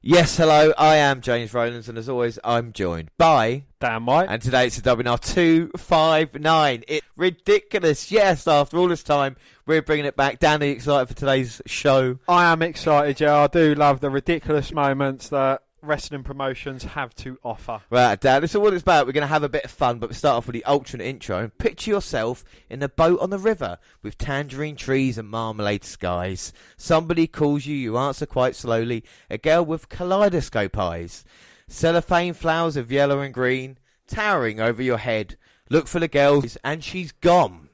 Yes, hello, I am James Rowlands, and as always, I'm joined by... Dan White. And today it's the WNR259. It's ridiculous. Yes, after all this time, we're bringing it back. Dan, are you excited for today's show? I am excited, yeah. I do love the ridiculous moments that wrestling promotions have to offer. Right, Dan, this is what it's about. We're going to have a bit of fun, but we start off with the alternate intro. Picture yourself in a boat on the river with tangerine trees and marmalade skies. Somebody calls you, you answer quite slowly. A girl with kaleidoscope eyes. Cellophane flowers of yellow and green, towering over your head. Look for the girl, and she's gone.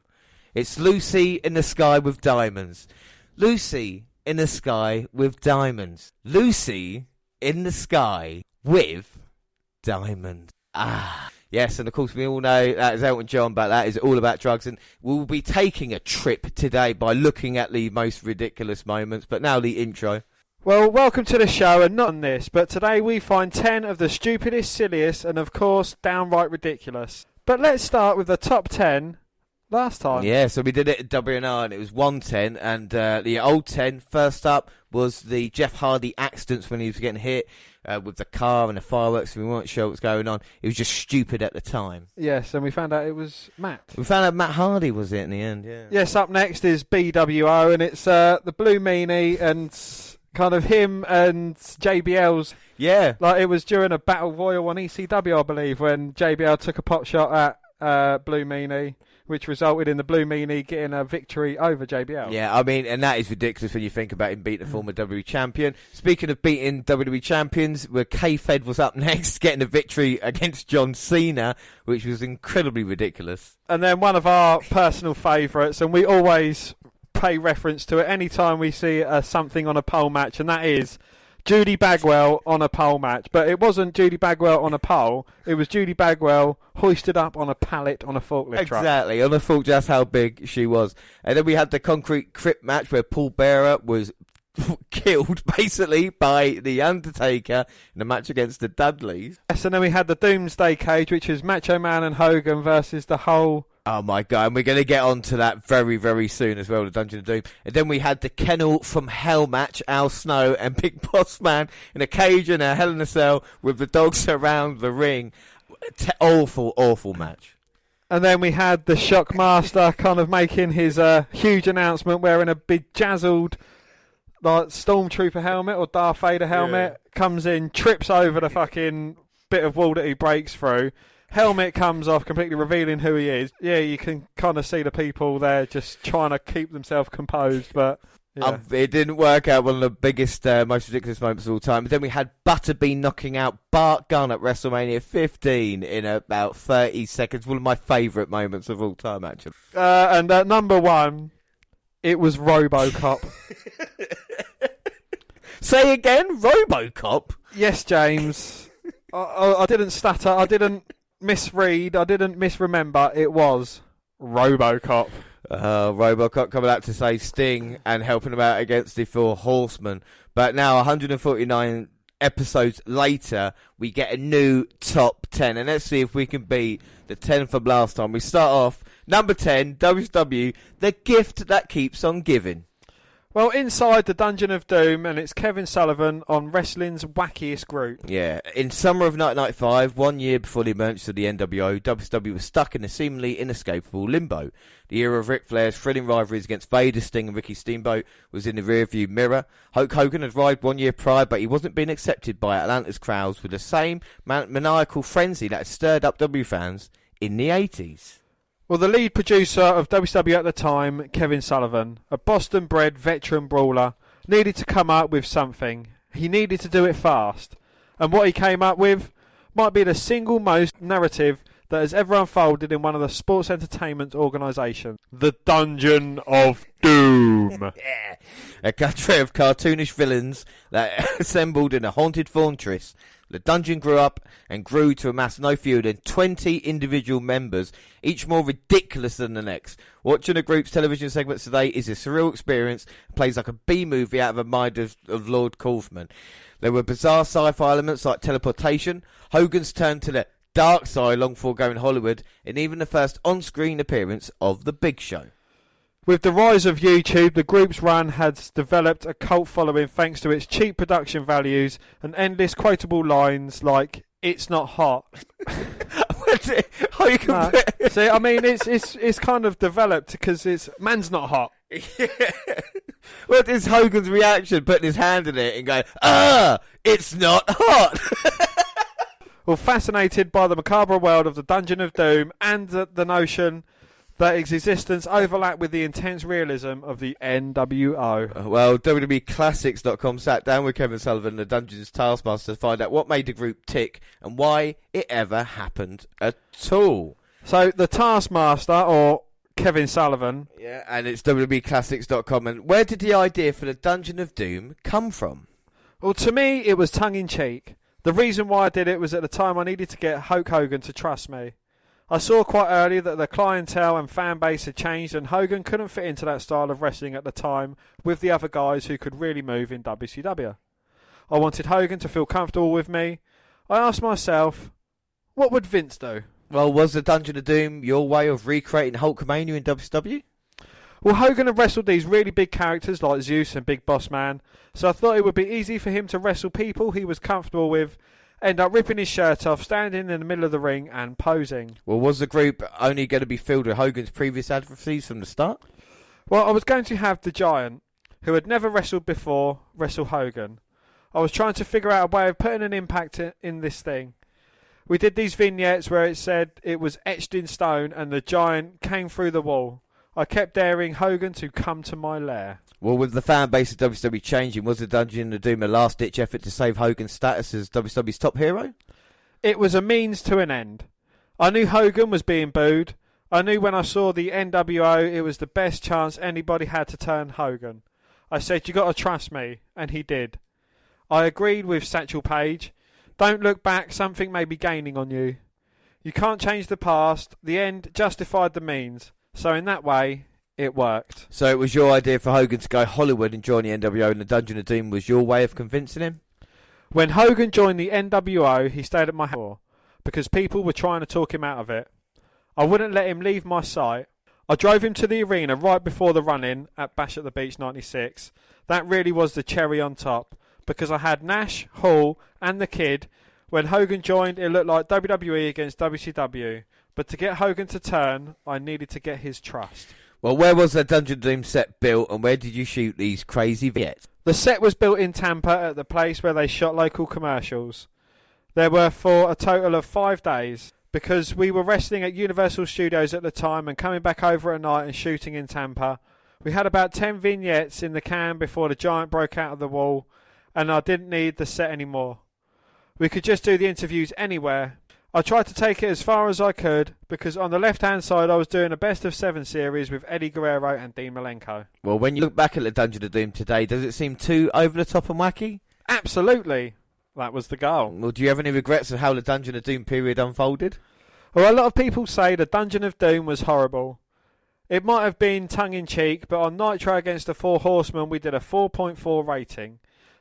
It's Lucy in the sky with diamonds. Lucy in the sky with diamonds. Lucy in the sky with diamonds. Yes, and of course we all know that is Elton John, but that is all about drugs, and we'll be taking a trip today by looking at the most ridiculous moments. But now the intro. Well, welcome to the show, and not on this, but today we find 10 of the stupidest, silliest, and of course downright ridiculous. But let's start with the top 10 last time. Yeah, so we did it at WNR, and it was 110, and the old 10, first up, was the Jeff Hardy accidents when he was getting hit with the car and the fireworks. We weren't sure what was going on. It was just stupid at the time. Yes, and we found out it was Matt. We found out Matt Hardy was it in the end, yeah. Yes, up next is BWO, and it's the Blue Meanie, and kind of him and JBL's. Yeah. Like, it was during a battle royal on ECW, I believe, when JBL took a pot shot at Blue Meanie, which resulted in the Blue Meanie getting a victory over JBL. Yeah, I mean, and that is ridiculous when you think about him beating a former WWE champion. Speaking of beating WWE champions, where K-Fed was up next, getting a victory against John Cena, which was incredibly ridiculous. And then one of our personal favourites, and we always pay reference to it anytime we see something on a pole match, and that is Judy Bagwell on a pole match. But it wasn't Judy Bagwell on a pole, it was Judy Bagwell hoisted up on a pallet on a forklift truck. Exactly, on a fork, just how big she was. And then we had the concrete crypt match where Paul Bearer was killed basically by The Undertaker in a match against the Dudleys. Yes, and then we had the Doomsday Cage, which is Macho Man and Hogan versus the whole... Oh my God, and we're going to get on to that very, very soon as well, the Dungeon of Doom. And then we had the Kennel from Hell match, Al Snow and Big Boss Man in a cage and a Hell in a Cell with the dogs around the ring. Awful, awful match. And then we had the Shockmaster kind of making his huge announcement wearing a big jazzled like Stormtrooper helmet or Darth Vader helmet, comes in, trips over the fucking bit of wall that he breaks through. Helmet comes off, completely revealing who he is. Yeah, you can kind of see the people there just trying to keep themselves composed, but... Yeah. It didn't work out. One of the biggest, most ridiculous moments of all time. But then we had Butterbean knocking out Bart Gunn at WrestleMania 15 in about 30 seconds. One of my favourite moments of all time, actually. And at number one, it was RoboCop. Say again, RoboCop? Yes, James. I didn't stutter. I didn't misread. I didn't misremember. It was RoboCop. RoboCop coming out to save Sting and helping him out against the Four Horsemen. But now, 149 episodes later, we get a new top 10. And let's see if we can beat the 10 from last time. We start off, number 10, WCW, the gift that keeps on giving. Well, inside the Dungeon of Doom, and it's Kevin Sullivan on wrestling's wackiest group. Yeah, in summer of 1995, 1 year before the emergence of the NWO, WCW was stuck in a seemingly inescapable limbo. The era of Ric Flair's thrilling rivalries against Vader, Sting and Ricky Steamboat was in the rearview mirror. Hulk Hogan had arrived 1 year prior, but he wasn't being accepted by Atlanta's crowds with the same maniacal frenzy that had stirred up W fans in the 80s. Well, the lead producer of WCW at the time, Kevin Sullivan, a Boston-bred veteran brawler, needed to come up with something. He needed to do it fast. And what he came up with might be the single most narrative that has ever unfolded in one of the sports entertainment organisations. The Dungeon of Doom. Yeah. A country of cartoonish villains that assembled in a haunted fortress. The dungeon grew up and grew to amass no fewer than 20 individual members, each more ridiculous than the next. Watching the group's television segments today is a surreal experience. It plays like a B-movie out of the mind of Lord Kaufman. There were bizarre sci-fi elements like teleportation, Hogan's turn to the dark side long before going Hollywood, and even the first on-screen appearance of The Big Show. With the rise of YouTube, the group's run has developed a cult following thanks to its cheap production values and endless quotable lines like, "It's not hot." How you can See, I mean, it's kind of developed because it's man's not hot. Yeah. What is Hogan's reaction, putting his hand in it and going, it's not hot? Well, fascinated by the macabre world of the Dungeon of Doom and the notion that its existence overlapped with the intense realism of the NWO. Well, WWEClassics.com sat down with Kevin Sullivan, the Dungeons Taskmaster, to find out what made the group tick and why it ever happened at all. So, the Taskmaster, or Kevin Sullivan. Yeah, and it's WWEClassics.com. And where did the idea for the Dungeon of Doom come from? Well, to me, it was tongue-in-cheek. The reason why I did it was at the time I needed to get Hulk Hogan to trust me. I saw quite early that the clientele and fan base had changed and Hogan couldn't fit into that style of wrestling at the time with the other guys who could really move in WCW. I wanted Hogan to feel comfortable with me. I asked myself, what would Vince do? Well, was the Dungeon of Doom your way of recreating Hulkamania in WCW? Well, Hogan had wrestled these really big characters like Zeus and Big Boss Man, so I thought it would be easy for him to wrestle people he was comfortable with, end up ripping his shirt off, standing in the middle of the ring and posing. Well, was the group only going to be filled with Hogan's previous adversaries from the start? Well, I was going to have the Giant, who had never wrestled before, wrestle Hogan. I was trying to figure out a way of putting an impact in this thing. We did these vignettes where it said it was etched in stone and the Giant came through the wall. I kept daring Hogan to come to my lair. Well, with the fan base of WCW changing, was the Dungeon of Doom a last-ditch effort to save Hogan's status as WCW's top hero? It was a means to an end. I knew Hogan was being booed. I knew when I saw the NWO it was the best chance anybody had to turn Hogan. I said, you got to trust me, and he did. I agreed with Satchel Paige. Don't look back, something may be gaining on you. You can't change the past. The end justified the means. So in that way, it worked. So it was your idea for Hogan to go Hollywood and join the NWO, and the Dungeon of Doom was your way of convincing him? When Hogan joined the NWO, he stayed at my house because people were trying to talk him out of it. I wouldn't let him leave my sight. I drove him to the arena right before the run-in at Bash at the Beach 96. That really was the cherry on top, because I had Nash, Hall and the Kid. When Hogan joined, it looked like WWE against WCW. But to get Hogan to turn, I needed to get his trust. Well, where was the Dungeon of Doom set built, and where did you shoot these crazy vignettes? The set was built in Tampa at the place where they shot local commercials. There were for a total of 5 days, because we were wrestling at Universal Studios at the time and coming back over at night and shooting in Tampa. We had about 10 vignettes in the can before the Giant broke out of the wall, and I didn't need the set anymore. We could just do the interviews anywhere. I tried to take it as far as I could, because on the left-hand side I was doing a best-of-7 series with Eddie Guerrero and Dean Malenko. Well, when you look back at the Dungeon of Doom today, does it seem too over-the-top and wacky? Absolutely. That was the goal. Well, do you have any regrets of how the Dungeon of Doom period unfolded? Well, a lot of people say the Dungeon of Doom was horrible. It might have been tongue-in-cheek, but on Nitro against the Four Horsemen we did a 4.4 rating.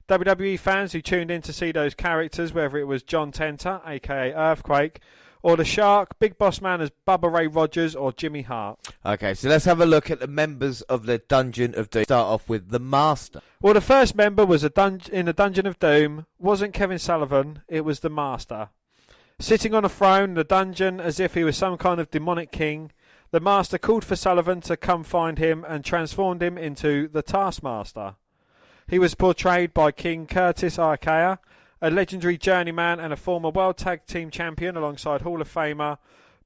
WWE fans who tuned in to see those characters, whether it was John Tenta, aka Earthquake, or the Shark, Big Boss Man as Bubba Ray Rogers, or Jimmy Hart. Okay, so let's have a look at the members of the Dungeon of Doom. Start off with the Master. Well, the first member was in the Dungeon of Doom wasn't Kevin Sullivan, it was the Master. Sitting on a throne in the dungeon as if he was some kind of demonic king, the Master called for Sullivan to come find him and transformed him into the Taskmaster. He was portrayed by King Curtis Arkea, a legendary journeyman and a former World Tag Team Champion alongside Hall of Famer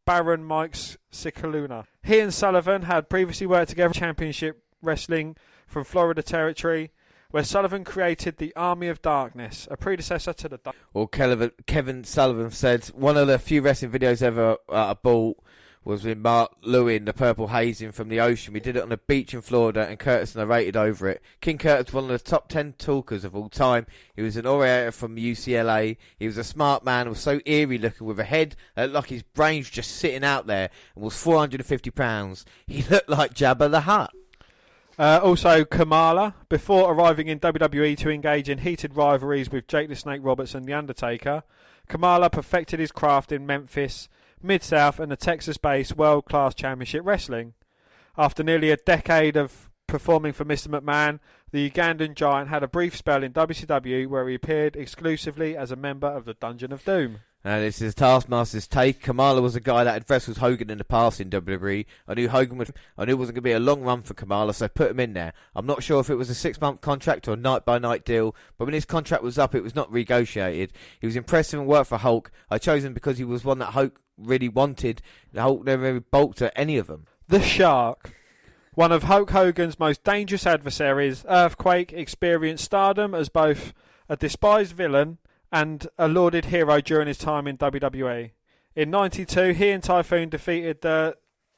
Baron Mike Cicaluna. He and Sullivan had previously worked together in Championship Wrestling from Florida Territory, where Sullivan created the Army of Darkness, a predecessor to the... Well, Kevin Sullivan said, one of the few wrestling videos ever I bought was with Mark Lewin, the purple hazing from the ocean. We did it on a beach in Florida, and Curtis narrated over it. King Curtis, one of the top 10 talkers of all time. He was an orator from UCLA. He was a smart man, was so eerie looking, with a head that looked like his brain's just sitting out there, and was 450 pounds. He looked like Jabba the Hutt. Also, Kamala, before arriving in WWE to engage in heated rivalries with Jake the Snake Roberts and The Undertaker, Kamala perfected his craft in Memphis, Mid-South and the Texas-based World Class Championship Wrestling. After nearly a decade of performing for Mr. McMahon, the Ugandan giant had a brief spell in WCW where he appeared exclusively as a member of the Dungeon of Doom. This is Taskmaster's take. Kamala was a guy that had wrestled Hogan in the past in WWE. I knew it wasn't going to be a long run for Kamala, so I put him in there. I'm not sure if it was a 6-month contract or a night-by-night deal, but when his contract was up, it was not renegotiated. He was impressive and worked for Hulk. I chose him because he was one that Hulk really wanted. Hulk never really balked at any of them. The Shark. One of Hulk Hogan's most dangerous adversaries, Earthquake experienced stardom as both a despised villain and a lauded hero during his time in WWE. In '92, he and Typhoon defeated the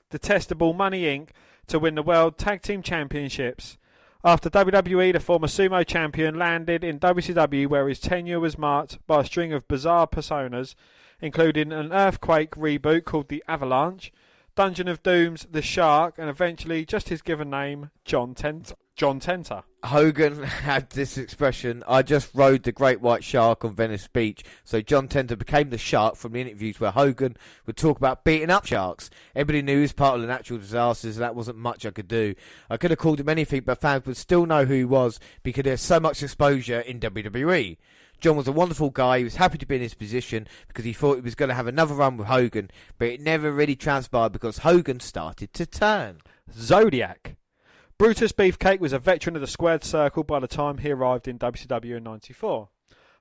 detestable Money Inc. to win the World Tag Team Championships. After WWE, the former sumo champion landed in WCW, where his tenure was marked by a string of bizarre personas, including an Earthquake reboot called The Avalanche, Dungeon of Doom's The Shark, and eventually just his given name, John Tenter. Hogan had this expression, I just rode the great white shark on Venice Beach. So John Tenter became the Shark from the interviews where Hogan would talk about beating up sharks. Everybody knew he was part of the natural disasters, and that wasn't much I could do. I could have called him anything, but fans would still know who he was because there's so much exposure in WWE. John was a wonderful guy. He was happy to be in his position because he thought he was going to have another run with Hogan, but it never really transpired because Hogan started to turn. Zodiac. Brutus Beefcake was a veteran of the squared circle by the time he arrived in WCW in '94.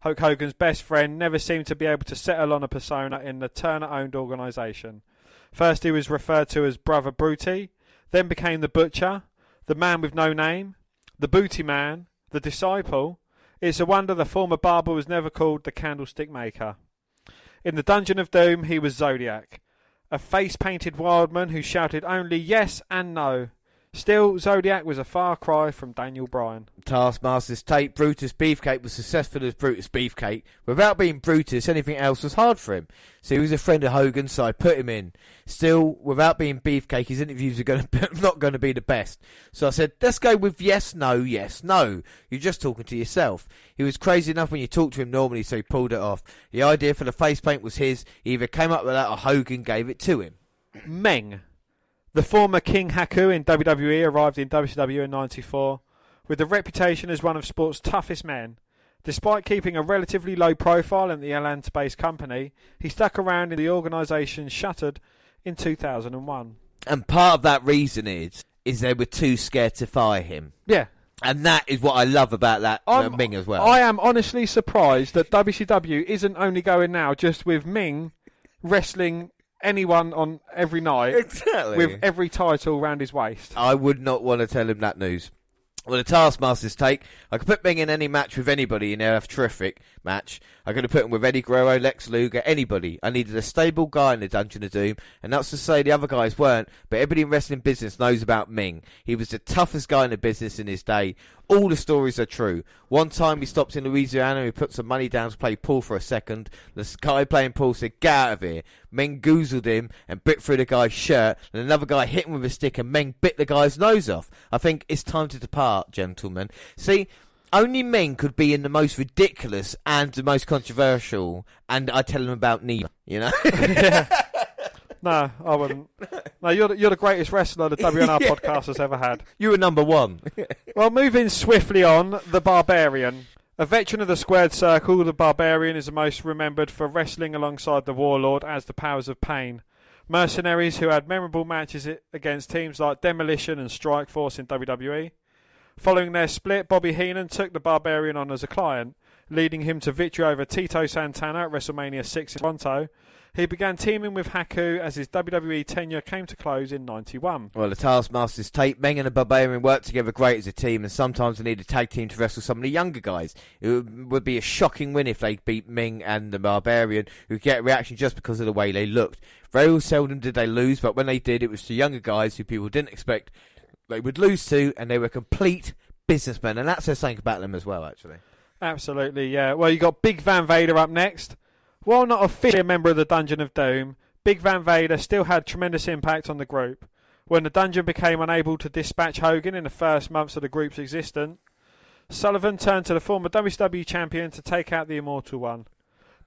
Hulk Hogan's best friend never seemed to be able to settle on a persona in the Turner-owned organisation. First he was referred to as Brother Bruty, then became the Butcher, the Man with No Name, the Booty Man, the Disciple. It's a wonder the former barber was never called the Candlestick Maker. In the Dungeon of Doom he was Zodiac, a face-painted wildman who shouted only yes and no. Still, Zodiac was a far cry from Daniel Bryan. Taskmaster's tape, Brutus Beefcake was successful as Brutus Beefcake. Without being Brutus, anything else was hard for him. So he was a friend of Hogan, so I put him in. Still, without being Beefcake, his interviews are not going to be the best. So I said, let's go with yes, no, yes, no. You're just talking to yourself. He was crazy enough when you talk to him normally, so he pulled it off. The idea for the face paint was his. He either came up with that or Hogan gave it to him. Meng. The former King Haku in WWE arrived in WCW in '94 with a reputation as one of sport's toughest men. Despite keeping a relatively low profile in the Atlanta-based company, he stuck around in the organisation shuttered in 2001. And part of that reason is they were too scared to fire him. Yeah. And that is what I love about that Ming as well. I am honestly surprised that WCW isn't only going now just with Ming wrestling anyone on every night, exactly, with every title round his waist. I would not want to tell him that news. Well, the Taskmaster's take, I could put Ming in any match with anybody in a terrific match. I could have put him with Eddie Guerrero, Lex Luger, anybody. I needed a stable guy in the Dungeon of Doom, and that's to say the other guys weren't, but everybody in wrestling business knows about Ming. He was the toughest guy in the business in his day. All the stories are true. One time he stopped in Louisiana and he put some money down to play pool for a second. The guy playing pool said, get out of here. Meng goozled him and bit through the guy's shirt, and another guy hit him with a stick and Meng bit the guy's nose off. I think it's time to depart, gentlemen. See, only Meng could be in the most ridiculous and the most controversial, and I tell him about neither, you know? Yeah. No, I wouldn't. No, you're the greatest wrestler the WNR podcast has ever had. You were number one. Well, moving swiftly on, the Barbarian. A veteran of the squared circle, the Barbarian is the most remembered for wrestling alongside the Warlord as the Powers of Pain. Mercenaries who had memorable matches against teams like Demolition and Strikeforce in WWE. Following their split, Bobby Heenan took the Barbarian on as a client, leading him to victory over Tito Santana at WrestleMania 6 in Toronto. He began teaming with Haku as his WWE tenure came to close in '91. Well, the Taskmaster's tape, Meng and the Barbarian worked together great as a team, and sometimes they needed a tag team to wrestle some of the younger guys. It would be a shocking win if they beat Meng and the Barbarian, who get a reaction just because of the way they looked. Very seldom did they lose, but when they did, it was to younger guys who people didn't expect they would lose to, and they were complete businessmen, and that says something about them as well, actually. Absolutely, yeah. Well, you got Big Van Vader up next. While not officially a member of the Dungeon of Doom, Big Van Vader still had tremendous impact on the group. When the Dungeon became unable to dispatch Hogan in the first months of the group's existence, Sullivan turned to the former WCW champion to take out the Immortal One.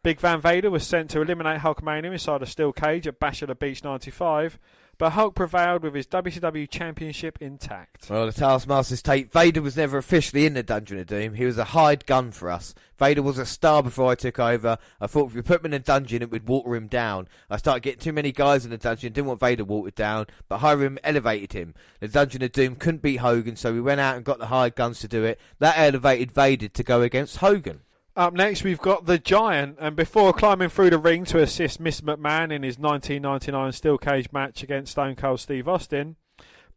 Big Van Vader was sent to eliminate Hulkamania inside a steel cage at Bash at the Beach '95, but Hulk prevailed with his WCW Championship intact. Well, the Taskmaster's take, Vader was never officially in the Dungeon of Doom. He was a hired gun for us. Vader was a star before I took over. I thought if we put him in a dungeon, it would water him down. I started getting too many guys in the dungeon, didn't want Vader watered down, but hiring him elevated him. The Dungeon of Doom couldn't beat Hogan, so we went out and got the hired guns to do it. That elevated Vader to go against Hogan. Up next, we've got The Giant, and before climbing through the ring to assist Mr. McMahon in his 1999 steel cage match against Stone Cold Steve Austin,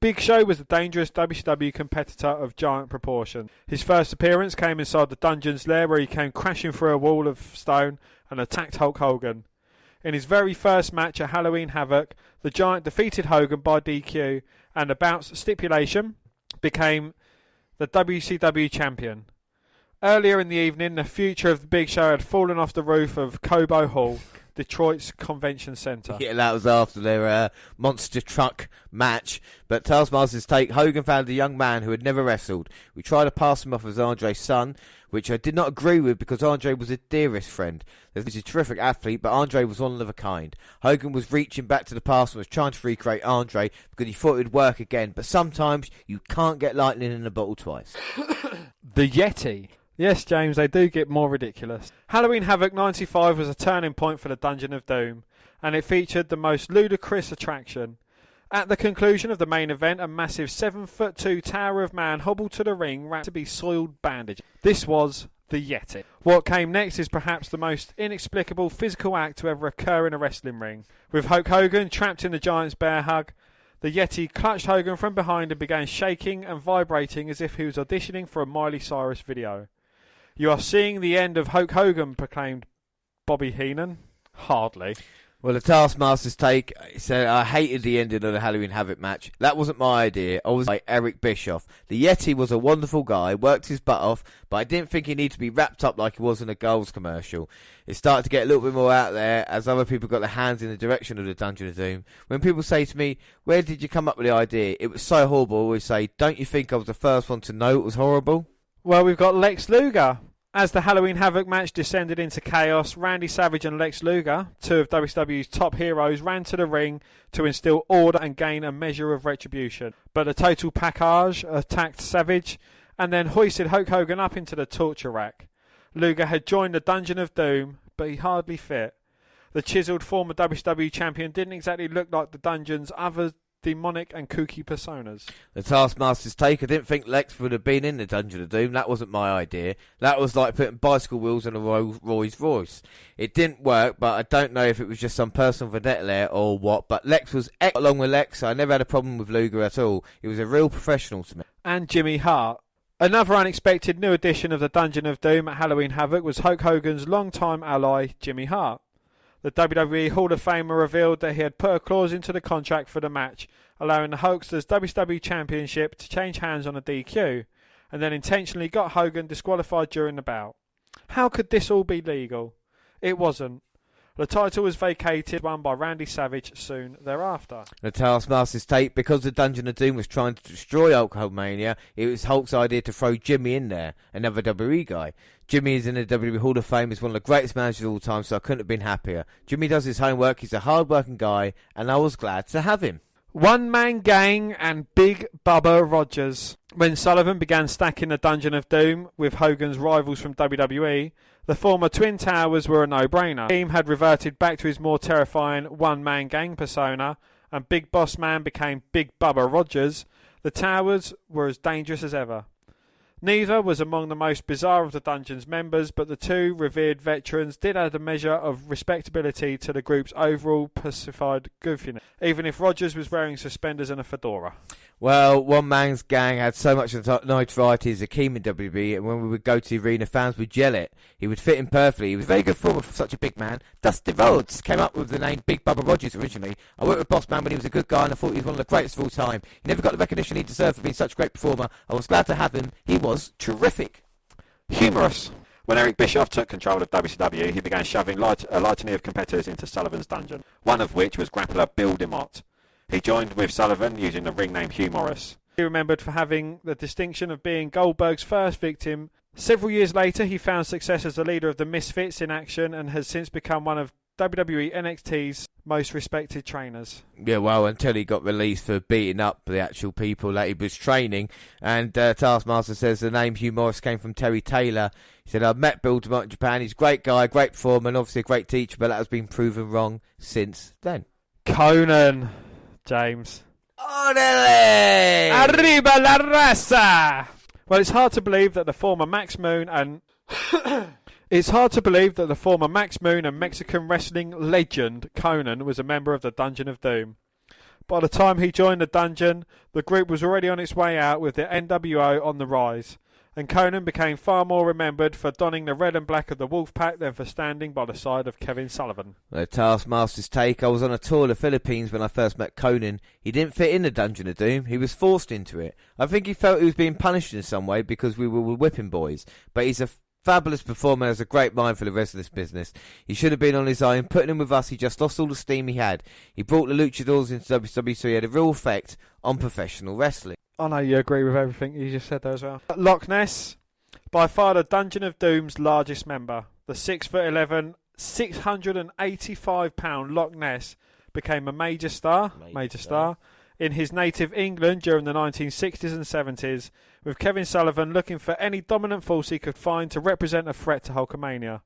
Big Show was the dangerous WCW competitor of giant proportion. His first appearance came inside the Dungeon's lair, where he came crashing through a wall of stone and attacked Hulk Hogan. In his very first match at Halloween Havoc, the Giant defeated Hogan by DQ, and the bout's stipulation became the WCW champion. Earlier in the evening, the future of the Big Show had fallen off the roof of Cobo Hall, Detroit's convention centre. Yeah, that was after their monster truck match. But Taskmaster's take, Hogan found a young man who had never wrestled. We tried to pass him off as Andre's son, which I did not agree with because Andre was a dearest friend. He's a terrific athlete, but Andre was one of a kind. Hogan was reaching back to the past and was trying to recreate Andre because he thought it would work again. But sometimes you can't get lightning in a bottle twice. The Yeti. Yes, James, they do get more ridiculous. Halloween Havoc 95 was a turning point for the Dungeon of Doom, and it featured the most ludicrous attraction. At the conclusion of the main event, a massive 7'2" tower of man hobbled to the ring wrapped to be soiled bandage. This was the Yeti. What came next is perhaps the most inexplicable physical act to ever occur in a wrestling ring. With Hulk Hogan trapped in the Giant's bear hug, the Yeti clutched Hogan from behind and began shaking and vibrating as if he was auditioning for a Miley Cyrus video. "You are seeing the end of Hulk Hogan," proclaimed Bobby Heenan. Hardly. Well, the Taskmaster's take, he said, I hated the ending of the Halloween Havoc match. That wasn't my idea. I was like Eric Bischoff. The Yeti was a wonderful guy, worked his butt off, but I didn't think he needed to be wrapped up like he was in a Goals commercial. It started to get a little bit more out there as other people got their hands in the direction of the Dungeon of Doom. When people say to me, where did you come up with the idea? It was so horrible. I always say, don't you think I was the first one to know it was horrible? Well, we've got Lex Luger. As the Halloween Havoc match descended into chaos, Randy Savage and Lex Luger, two of WCW's top heroes, ran to the ring to instill order and gain a measure of retribution. But the total package attacked Savage and then hoisted Hulk Hogan up into the torture rack. Luger had joined the Dungeon of Doom, but he hardly fit. The chiselled former WCW champion didn't exactly look like the Dungeon's other demonic and kooky personas. The Taskmaster's take, I didn't think Lex would have been in the Dungeon of Doom. That wasn't my idea. That was like putting bicycle wheels on a Rolls Royce. It didn't work, but I don't know if it was just some personal vendetta there or what. But Lex was along with Lex. I never had a problem with Luger at all. He was a real professional to me. And Jimmy Hart. Another unexpected new addition of the Dungeon of Doom at Halloween Havoc was Hulk Hogan's longtime ally, Jimmy Hart. The WWE Hall of Famer revealed that he had put a clause into the contract for the match, allowing the Hulkster's WWE Championship to change hands on a DQ, and then intentionally got Hogan disqualified during the bout. How could this all be legal? It wasn't. The title was vacated, won by Randy Savage soon thereafter. The Taskmaster's take, because the Dungeon of Doom was trying to destroy Hulkamania, it was Hulk's idea to throw Jimmy in there, another WWE guy. Jimmy is in the WWE Hall of Fame, he's one of the greatest managers of all time, so I couldn't have been happier. Jimmy does his homework, he's a hard-working guy, and I was glad to have him. One Man Gang and Big Bubba Rogers. When Sullivan began stacking the Dungeon of Doom with Hogan's rivals from WWE, the former Twin Towers were a no-brainer. The team had reverted back to his more terrifying one-man gang persona, and Big Boss Man became Big Bubba Rogers. The Towers were as dangerous as ever. Neither was among the most bizarre of the Dungeon's members, but the two revered veterans did add a measure of respectability to the group's overall pacified goofiness, even if Rogers was wearing suspenders and a fedora. Well, One Man's Gang had so much notoriety as a key in WWE, and when we would go to the arena, fans would yell it. He would fit in perfectly. He was very good form for such a big man. Dusty Rhodes came up with the name Big Bubba Rogers originally. I worked with Boss Man when he was a good guy, and I thought he was one of the greatest of all time. He never got the recognition he deserved for being such a great performer. I was glad to have him. He was terrific. Humorous. When Eric Bischoff took control of WCW, he began shoving a litany of competitors into Sullivan's dungeon, one of which was grappler Bill DeMott. He joined with Sullivan using the ring name Hugh Morris. He remembered for having the distinction of being Goldberg's first victim. Several years later, he found success as the leader of the Misfits in action and has since become one of WWE NXT's most respected trainers. Yeah, well, until he got released for beating up the actual people that he was training. And Taskmaster says the name Hugh Morris came from Terry Taylor. He said, I've met Bill DeMott in Japan. He's a great guy, great performer, and obviously a great teacher, but that has been proven wrong since then. Conan, James. Orale! Arriba la raza! Well, it's hard to believe that the former Max Moon and Mexican wrestling legend Conan was a member of the Dungeon of Doom. By the time he joined the Dungeon, the group was already on its way out with the NWO on the rise, and Conan became far more remembered for donning the red and black of the Wolfpack than for standing by the side of Kevin Sullivan. The Taskmaster's take, I was on a tour of the Philippines when I first met Conan. He didn't fit in the Dungeon of Doom, he was forced into it. I think he felt he was being punished in some way because we were whipping boys, but he's a fabulous performer and has a great mind for the rest of this business. He should have been on his own. Putting him with us, he just lost all the steam he had. He brought the luchadors into WWE, so he had a real effect on professional wrestling. I know you agree with everything you just said there as well. Loch Ness, by far the Dungeon of Doom's largest member. The 6'11", 685-pound Loch Ness became a major star in his native England during the 1960s and 70s, with Kevin Sullivan looking for any dominant force he could find to represent a threat to Hulkamania.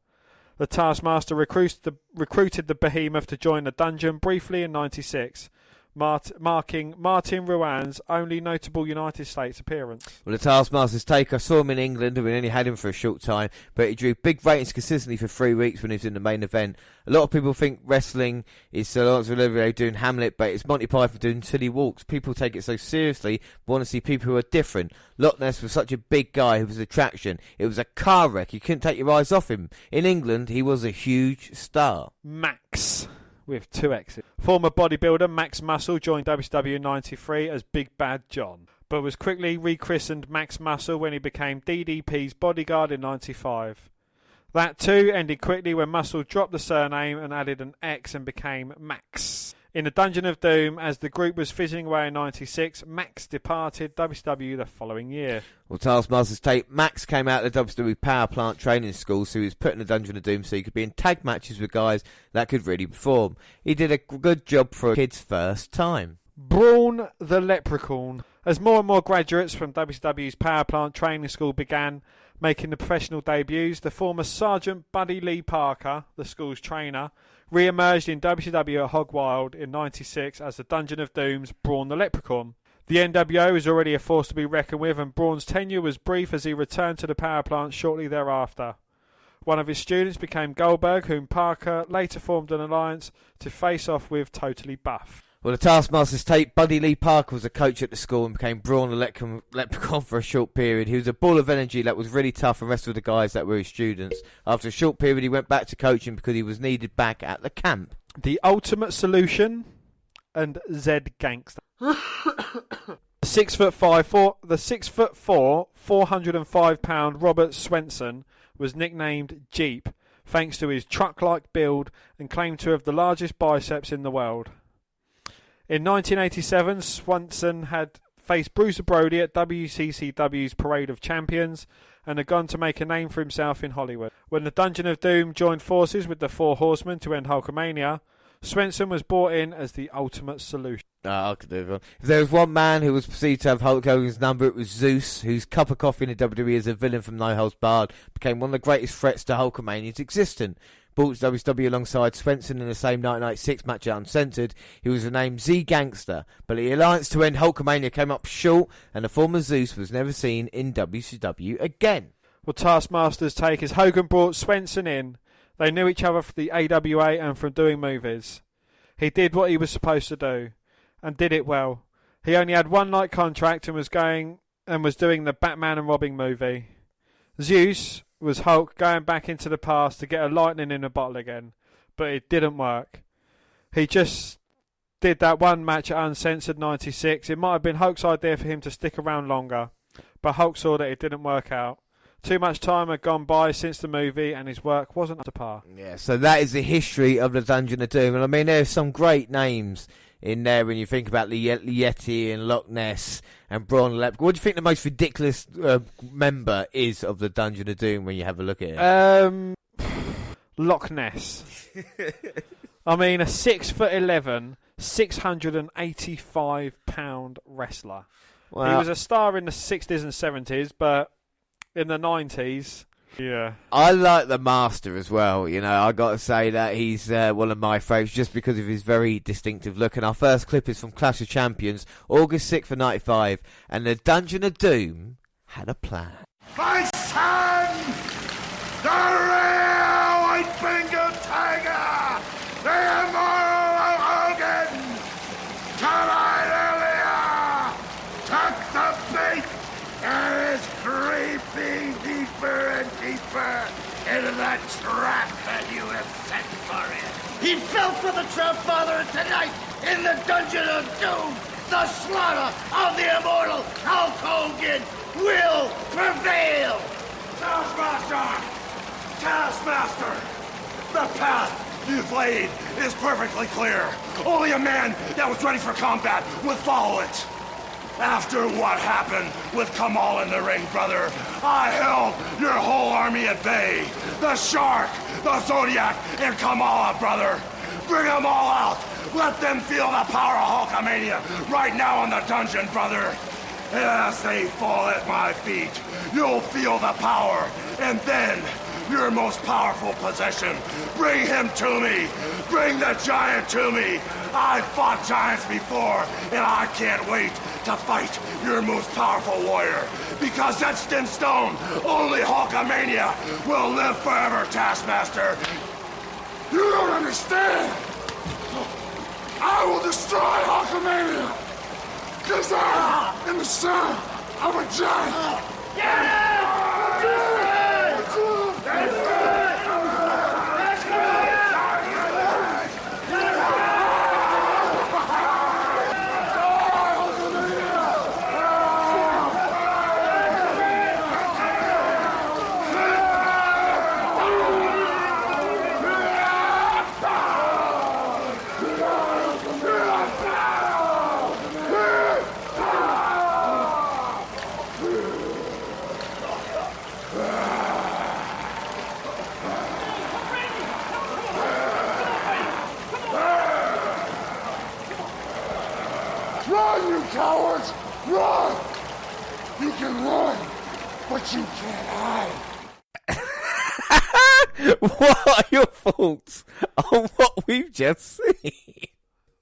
The Taskmaster recruited the behemoth to join the Dungeon briefly in '96, marking Martin Ruan's only notable United States appearance. Well, the Taskmaster's take, I saw him in England and we only had him for a short time, but he drew big ratings consistently for 3 weeks when he was in the main event. A lot of people think wrestling is Sir Lawrence Olivier doing Hamlet, but it's Monty Python doing Silly Walks. People take it so seriously, want to see people who are different. Loch Ness was such a big guy who was an attraction. It was a car wreck. You couldn't take your eyes off him. In England, he was a huge star. Max, with 2 X's. Former bodybuilder Max Muscle joined WCW in '93 as Big Bad John, but was quickly rechristened Max Muscle when he became DDP's bodyguard in '95. That too ended quickly when Muscle dropped the surname and added an X and became Max. In the Dungeon of Doom, as the group was fizzing away in '96, Max departed WCW the following year. Well, Taskmaster's tape, Max came out of the WWE Power Plant training school, so he was put in the Dungeon of Doom so he could be in tag matches with guys that could really perform. He did a good job for a kid's first time. Braun the Leprechaun. As more and more graduates from WCW's Power Plant training school began making the professional debuts, the former Sergeant Buddy Lee Parker, the school's trainer, re-emerged in WCW at Hog Wild in '96 as the Dungeon of Doom's Braun the Leprechaun. The NWO was already a force to be reckoned with, and Braun's tenure was brief as he returned to the power plant shortly thereafter. One of his students became Goldberg, whom Parker later formed an alliance to face off with Totally Buff. Well, the Taskmaster's tape, Buddy Lee Parker was a coach at the school and became Braun the Leprechaun for a short period. He was a ball of energy that was really tough and rested the guys that were his students. After a short period, he went back to coaching because he was needed back at the camp. The Ultimate Solution and Zed Gangster. The 6'4", 405-pound Robert Swenson was nicknamed Jeep, thanks to his truck-like build and claimed to have the largest biceps in the world. In 1987, Swanson had faced Bruiser Brody at WCCW's Parade of Champions and had gone to make a name for himself in Hollywood. When the Dungeon of Doom joined forces with the Four Horsemen to end Hulkamania, Swenson was brought in as the Ultimate Solution. I could do it. If there was one man who was perceived to have Hulk Hogan's number, it was Zeus, whose cup of coffee in the WWE as a villain from No Holds Barred became one of the greatest threats to Hulkamania's existence. Brought to WCW alongside Swenson in the same 1996 match at Uncensored, he was named Z Gangster, but the alliance to end Hulkamania came up short, and the former Zeus was never seen in WCW again. Well, Taskmaster's take is Hogan brought Swenson in. They knew each other from the AWA and from doing movies. He did what he was supposed to do, and did it well. He only had one night contract and was doing the Batman and Robin movie. Zeus was Hulk going back into the past to get a lightning in a bottle again, but it didn't work. He just did that one match at Uncensored '96. It might have been Hulk's idea for him to stick around longer, but Hulk saw that it didn't work out. Too much time had gone by since the movie and his work wasn't up to par. Yeah, so that is the history of the Dungeon of Doom. And I mean, there's some great names in there when you think about the Yeti and Loch Ness and Braun Lep. What do you think the most ridiculous member is of the Dungeon of Doom when you have a look at it? Loch Ness. I mean, a 6'11", 685-pound wrestler. Well, He was a star in the 60s and 70s, but in the 90s, yeah. I like the Master as well. You know, I got to say that he's one of my favourites just because of his very distinctive look. And our first clip is from Clash of Champions, August 6th of '95, and the Dungeon of Doom had a plan. My son, the real white-fingered tiger, the immortal Hogan, tonight earlier, took the bait and is creeping deeper and deeper into the trap that you have set for him. He fell for the trap, Father, and tonight, in the Dungeon of Doom, the slaughter of the immortal Hulk Hogan will prevail! Taskmaster! The path you've laid is perfectly clear. Only a man that was ready for combat would follow it. After what happened with Kamal in the ring, brother, I held your whole army at bay. The Shark, the Zodiac, and Kamala, brother. Bring them all out. Let them feel the power of Hulkamania right now in the dungeon, brother. As they fall at my feet, you'll feel the power, and then your most powerful possession. Bring him to me. Bring the giant to me. I've fought giants before, and I can't wait to fight your most powerful warrior. Because etched in stone, only Hulkamania will live forever, Taskmaster. You don't understand. I will destroy Hulkamania. Because I am the son of a giant. That's good! Run, you cowards! Run! You can run, but you can't hide. What are your thoughts on what we've just seen?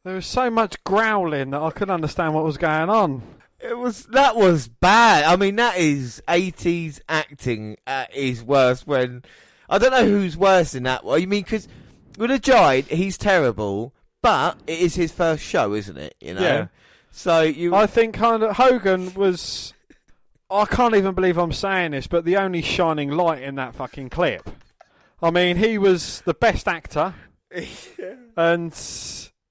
There was so much growling that I couldn't understand what was going on. That was bad. I mean, that is 80s acting at his worst. When I don't know who's worse in that one. You mean because with a giant, he's terrible, but it is his first show, isn't it? You know. Yeah. So I think kind of Hogan was. I can't even believe I'm saying this, but the only shining light in that fucking clip. I mean, he was the best actor, and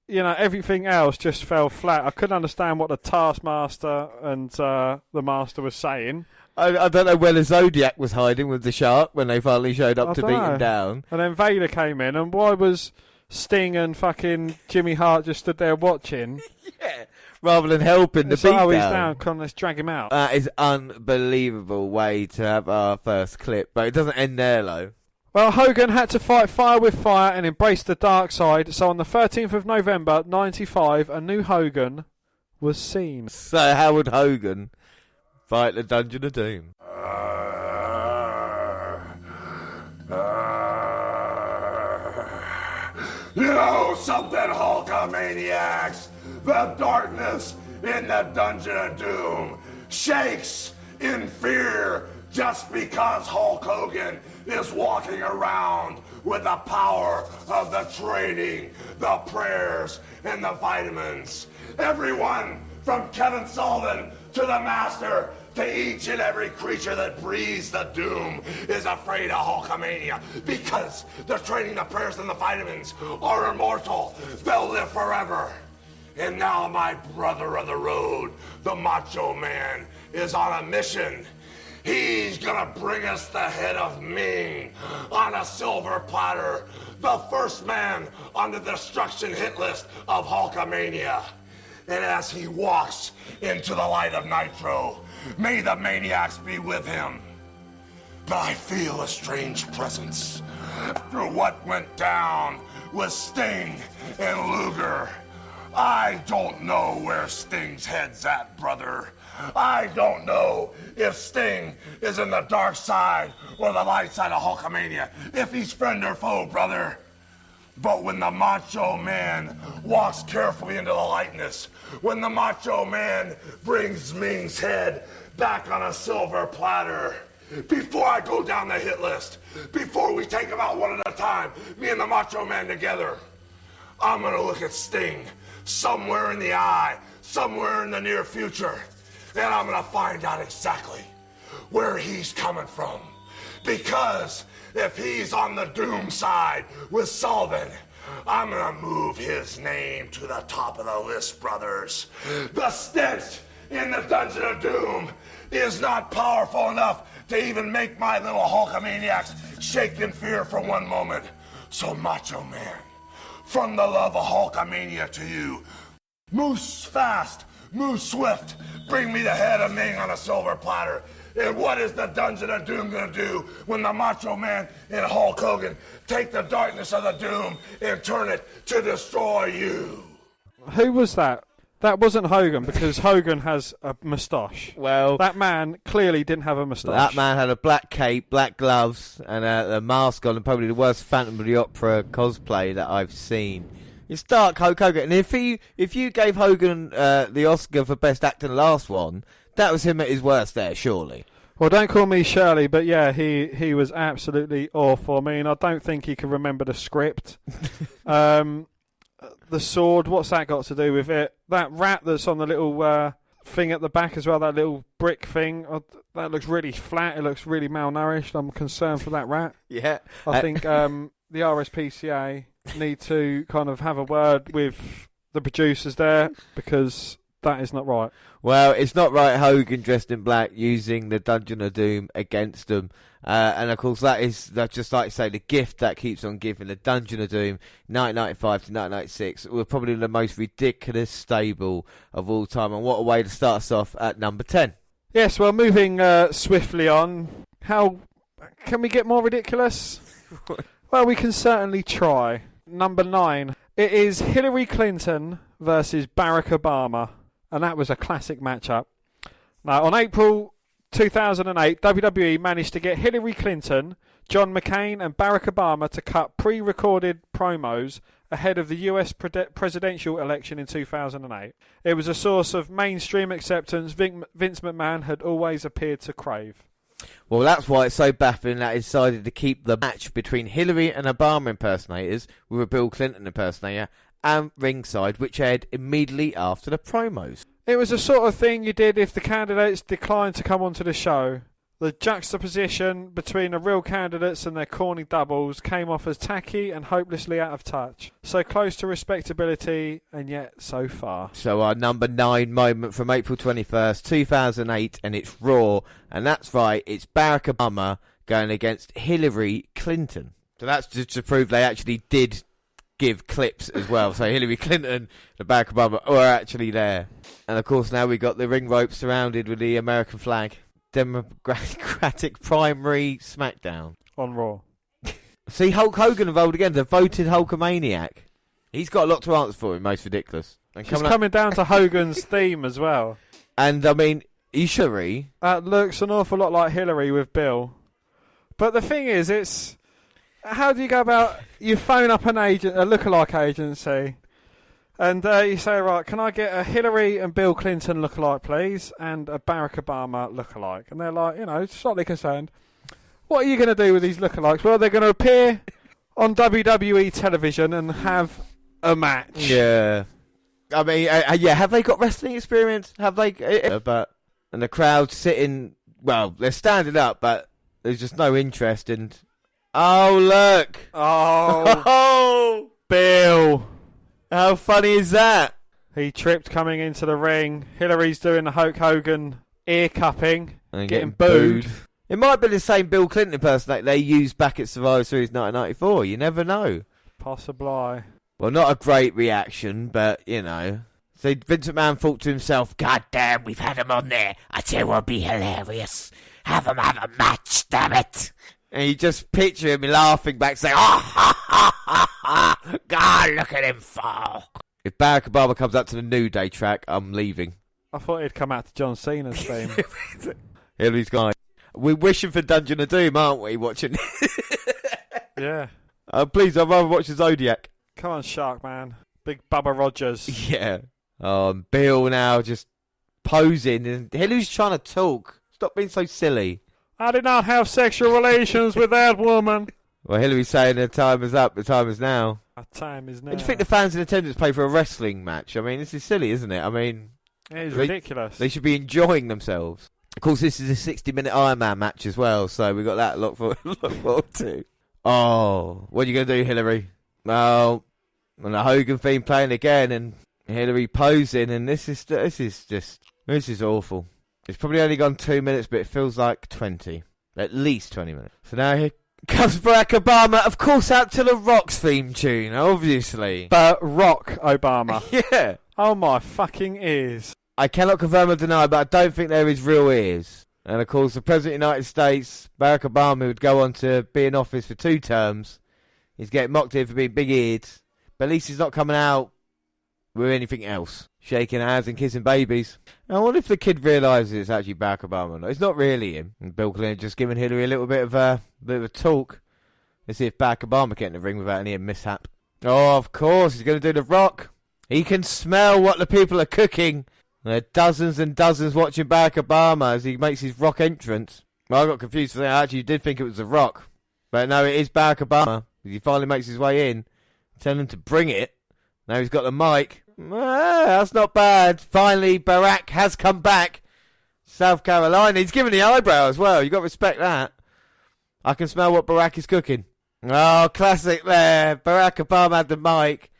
you know everything else just fell flat. I couldn't understand what the Taskmaster and the Master was saying. I don't know where the Zodiac was hiding with the shark when they finally showed up to beat him down. And then Vader came in, and why was Sting and fucking Jimmy Hart just stood there watching? Yeah, rather than helping the beat down. Oh, he's down. down. Come on, let's drag him out. That is unbelievable way to have our first clip, but it doesn't end there, though. Well, Hogan had to fight fire with fire and embrace the dark side, so on the 13th of November, 95, a new Hogan was seen. So how would Hogan fight the Dungeon of Doom? You know something, Hulkamaniacs? The darkness in the Dungeon of Doom shakes in fear just because Hulk Hogan is walking around with the power of the training, the prayers, and the vitamins. Everyone from Kevin Sullivan to the Master to each and every creature that breathes the doom is afraid of Hulkamania because the training, the prayers, and the vitamins are immortal. They'll live forever. And now my brother of the road, the Macho Man, is on a mission. He's gonna bring us the head of Ming on a silver platter, the first man on the destruction hit list of Hulkamania. And as he walks into the light of Nitro, may the maniacs be with him. But I feel a strange presence. After what went down with Sting and Luger, I don't know where Sting's head's at, brother. I don't know if Sting is in the dark side or the light side of Hulkamania, if he's friend or foe, brother. But when the Macho Man walks carefully into the lightness, when the Macho Man brings Ming's head back on a silver platter, before I go down the hit list, before we take them out one at a time, me and the Macho Man together, I'm gonna look at Sting somewhere in the eye, somewhere in the near future, and I'm gonna find out exactly where he's coming from. Because if he's on the Doom side with Sullivan, I'm gonna move his name to the top of the list, brothers. The stench in the Dungeon of Doom is not powerful enough to even make my little Hulkamaniacs shake in fear for one moment. So Macho Man, from the love of Hulkamania to you, move fast, move swift, bring me the head of Ming on a silver platter. And what is the Dungeon of Doom gonna do when the Macho Man and Hulk Hogan take the darkness of the Doom and turn it to destroy you? Who was that? That wasn't Hogan, because Hogan has a moustache. Well, that man clearly didn't have a moustache. That man had a black cape, black gloves, and a mask on, and probably the worst Phantom of the Opera cosplay that I've seen. It's dark Hulk Hogan, and if you gave Hogan the Oscar for Best Actor in the last one, that was him at his worst there, surely. Well, don't call me Shirley, but yeah, he was absolutely awful. I mean, I don't think he can remember the script. The sword, what's that got to do with it? That rat that's on the little thing at the back as well, that little brick thing, that looks really flat. It looks really malnourished. I'm concerned for that rat. Yeah. I think the RSPCA need to kind of have a word with the producers there, because that is not right. Well, it's not right Hogan dressed in black using the Dungeon of Doom against them. And of course that's just like you say, the gift that keeps on giving. The Dungeon of Doom 1995 to 1996 were probably the most ridiculous stable of all time, and what a way to start us off at number 10. Yes, well, moving swiftly on, how can we get more ridiculous? Well, we can certainly try. Number 9, it is Hillary Clinton versus Barack Obama, and that was a classic matchup. Now, on April 2008, WWE managed to get Hillary Clinton, John McCain and Barack Obama to cut pre-recorded promos ahead of the US presidential election in 2008. It was a source of mainstream acceptance Vince McMahon had always appeared to crave. Well, that's why it's so baffling that it decided to keep the match between Hillary and Obama impersonators with a Bill Clinton impersonator and ringside, which aired immediately after the promos. It was the sort of thing you did if the candidates declined to come onto the show. The juxtaposition between the real candidates and their corny doubles came off as tacky and hopelessly out of touch. So close to respectability, and yet so far. So our number 9 moment from April 21st, 2008, and it's Raw. And that's right, it's Barack Obama going against Hillary Clinton. So that's just to prove they actually did give clips as well. So Hillary Clinton and Barack Obama were actually there. And of course now we've got the ring rope surrounded with the American flag. Democratic primary SmackDown. On Raw. See, Hulk Hogan involved again, the voted Hulkamaniac. He's got a lot to answer for, most ridiculous. And She's coming down to Hogan's theme as well. And I mean, Hillary. That looks an awful lot like Hillary with Bill. But the thing is, it's... How do you go about... You phone up a lookalike agency, and you say, right, can I get a Hillary and Bill Clinton lookalike, please, and a Barack Obama lookalike? And they're like, slightly concerned. What are you going to do with these lookalikes? Well, they're going to appear on WWE television and have a match. Yeah. I mean, have they got wrestling experience? Have they? And the crowd sitting, well, they're standing up, but there's just no interest. And oh, look. Oh, Bill. How funny is that? He tripped coming into the ring. Hillary's doing the Hulk Hogan ear cupping and getting booed. It might be the same Bill Clinton impersonator they used back at Survivor Series 1994. You never know. Possibly. Well, not a great reaction, but, So Vince McMahon thought to himself, God damn, we've had him on there. I tell you what'd be hilarious. Have him have a match, damn it. And you just picture him laughing back, saying, God, look at him fall. If Barack Obama comes up to the New Day track, I'm leaving. I thought he'd come out to John Cena's theme. Hillary's gone. We're wishing for Dungeon of Doom, aren't we, watching? Yeah. Please, I'd rather watch the Zodiac. Come on, Shark Man. Big Bubba Rogers. Yeah. Bill now just posing, and Hillary's trying to talk. Stop being so silly. I did not have sexual relations with that woman. Well, Hillary's saying the time is up, the time is now. Our time is now. And do you think the fans in attendance pay for a wrestling match? I mean, this is silly, isn't it? I mean... It is ridiculous. They should be enjoying themselves. Of course, this is a 60-minute Iron Man match as well, so we got that look forward to. Oh, what are you going to do, Hillary? Well, and the Hogan theme playing again, and Hillary posing, and this is awful. It's probably only gone 2 minutes, but it feels like 20. At least 20 minutes. So now here comes Barack Obama, of course, out to the Rock's theme tune, obviously. Barack Obama. Yeah. Oh my fucking ears. I cannot confirm or deny, but I don't think they're his real ears. And of course, the President of the United States, Barack Obama, would go on to be in office for 2 terms. He's getting mocked here for being big-eared. But at least he's not coming out with anything else. Shaking hands and kissing babies. And I wonder if the kid realises it's actually Barack Obama or not. It's not really him. And Bill Clinton just giving Hillary a little bit of a talk. Let's see if Barack Obama get in the ring without any mishap. Oh, of course, he's going to do the Rock. He can smell what the people are cooking. There are dozens and dozens watching Barack Obama as he makes his Rock entrance. Well, I got confused for that. I actually did think it was The Rock. But no, it is Barack Obama. He finally makes his way in. Tell him to bring it. Now he's got the mic. That's not bad. Finally, Barack has come back. South Carolina. He's giving the eyebrow as well. You got to respect that. I can smell what Barack is cooking. Oh, classic there. Barack Obama had the mic.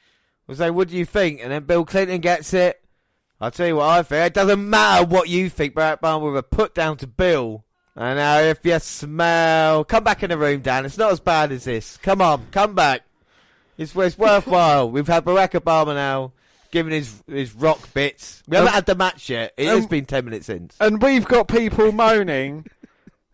Was saying, what do you think? And then Bill Clinton gets it. I'll tell you what I think. It doesn't matter what you think. Barack Obama with a put down to Bill. And now if you smell... Come back in the room, Dan. It's not as bad as this. Come on. Come back. It's worthwhile. We've had Barack Obama now giving his Rock bits. We haven't had the match yet. It has been 10 minutes since. And we've got people moaning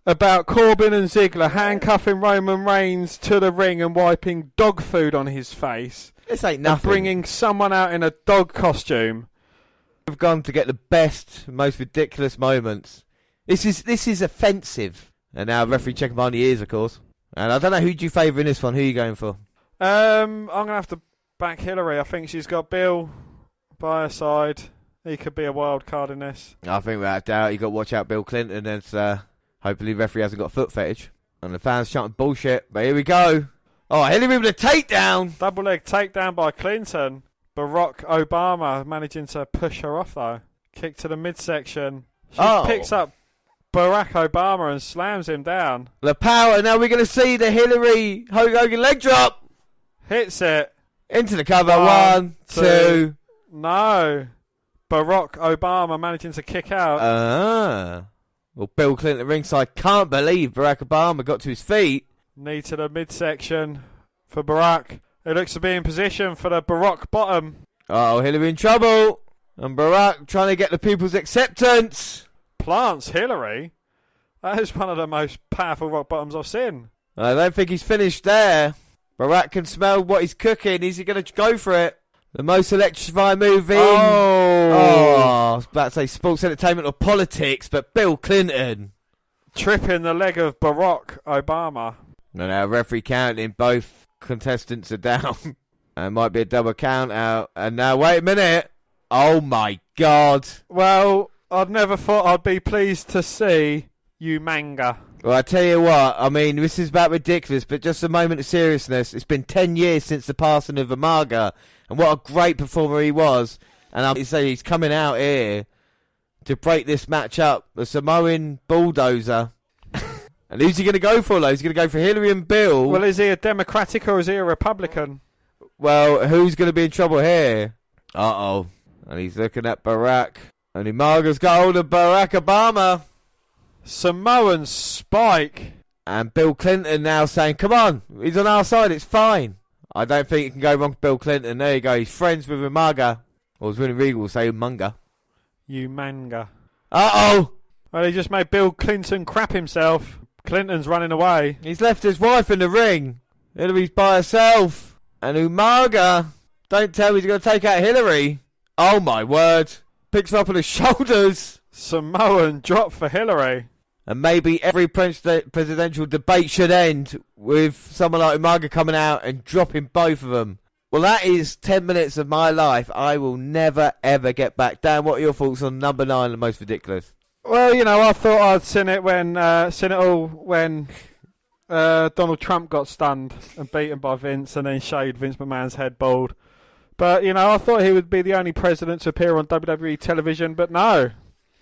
about Corbin and Ziggler handcuffing Roman Reigns to the ring and wiping dog food on his face. This ain't nothing. And bringing someone out in a dog costume. We've gone to get the best, most ridiculous moments. This is offensive. And now referee checking behind the ears, of course. And I don't know who do you favour in this one. Who are you going for? I'm going to have to back Hillary. I think she's got Bill by her side. He could be a wild card in this. I think without doubt you got to watch out Bill Clinton. And hopefully the referee hasn't got a foot fetish. And the fans chanting bullshit. But here we go. Oh, Hillary with a takedown. Double leg takedown by Clinton. Barack Obama managing to push her off though. Kick to the midsection. She picks up Barack Obama and slams him down. The power. Now we're going to see the Hillary Hogan leg drop. Hits it. Into the cover. One, two. No. Barack Obama managing to kick out. Well, Bill Clinton at ringside. Can't believe Barack Obama got to his feet. Knee to the midsection for Barack. It looks to be in position for the Barack bottom. Oh, Hillary in trouble. And Barack trying to get the people's acceptance. Plants Hillary. That is one of the most powerful rock bottoms I've seen. I don't think he's finished there. Barack can smell what he's cooking. Is he going to go for it? The most electrifying move in. I was about to say sports entertainment or politics, but Bill Clinton. Tripping the leg of Barack Obama. And now referee counting. Both contestants are down. It might be a double count out. And now, wait a minute. Oh, my God. Well, I'd never thought I'd be pleased to see you manga. Well, I tell you what. I mean, this is about ridiculous, but just a moment of seriousness. It's been 10 years since the passing of Umaga. And what a great performer he was. And I'm say he's coming out here to break this match up. The Samoan bulldozer. And who's he going to go for, though? He's going to go for Hillary and Bill. Well, is he a Democratic or is he a Republican? Well, who's going to be in trouble here? Uh-oh. And he's looking at Barack. And Umaga's got hold of Barack Obama. Samoan Spike. And Bill Clinton now saying, come on, he's on our side, it's fine. I don't think it can go wrong for Bill Clinton. There you go, he's friends with Umaga. Or as Winnie Regal will say, Umunga. You manga. Uh-oh. Well, he just made Bill Clinton crap himself. Clinton's running away. He's left his wife in the ring. Hillary's by herself. And Umaga, don't tell me he's going to take out Hillary. Oh my word. Picks her up on his shoulders. Samoan drop for Hillary. And maybe every presidential debate should end with someone like Umaga coming out and dropping both of them. Well, that is 10 minutes of my life I will never, ever get back. Dan, what are your thoughts on number 9, the most ridiculous? Well, I thought I'd seen it all when Donald Trump got stunned and beaten by Vince and then shaved Vince McMahon's head bald. But, I thought he would be the only president to appear on WWE television, but no.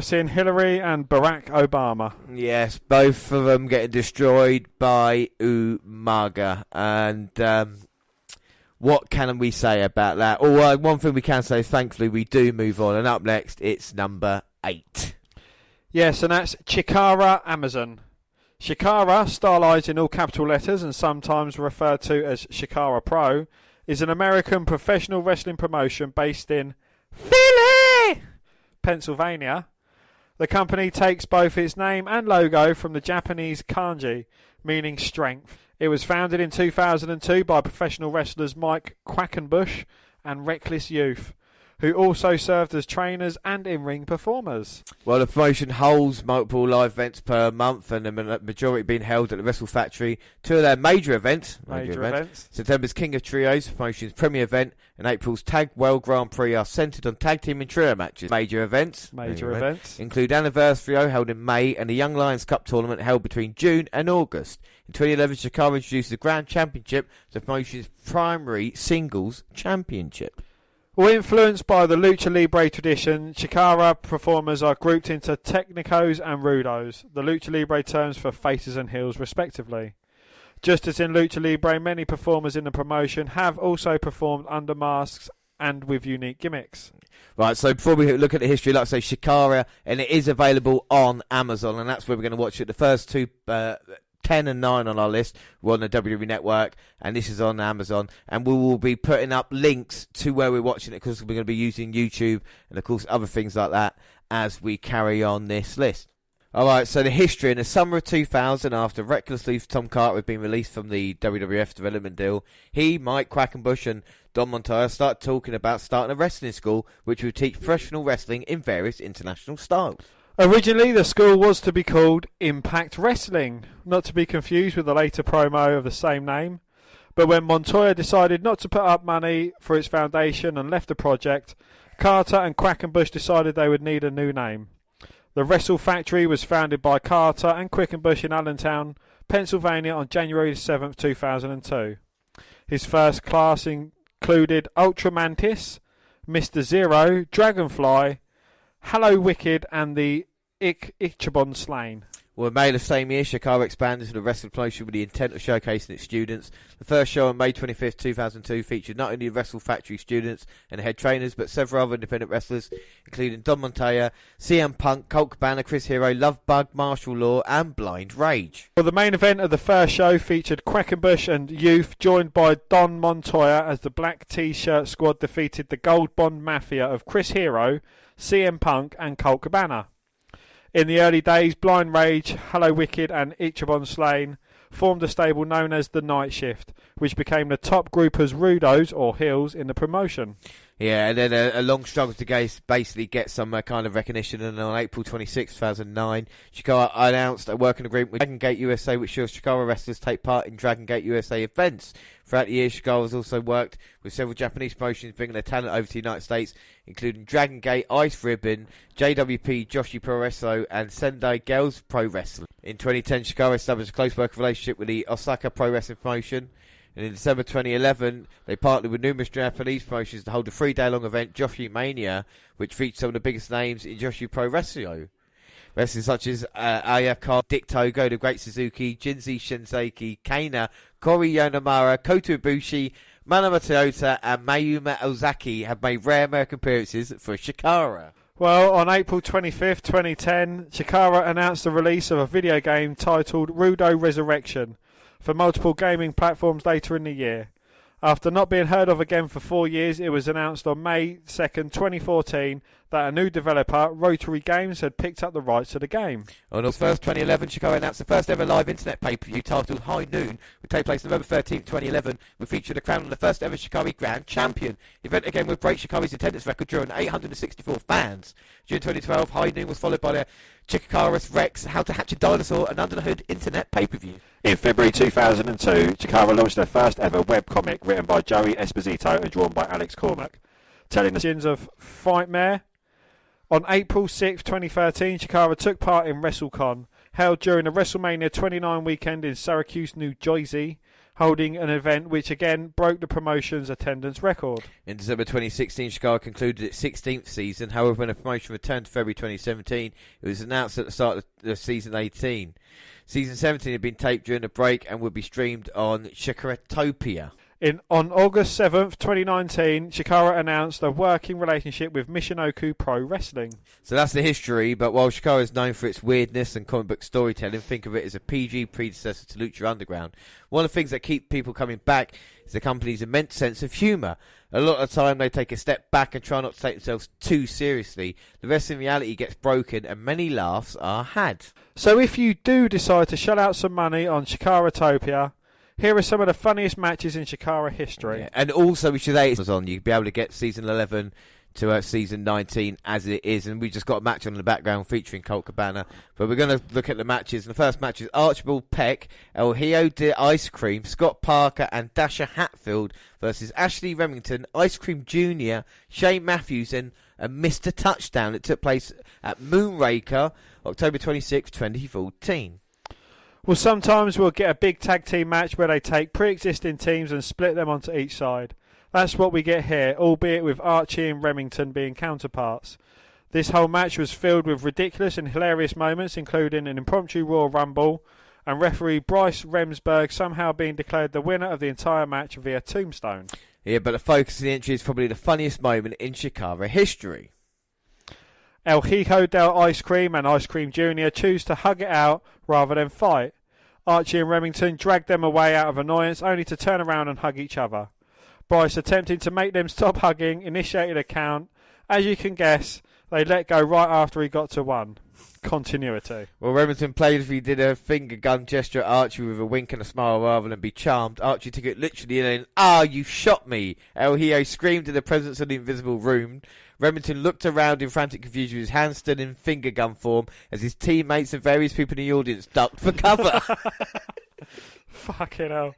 Seeing Hillary and Barack Obama. Yes, both of them getting destroyed by Umaga. And what can we say about that? One thing we can say is thankfully we do move on. And up next, it's number 8. Yes, and that's Chikara Amazon. Chikara, stylized in all capital letters and sometimes referred to as Chikara Pro, is an American professional wrestling promotion based in Philly, Pennsylvania. The company takes both its name and logo from the Japanese kanji, meaning strength. It was founded in 2002 by professional wrestlers Mike Quackenbush and Reckless Youth, who also served as trainers and in-ring performers. Well, the promotion holds multiple live events per month, and the majority being held at the Wrestle Factory. 2 of their major events. September's King of Trios, the promotion's premier event, and April's Tag World Grand Prix are centred on tag team and trio matches. Major events include Anniversary held in May and the Young Lions Cup tournament held between June and August. In 2011, Chikara introduced the Grand Championship, the promotion's primary singles championship. Well, influenced by the Lucha Libre tradition, Chikara performers are grouped into Technicos and Rudos, the Lucha Libre terms for faces and heels respectively. Just as in Lucha Libre, many performers in the promotion have also performed under masks and with unique gimmicks. Right, so before we look at the history, like I say, Chikara, and it is available on Amazon, and that's where we're going to watch it. The first 2... 10 and 9 on our list. We're on the WWE Network, and this is on Amazon. And we will be putting up links to where we're watching it because we're going to be using YouTube and, of course, other things like that as we carry on this list. All right, so the history. In the summer of 2000, after Reckless Youth Tom Carter had been released from the WWF development deal, he, Mike Quackenbush, and Don Montoya started talking about starting a wrestling school which would teach professional wrestling in various international styles. Originally, the school was to be called Impact Wrestling, not to be confused with the later promo of the same name. But when Montoya decided not to put up money for its foundation and left the project, Carter and Quackenbush decided they would need a new name. The Wrestle Factory was founded by Carter and Quackenbush in Allentown, Pennsylvania on January 7th, 2002. His first class included Ultra Mantis, Mr. Zero, Dragonfly, Hello Wicked and the Ichibon Slain. Well, in May the same year, Chikara expanded to the wrestling promotion with the intent of showcasing its students. The first show on May 25th, 2002 featured not only the Wrestle Factory students and head trainers, but several other independent wrestlers, including Don Montoya, CM Punk, Colt Cabana, Chris Hero, Love Bug, Martial Law, and Blind Rage. Well, the main event of the first show featured Quackenbush and Youth, joined by Don Montoya, as the Black T-Shirt Squad defeated the Gold Bond Mafia of Chris Hero, CM Punk, and Colt Cabana. In the early days, Blind Rage, Hello Wicked and Ichibon Slain formed a stable known as the Night Shift, which became the top group as Rudos, or heels, in the promotion. Yeah, and then a long struggle to basically get some kind of recognition, and on April 26, 2009, Chikara announced a working agreement with Dragon Gate USA, which shows Chikara wrestlers take part in Dragon Gate USA events. Throughout the year, Chikara has also worked with several Japanese promotions, bringing their talent over to the United States, including Dragon Gate, Ice Ribbon, JWP, Joshi Pro Wrestling, and Sendai Girls Pro Wrestling. In 2010, Chikara established a close working relationship with the Osaka Pro Wrestling promotion. And in December 2011, they partnered with numerous Japanese promotions to hold a 3-day-long event, Joshi Mania, which featured some of the biggest names in Joshi Pro Wrestling. Wrestlers such as Ayaka, Dick Togo, The Great Suzuki, Jinzi Shinseki, Kana, Kori Yonemura, Kota Ibushi, Manama Toyota, and Mayuma Ozaki have made rare American appearances for Chikara. Well, on April 25th, 2010, Chikara announced the release of a video game titled Rudo Resurrection for multiple gaming platforms later in the year. After not being heard of again for 4 years, it was announced on May 2nd, 2014, that a new developer, Rotary Games, had picked up the rights to the game. On August 1st, 2011, Chicago announced the first ever live internet pay-per-view titled High Noon, would take place November 13th, 2011, would feature the crown of the first ever Chicago Grand Champion. The event again would break Chicago's attendance record, drawing 864 fans. June 2012, High Noon was followed by the Chikaris Rex, How to Hatch a Dinosaur, and Under the Hood internet pay-per-view. In February 2002, Chikara launched their first ever webcomic written by Joey Esposito and drawn by Alex Cormack, telling the Legends of Frightmare. On April 6, 2013, Chikara took part in WrestleCon, held during the WrestleMania 29 weekend in Syracuse, New Jersey, holding an event which again broke the promotion's attendance record. In December 2016, Chicago concluded its 16th season. However, when the promotion returned to February 2017, it was announced at the start of the season 18. Season 17 had been taped during the break and would be streamed on Shikaratopia. On August 7th, 2019, Chikara announced a working relationship with Michinoku Pro Wrestling. So that's the history, but while Chicago is known for its weirdness and comic book storytelling, think of it as a PG predecessor to Lucha Underground. One of the things that keep people coming back is the company's immense sense of humour. A lot of the time they take a step back and try not to take themselves too seriously. The wrestling reality gets broken and many laughs are had. So if you do decide to shell out some money on Shikaratopia, here are some of the funniest matches in Chikara history. Yeah. And also we should say it was on. You'd be able to get season 11 to season 19 as it is, and we just got a match on in the background featuring Colt Cabana. But we're going to look at the matches. And the first match is Archibald Peck, El Hijo de Ice Cream, Scott Parker and Dasher Hatfield versus Ashley Remington, Ice Cream Jr., Shane Matthews and Mr. Touchdown. It took place at Moonraker, October 26, 2014. Well, sometimes we'll get a big tag team match where they take pre-existing teams and split them onto each side. That's what we get here, albeit with Archie and Remington being counterparts. This whole match was filled with ridiculous and hilarious moments, including an impromptu Royal Rumble, and referee Bryce Remsburg somehow being declared the winner of the entire match via tombstone. Yeah, but the focus of the entry is probably the funniest moment in Chikara history. El Hijo del Ice Cream and Ice Cream Jr. choose to hug it out rather than fight. Archie and Remington drag them away out of annoyance, only to turn around and hug each other. Bryce, attempting to make them stop hugging, initiated a count. As you can guess, they let go right after he got to 1. Continuity. Well, Remington played if he did a finger gun gesture at Archie with a wink and a smile rather than be charmed. Archie took it literally and then, you shot me! El Hijo screamed in the presence of the invisible room. Remington looked around in frantic confusion with his hands stood in finger gun form as his teammates and various people in the audience ducked for cover. Fucking hell.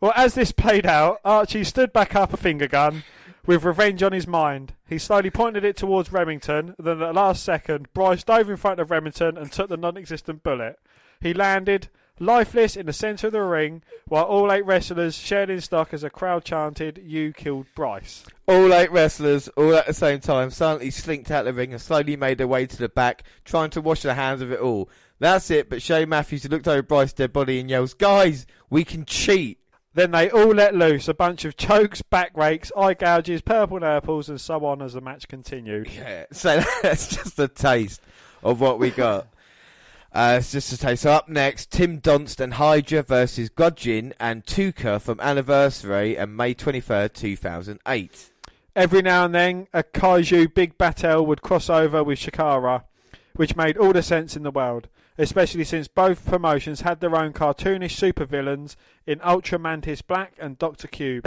Well, as this played out, Archie stood back up a finger gun with revenge on his mind. He slowly pointed it towards Remington, then at the last second, Bryce dove in front of Remington and took the non-existent bullet. He landed lifeless in the centre of the ring, while all 8 wrestlers shared in stock as a crowd chanted, "You killed Bryce." All 8 wrestlers, all at the same time, silently slinked out the ring and slowly made their way to the back, trying to wash their hands of it all. That's it, but Shane Matthews looked over Bryce's dead body and yells, "Guys, we can cheat!" Then they all let loose a bunch of chokes, back rakes, eye gouges, purple nurples, and so on as the match continued. Yeah, so that's just a taste of what we got. It's just a taste. So up next, Tim Donst and Hydra versus Godjin and Tuka from Anniversary and May 23rd, 2008. Every now and then, a kaiju Big Battel would cross over with Chikara, which made all the sense in the world, especially since both promotions had their own cartoonish supervillains in Ultra Mantis Black and Dr. Cube.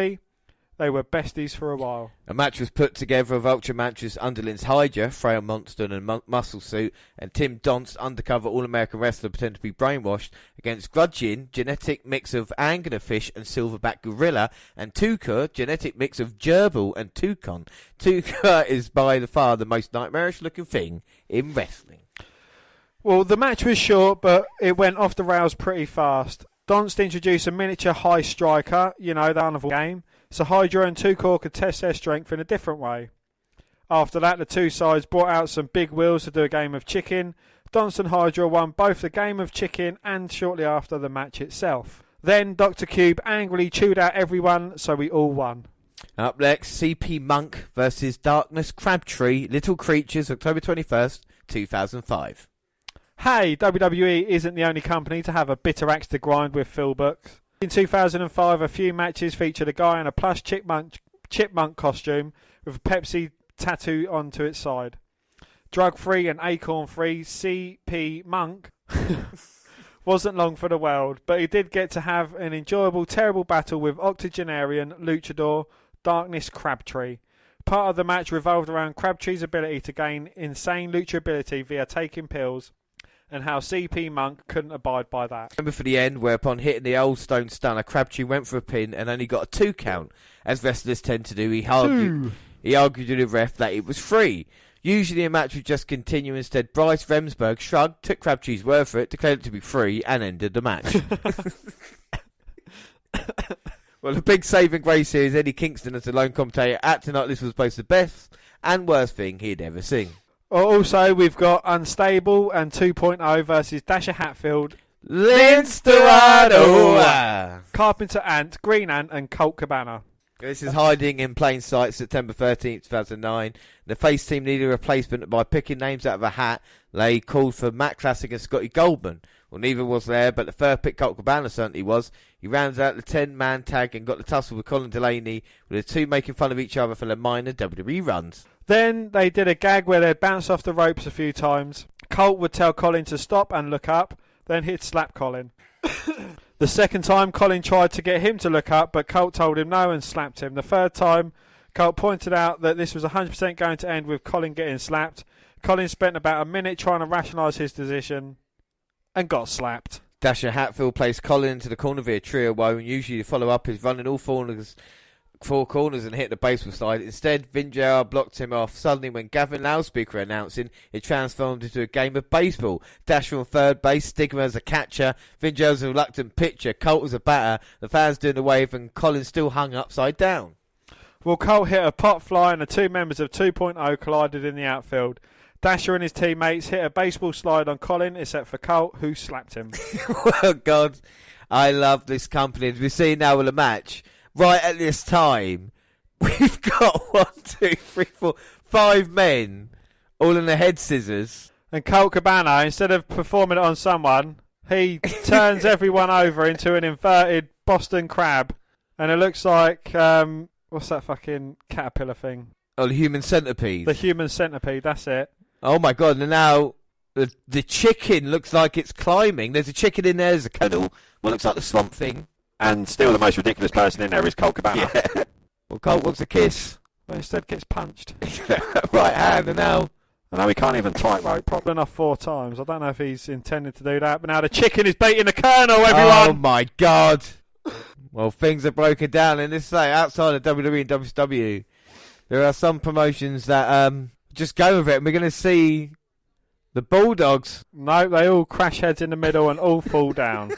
They were besties for a while. A match was put together of Ultra Mantis underlings Hydra, Frail Monster and Muscle Suit, and Tim Donst, undercover All-American wrestler pretending to be brainwashed, against Grudgin, genetic mix of Anglerfish and Silverback Gorilla, and Tuka, genetic mix of Gerbil and Toucan. Tuka is by far the most nightmarish-looking thing in wrestling. Well, the match was short, but it went off the rails pretty fast. Donst introduced a miniature high striker, the carnival game, so Hydra and Tuka could test their strength in a different way. After that, the two sides brought out some big wheels to do a game of chicken. Donst and Hydra won both the game of chicken and shortly after the match itself. Then Dr. Cube angrily chewed out everyone, so we all won. Up next, CP Monk versus Darkness Crabtree, Little Creatures, October 21st, 2005. Hey, WWE isn't the only company to have a bitter axe to grind with Phil Books. In 2005, a few matches featured a guy in a plush chipmunk costume with a Pepsi tattoo onto its side. Drug-free and acorn-free CP Monk wasn't long for the world, but he did get to have an enjoyable, terrible battle with octogenarian luchador Darkness Crabtree. Part of the match revolved around Crabtree's ability to gain insane lucha ability via taking pills, and how CP Monk couldn't abide by that. Remember for the end, where upon hitting the old stone stunner, Crabtree went for a pin and only got a 2 count. As wrestlers tend to do, he argued with the ref that it was free. Usually a match would just continue. Instead, Bryce Remsburg shrugged, took Crabtree's word for it, declared it to be free, and ended the match. Well, the big saving grace here is Eddie Kingston as a lone commentator, acting like this was both the best and worst thing he'd ever seen. Also, we've got Unstable and 2.0 versus Dasher Hatfield, Lince Dorado, Carpenter Ant, Green Ant, and Colt Cabana. This is hiding in plain sight, September 13th, 2009. The face team needed a replacement by picking names out of a hat. They called for Matt Classic and Scotty Goldman. Well, neither was there, but the third pick, Colt Cabana, certainly was. He rounds out the 10-man tag and got the tussle with Colin Delaney, with the two making fun of each other for their minor WWE runs. Then they did a gag where they'd bounce off the ropes a few times. Colt would tell Colin to stop and look up, then he'd slap Colin. The second time, Colin tried to get him to look up, but Colt told him no and slapped him. The third time, Colt pointed out that this was 100% going to end with Colin getting slapped. Colin spent about a minute trying to rationalise his decision and got slapped. Dasher Hatfield placed Colin into the corner via trio woe, and usually the follow-up is running all four corners and hit the baseball slide. Instead, Vin JR blocked him off. Suddenly, when Gavin Loudspeaker announcing, it transformed into a game of baseball. Dasher on third base, Stigma as a catcher, Vin JR's a reluctant pitcher, Colt as a batter, the fans doing the wave, and Colin still hung upside down. Well, Colt hit a pop fly and the two members of 2.0 collided in the outfield. Dasher and his teammates hit a baseball slide on Colin, except for Colt, who slapped him. Well, God, I love this company. As we see now with the match, right at this time, we've got 5 men, all in the head scissors. And Colt Cabana, instead of performing it on someone, he turns everyone over into an inverted Boston crab. And it looks like, what's that fucking caterpillar thing? Oh, the human centipede. The human centipede, that's it. Oh my God, and now the chicken looks like it's climbing. There's a chicken in there, there's a cuddle. Well, looks like the Swamp Thing. And still the most ridiculous person in there is Colt Cabana. Yeah. Well, Colt wants a kiss. But instead gets punched. Right hand, and now... I know he can't even tightrope properly. Enough 4 times. I don't know if he's intended to do that, but now the chicken is beating the Colonel, everyone! Oh my God. Well, things are broken down in this say outside of WWE and WCW. There are some promotions that just go with it, and we're going to see the Bulldogs. No, they all crash heads in the middle and all fall down.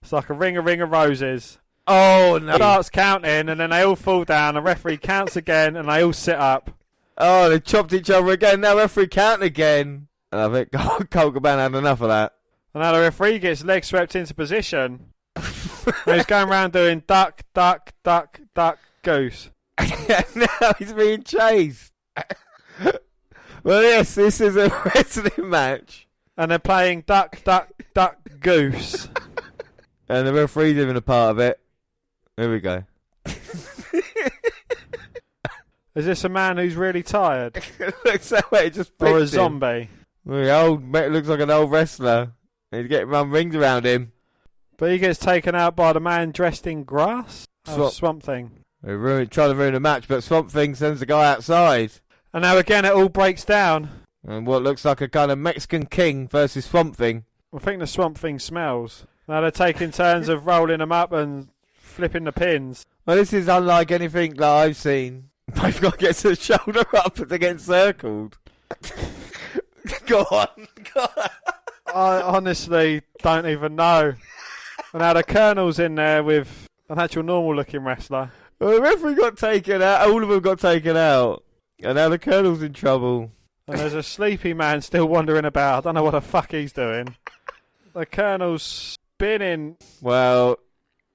It's like a ring of roses. Oh no! Starts counting, and then they all fall down. The referee counts again, and they all sit up. Oh, they chopped each other again. Now referee counting again. And I think Colt Cabana had enough of that. And now the referee gets legs swept into position. And he's going around doing duck, duck, duck, duck, goose. Now he's being chased. Well, yes, this is a wrestling match. And they're playing duck, duck, duck, goose. And the referee's even a part of it. Here we go. Is this a man who's really tired? Looks that way, just or a him. zombie? Well, the old looks like an old wrestler. He's getting run rings around him. But he gets taken out by the man dressed in grass? Swamp Thing. They try to ruin the match, but Swamp Thing sends the guy outside. And now again it all breaks down. And what looks like a kind of Mexican king versus Swamp Thing. I think the Swamp Thing smells. Now they're taking turns of rolling them up and flipping the pins. Well, this is unlike anything that I've seen. Both guys get the shoulder up and they get circled. Go on. I honestly don't even know. And now the Colonel's in there with an actual normal looking wrestler. Well, the referee got taken out. All of them got taken out. And now the Colonel's in trouble. And there's a sleepy man still wandering about. I don't know what the fuck he's doing. The Colonel's spinning. Well,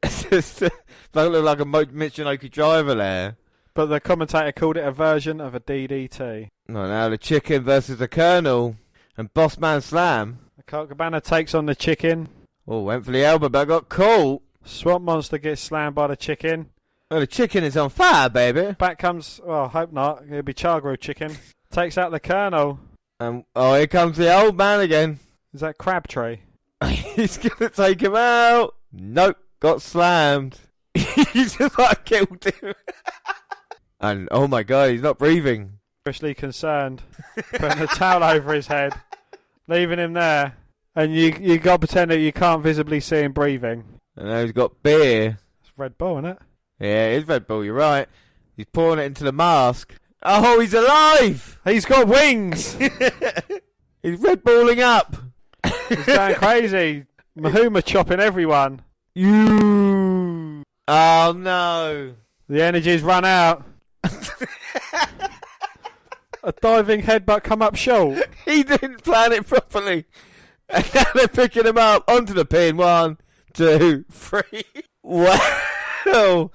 don't look like a Michinoku driver there. But the commentator called it a version of a DDT. No, now the chicken versus the Colonel. And Boss Man Slam. The Colt Cabana takes on the chicken. Oh, went for the elbow, but got caught. Swamp Monster gets slammed by the chicken. Oh, the chicken is on fire, baby. Back comes, well, I hope not. It'll be Char-Grilled chicken. Takes out the Colonel. Oh, here comes the old man again. Is that Crabtree? He's going to take him out. Nope, got slammed. He just like killed him. And, oh my God, he's not breathing. Seriously concerned. Putting a towel over his head. Leaving him there. And you got to pretend that you can't visibly see him breathing. And now he's got beer. It's Red Bull, isn't it? Yeah, it is Red Bull, you're right. He's pouring it into the mask. Oh, he's alive! He's got wings! He's Red Bulling up! He's going crazy. Mahuma chopping everyone. You. Oh, no. The energy's run out. A diving headbutt come up short. He didn't plan it properly. And now they're picking him up onto the pin. 1, 2, 3. Wow.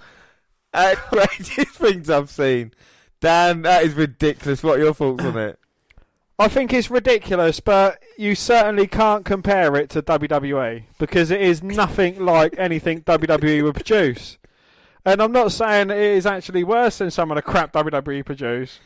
Outrageous things I've seen. Dan, that is ridiculous. What are your thoughts on it? I think it's ridiculous, but you certainly can't compare it to WWE because it is nothing like anything WWE would produce. And I'm not saying it is actually worse than some of the crap WWE produce,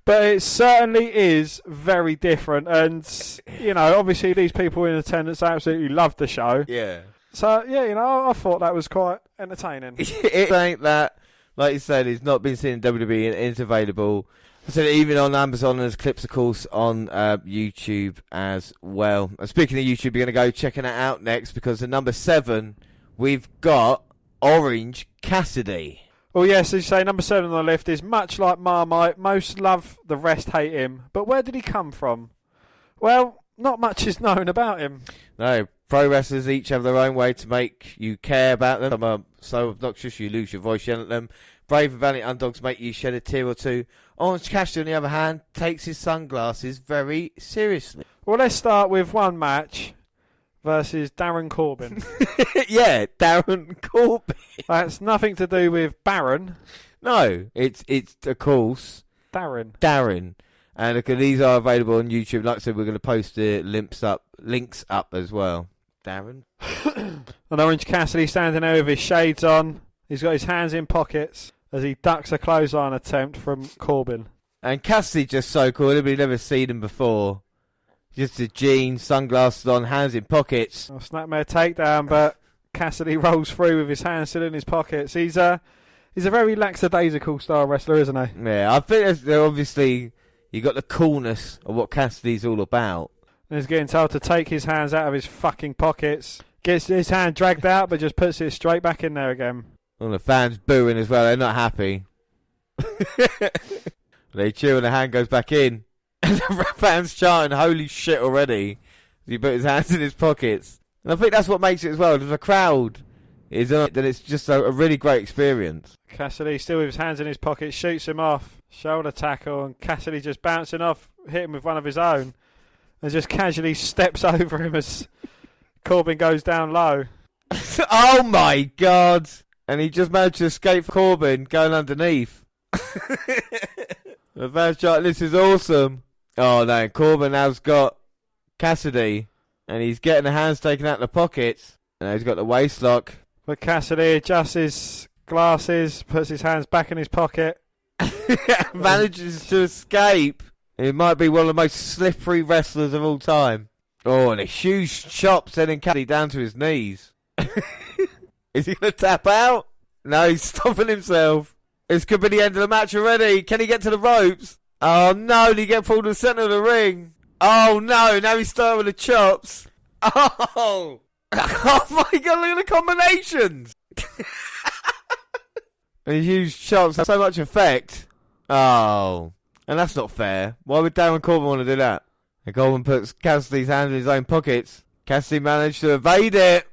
but it certainly is very different. And, you know, obviously these people in attendance absolutely loved the show. Yeah. So, yeah, you know, I thought that was quite entertaining. It ain't that, like you said, it's not been seen in WWE and it's available. I said even on Amazon, there's clips, of course, on YouTube as well. And speaking of YouTube, you're going to go checking it out next because at number 7, we've got Orange Cassidy. Well, yes, as you say, number 7 on the list is much like Marmite. Most love, the rest hate him. But where did he come from? Well, not much is known about him. No, pro wrestlers each have their own way to make you care about them. Some are so obnoxious you lose your voice yelling at them. Brave and valiant underdogs make you shed a tear or two. Orange Cassidy, on the other hand, takes his sunglasses very seriously. Well, let's start with one match versus Darren Corbin. Yeah, Darren Corbin. That's nothing to do with Baron. No, it's of course Darren. And look, these are available on YouTube. Like I said, we're going to post the links up as well. Darren. And Orange Cassidy standing there with his shades on. He's got his hands in pockets as he ducks a clothesline attempt from Corbin. And Cassidy just so cool. We've never seen him before. Just the jeans, sunglasses on, hands in pockets. Oh, snapmare takedown, but Cassidy rolls through with his hands still in his pockets. He's a very lackadaisical style wrestler, isn't he? Yeah, I think obviously you got the coolness of what Cassidy's all about. And he's getting told to take his hands out of his fucking pockets. Gets his hand dragged out, but just puts it straight back in there again. All the fans booing as well. They're not happy. They cheer when the hand goes back in. And the fans chanting, holy shit already. He put his hands in his pockets. And I think that's what makes it as well. If the crowd is on it, then it's just a really great experience. Cassidy, still with his hands in his pockets, shoots him off. Shoulder tackle, and Cassidy just bouncing off, hit him with one of his own. And just casually steps over him as Corbin goes down low. Oh my God. And he just managed to escape Corbin going underneath. The fans shot, this is awesome. Oh no, Corbin now's got Cassidy. And he's getting the hands taken out of the pockets. And he's got the waist lock. But Cassidy adjusts his glasses, puts his hands back in his pocket. Manages to escape. He might be one of the most slippery wrestlers of all time. Oh, and a huge chop sending Cassidy down to his knees. Is he going to tap out? No, he's stopping himself. This could be the end of the match already. Can he get to the ropes? Oh no, did he get pulled to the centre of the ring? Oh no, now he's starting with the chops. Oh! Oh my God, look at the combinations! And the huge chops have so much effect. Oh. And that's not fair. Why would Darren Corbin want to do that? And Corbin puts Cassidy's hand in his own pockets. Cassidy managed to evade it.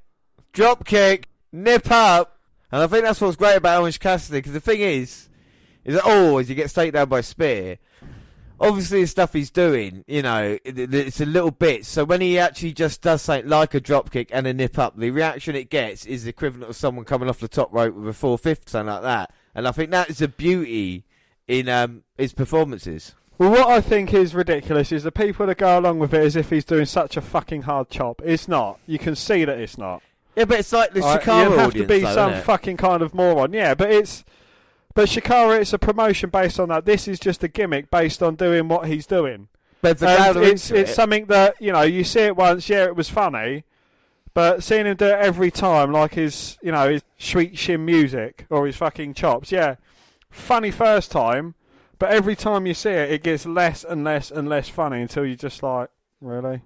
Drop kick. Nip up. And I think that's what's great about Orange Cassidy, because the thing is that always he gets taken down by a spear. Obviously the stuff he's doing, you know, it's a little bit. So when he actually just does something like a drop kick and a nip up, the reaction it gets is the equivalent of someone coming off the top rope with a 450, something like that. And I think that is the beauty in his performances. Well, what I think is ridiculous is the people that go along with it as if he's doing such a fucking hard chop. It's not. You can see that it's not. Yeah, but it's like the Right? Shikara You have audience, to be though, some isn't it? fucking kind of moron. Yeah, but Shikara, it's a promotion based on that. This is just a gimmick based on doing what he's doing. But if the And crowd are it's into it, something that, you see it once, yeah, it was funny, but seeing him do it every time, like his sweet shim music or his fucking chops, yeah, funny first time, but every time you see it, it gets less and less and less funny until you're just like, really?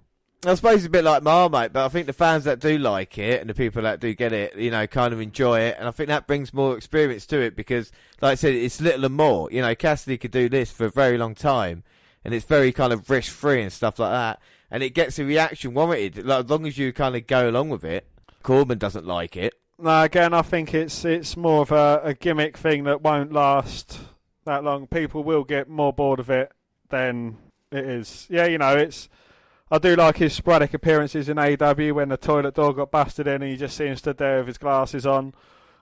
I suppose it's a bit like Marmite, but I think the fans that do like it and the people that do get it, kind of enjoy it, and I think that brings more experience to it because, like I said, it's little and more. Cassidy could do this for a very long time, and it's very kind of risk-free and stuff like that, and it gets a reaction warranted, like, as long as you kind of go along with it. Corbin doesn't like it. No, again, I think it's more of a gimmick thing that won't last that long. People will get more bored of it than it is. Yeah, I do like his sporadic appearances in AEW when the toilet door got busted in and you just see him stood there with his glasses on.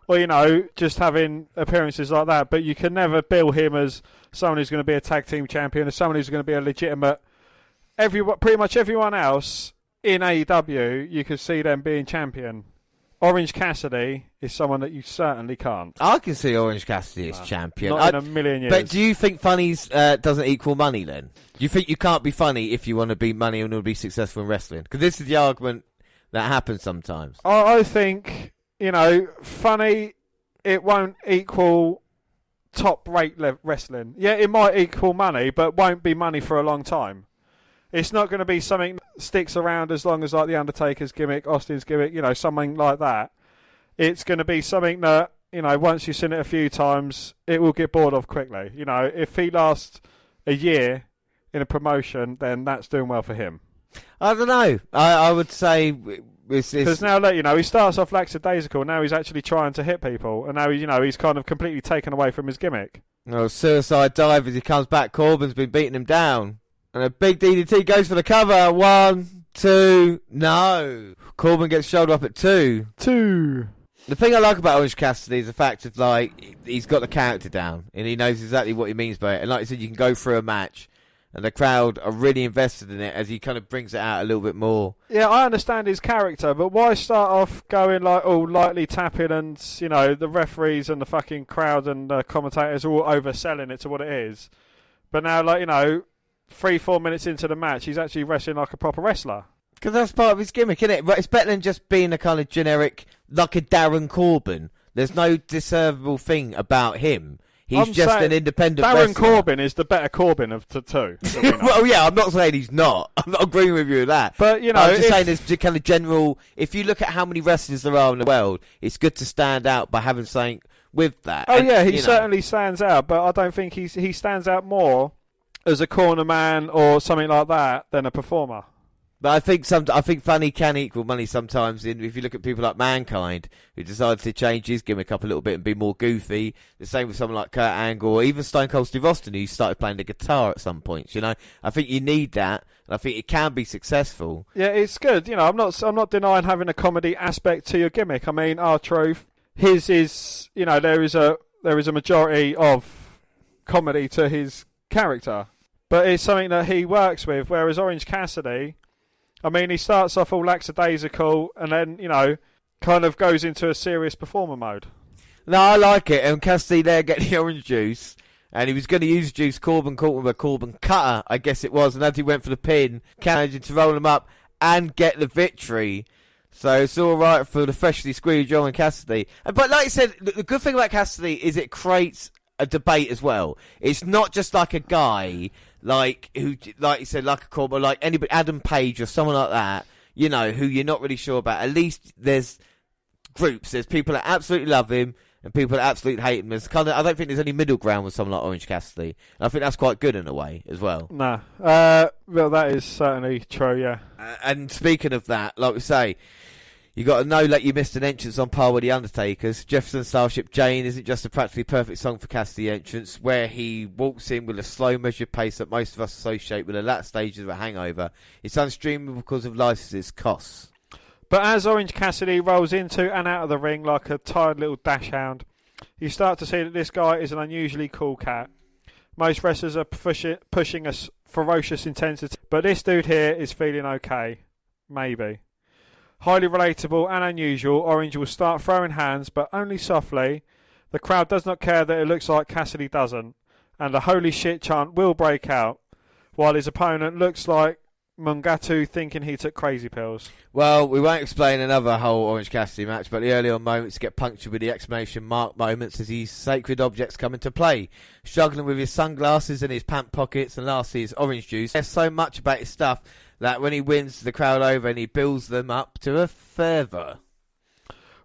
Or, just having appearances like that. But you can never bill him as someone who's going to be a tag team champion, as someone who's going to be a legitimate... Pretty much everyone else in AEW, you could see them being champion. Orange Cassidy is someone that you certainly can't. I can see Orange Cassidy as champion. Not in a million years. But do you think funnies doesn't equal money then? Do you think you can't be funny if you want to be money and want to be successful in wrestling? Because this is the argument that happens sometimes. I think, funny, it won't equal top-rate wrestling. Yeah, it might equal money, but won't be money for a long time. It's not going to be something that sticks around as long as like The Undertaker's gimmick, Austin's gimmick, something like that. It's going to be something that, once you've seen it a few times, it will get bored of quickly. If he lasts a year in a promotion, then that's doing well for him. I don't know. I would say... Because now, he starts off lackadaisical, now he's actually trying to hit people, and now, he's kind of completely taken away from his gimmick. Oh, suicide dive as he comes back. Corbin's been beating him down. And a big DDT goes for the cover. 1, 2, no. Corbin gets shoulder up at 2. 2. The thing I like about Orange Cassidy is the fact of, he's got the character down. And he knows exactly what he means by it. And like I said, you can go through a match. And the crowd are really invested in it as he kind of brings it out a little bit more. Yeah, I understand his character, but why start off going lightly tapping and, the referees and the fucking crowd and the commentators are all overselling it to what it is. But now, 3-4 minutes into the match, he's actually wrestling like a proper wrestler. Because that's part of his gimmick, isn't it? It's better than just being a kind of generic, like a Darren Corbin. There's no discernible thing about him. He's just an independent Darren wrestler. Corbin is the better Corbin of the two. Well, yeah, I'm not saying he's not. I'm not agreeing with you with that. But, I'm just saying there's kind of general... If you look at how many wrestlers there are in the world, it's good to stand out by having something with that. Oh, yeah, he certainly stands out, but I don't think he stands out more as a corner man or something like that than a performer. But I think funny can equal money sometimes. If you look at people like Mankind, who decided to change his gimmick up a little bit and be more goofy. The same with someone like Kurt Angle or even Stone Cold Steve Austin, who started playing the guitar at some points. I think you need that, and I think it can be successful. Yeah, it's good. I'm not denying having a comedy aspect to your gimmick. I mean, R-Truth, his is there is a majority of comedy to his character, but it's something that he works with. Whereas Orange Cassidy, I mean, he starts off all lackadaisical and then, kind of goes into a serious performer mode. No, I like it. And Cassidy there getting the orange juice. And he was going to use juice. Corbin caught with a Corbin cutter, I guess it was. And as he went for the pin, managed to roll him up and get the victory. So it's all right for the freshly squeezed John and Cassidy. But like I said, the good thing about Cassidy is it creates a debate as well. It's not just like a guy... like you said, like a Corbin, like anybody, Adam Page or someone like that, who you're not really sure about. At least there's groups. There's people that absolutely love him and people that absolutely hate him. There's I don't think there's any middle ground with someone like Orange Cassidy. And I think that's quite good in a way as well. Nah. Well, that is certainly true, yeah. And speaking of that, like we say, you got to know that you missed an entrance on par with the Undertaker's. Jefferson Starship Jane isn't just a practically perfect song for Cassidy entrance, where he walks in with a slow measured pace that most of us associate with the latter stages of a hangover. It's unstreamable because of licenses costs. But as Orange Cassidy rolls into and out of the ring like a tired little dash hound, you start to see that this guy is an unusually cool cat. Most wrestlers are pushing a ferocious intensity, but this dude here is feeling okay. Maybe. Highly relatable and unusual, Orange will start throwing hands, but only softly. The crowd does not care that it looks like Cassidy doesn't, and the holy shit chant will break out, while his opponent looks like Mungatu thinking he took crazy pills. Well, we won't explain another whole Orange Cassidy match, but the early on moments get punctured with the exclamation mark moments as these sacred objects come into play. Struggling with his sunglasses and his pant pockets, and lastly his orange juice. There's so much about his stuff that when he wins the crowd over and he builds them up to a fervour.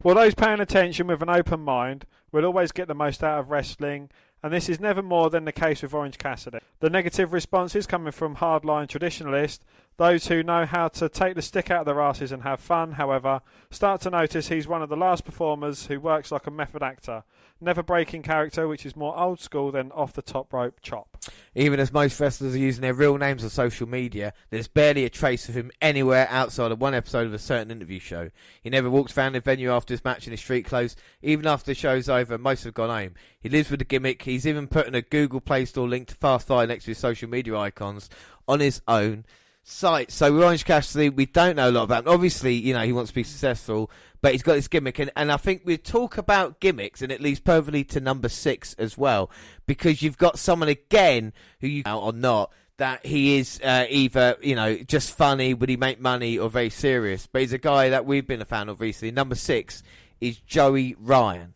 Well, those paying attention with an open mind will always get the most out of wrestling, and this is never more than the case with Orange Cassidy. The negative responses coming from hardline traditionalists, those who know how to take the stick out of their asses and have fun, however, start to notice he's one of the last performers who works like a method actor, never breaking character, which is more old school than off the top rope chop. Even as most wrestlers are using their real names on social media, there's barely a trace of him anywhere outside of one episode of a certain interview show. He never walks around the venue after his match in his street clothes. Even after the show's over, most have gone home. He lives with the gimmick. He's even putting a Google Play Store link to Fast Fire next to his social media icons on his own site. So with Orange Cassidy, we don't know a lot about him. Obviously, you know, he wants to be successful, but he's got this gimmick, and I think we talk about gimmicks, and it leads perfectly to number 6 as well, because you've got someone again who you or not that he is either, you know, just funny, would he make money, or very serious. But he's a guy that we've been a fan of recently. Number 6 is Joey Ryan.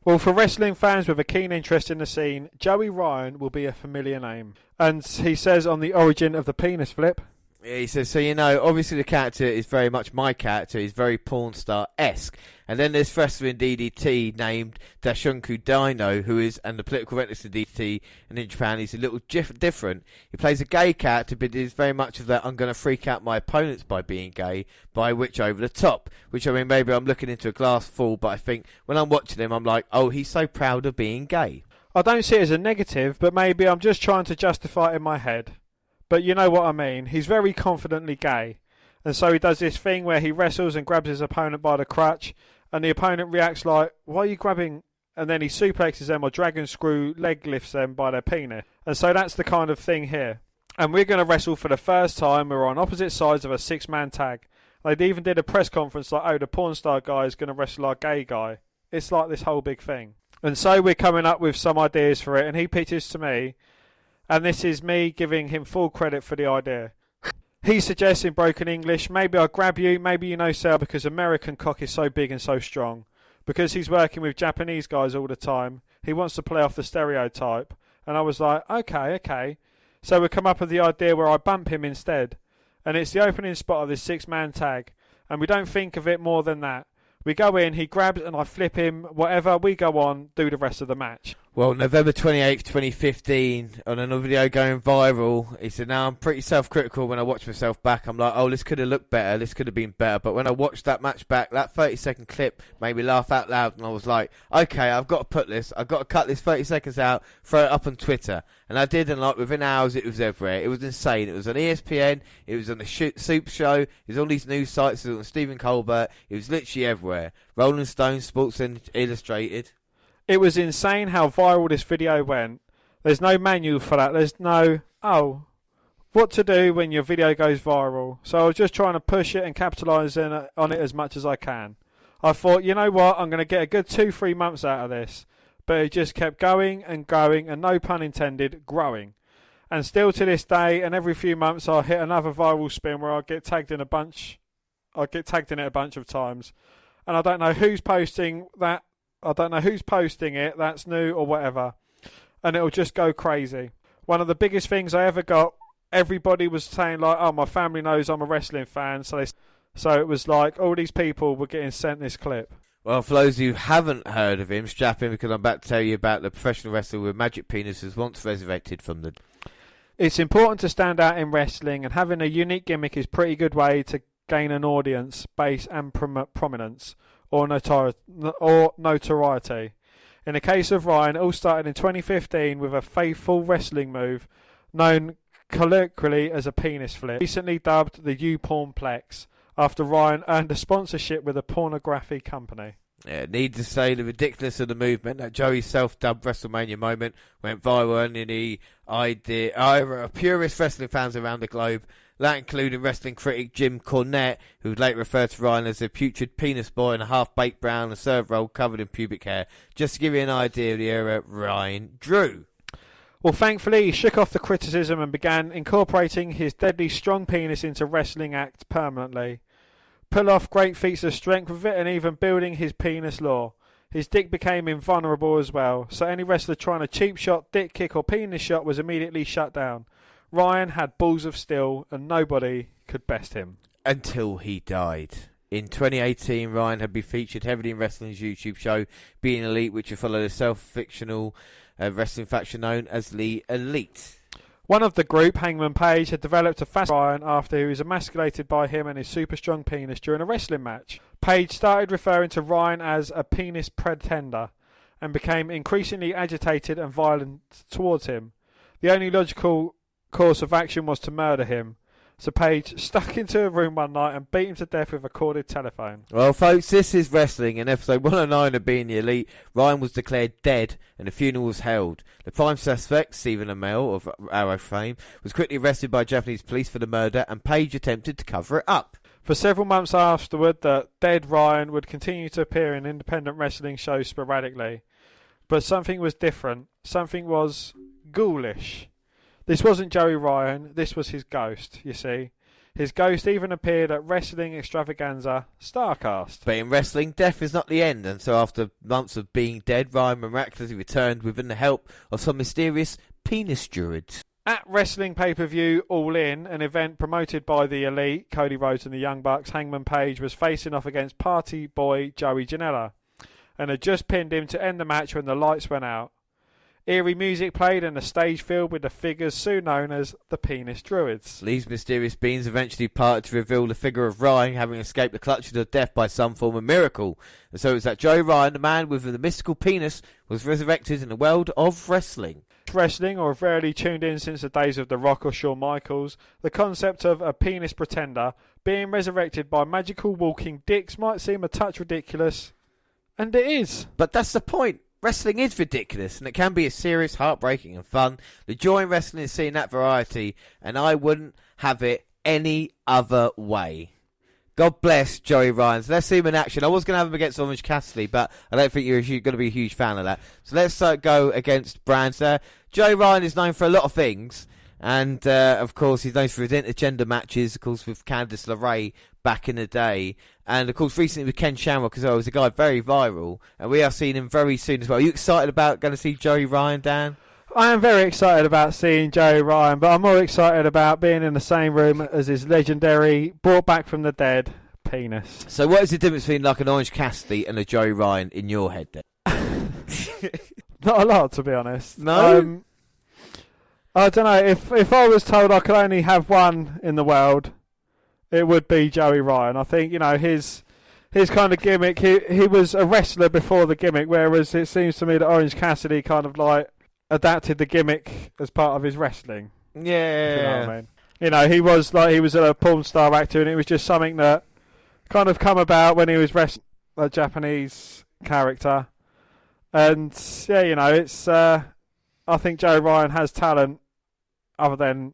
Well, for wrestling fans with a keen interest in the scene, Joey Ryan will be a familiar name. And he says on the origin of the penis flip, yeah, he says, so you know, obviously the character is very much my character. He's very porn star-esque. And then there's wrestler in DDT named Dashunku Dino, who is, and the political correctness of DDT, and in Japan he's a little different. He plays a gay character, but is very much of that I'm going to freak out my opponents by being gay, by which over the top. Which, I mean, maybe I'm looking into a glass full, but I think when I'm watching him, I'm like, oh, he's so proud of being gay. I don't see it as a negative, but maybe I'm just trying to justify it in my head. But you know what I mean. He's very confidently gay. And so he does this thing where he wrestles and grabs his opponent by the crutch, and the opponent reacts like, why are you grabbing? And then he suplexes them or dragon screw leg lifts them by their penis. And so that's the kind of thing here. And we're going to wrestle for the first time. We're on opposite sides of a 6-man tag. They even did a press conference like, oh, the porn star guy is going to wrestle our gay guy. It's like this whole big thing. And so we're coming up with some ideas for it, and he pitches to me, and this is me giving him full credit for the idea. He suggests in broken English, maybe I'll grab you, maybe you know sell, because American cock is so big and so strong. Because he's working with Japanese guys all the time, he wants to play off the stereotype. And I was like, okay. So we come up with the idea where I bump him instead. And it's the opening spot of this 6-man tag. And we don't think of it more than that. We go in, he grabs and I flip him, whatever, we go on, do the rest of the match. Well, November 28th, 2015, on another video going viral, he said, now I'm pretty self-critical when I watch myself back. I'm like, oh, this could have looked better, this could have been better. But when I watched that match back, that 30-second clip made me laugh out loud, and I was like, okay, I've got to cut this 30 seconds out, throw it up on Twitter. And I did, and like within hours, it was everywhere. It was insane. It was on ESPN, it was on the Soup Show, it was on these news sites, it was on Stephen Colbert, it was literally everywhere. Rolling Stone, Sports Illustrated. It was insane how viral this video went. There's no manual for that. There's no, what to do when your video goes viral. So I was just trying to push it and capitalise on it as much as I can. I thought, you know what, I'm going to get a good 2-3 months out of this. But it just kept going, and no pun intended, growing. And still to this day, and every few months I'll hit another viral spin where I'll get tagged in a bunch. I'll get tagged in it a bunch of times. And I don't know who's posting that. I don't know who's posting it, that's new or whatever. And it'll just go crazy. One of the biggest things I ever got, everybody was saying like, oh, my family knows I'm a wrestling fan. So it was like all these people were getting sent this clip. Well, for those who haven't heard of him, strap in, because I'm about to tell you about the professional wrestler with magic penises once resurrected from the... It's important to stand out in wrestling, and having a unique gimmick is a pretty good way to gain an audience base and prominence. Or notoriety. In the case of Ryan, it all started in 2015 with a faithful wrestling move known colloquially as a penis flip, recently dubbed the U-Pornplex, after Ryan earned a sponsorship with a pornography company. Yeah, need to say the ridiculous of the movement. That Joey's self-dubbed WrestleMania moment went viral, and the idea of purist wrestling fans around the globe, that including wrestling critic Jim Cornette, who would later refer to Ryan as a putrid penis boy in a half-baked brown and serve roll covered in pubic hair. Just to give you an idea of the era Ryan drew. Well, thankfully, he shook off the criticism and began incorporating his deadly strong penis into wrestling acts permanently. Pull off great feats of strength with it, and even building his penis lore. His dick became invulnerable as well, so any wrestler trying a cheap shot, dick kick or penis shot was immediately shut down. Ryan had balls of steel, and nobody could best him. Until he died. In 2018, Ryan had been featured heavily in wrestling's YouTube show, Being Elite, which would follow the self-fictional wrestling faction known as the Elite. One of the group, Hangman Page, had developed a fascination with Ryan after he was emasculated by him and his super strong penis during a wrestling match. Page started referring to Ryan as a penis pretender and became increasingly agitated and violent towards him. The only logical course of action was to murder him. So Page stuck into a room one night and beat him to death with a corded telephone. Well, folks, this is wrestling. In episode 109 of Being the Elite, Ryan was declared dead and a funeral was held. The prime suspect, Stephen Amell of Arrow fame, was quickly arrested by Japanese police for the murder, and Page attempted to cover it up. For several months afterward, the dead Ryan would continue to appear in independent wrestling shows sporadically. But something was different. Something was ghoulish. This wasn't Joey Ryan, this was his ghost, you see. His ghost even appeared at wrestling extravaganza StarCast. But in wrestling, death is not the end, and so after months of being dead, Ryan miraculously returned with the help of some mysterious penis druids. At Wrestling Pay-Per-View All In, an event promoted by the Elite, Cody Rhodes and the Young Bucks, Hangman Page was facing off against party boy Joey Janela, and had just pinned him to end the match when the lights went out. Eerie music played and a stage filled with the figures soon known as the Penis Druids. These mysterious beings eventually parted to reveal the figure of Ryan having escaped the clutches of death by some form of miracle. And so it was that Joey Ryan, the man with the mystical penis, was resurrected in the world of wrestling. Wrestling, or have rarely tuned in since the days of The Rock or Shawn Michaels, the concept of a penis pretender being resurrected by magical walking dicks might seem a touch ridiculous, and it is. But that's the point. Wrestling is ridiculous, and it can be as serious, heartbreaking and fun. The joy in wrestling is seeing that variety, and I wouldn't have it any other way. God bless Joey Ryan. So let's see him in action. I was going to have him against Orange Cassidy, but I don't think you're going to be a huge fan of that. So let's go against brands there. Joey Ryan is known for a lot of things, and of course he's known for his intergender matches, of course with Candice LeRae back in the day, and of course recently with Ken Shamrock as well. He's a guy very viral, and we are seeing him very soon as well. Are you excited about going to see Joey Ryan, Dan? I am very excited about seeing Joey Ryan, but I'm more excited about being in the same room as his legendary, brought back from the dead, penis. So what is the difference between like an Orange Cassidy and a Joey Ryan in your head then? Not a lot, to be honest. No? I don't know. If I was told I could only have one in the world, it would be Joey Ryan. I think, his kind of gimmick, he was a wrestler before the gimmick, whereas it seems to me that Orange Cassidy kind of like adapted the gimmick as part of his wrestling. Yeah. You know what I mean? He was a porn star actor, and it was just something that kind of come about when he was wrestling a Japanese character. And yeah, it's I think Joey Ryan has talent other than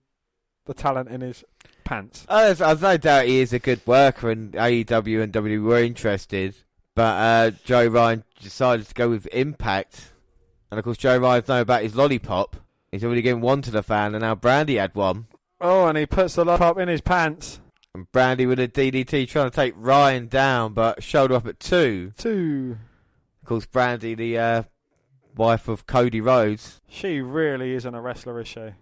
the talent in his pants. I've no doubt he is a good worker, and AEW and WWE were interested, but Joey Ryan decided to go with Impact. And of course Joey Ryan's known about his lollipop. He's already given one to the fan, and now Brandy had one. Oh, and he puts the lollipop in his pants. And Brandy with a DDT trying to take Ryan down, but shoulder up at 2. Of course, Brandy, the wife of Cody Rhodes. She really isn't a wrestler, is she?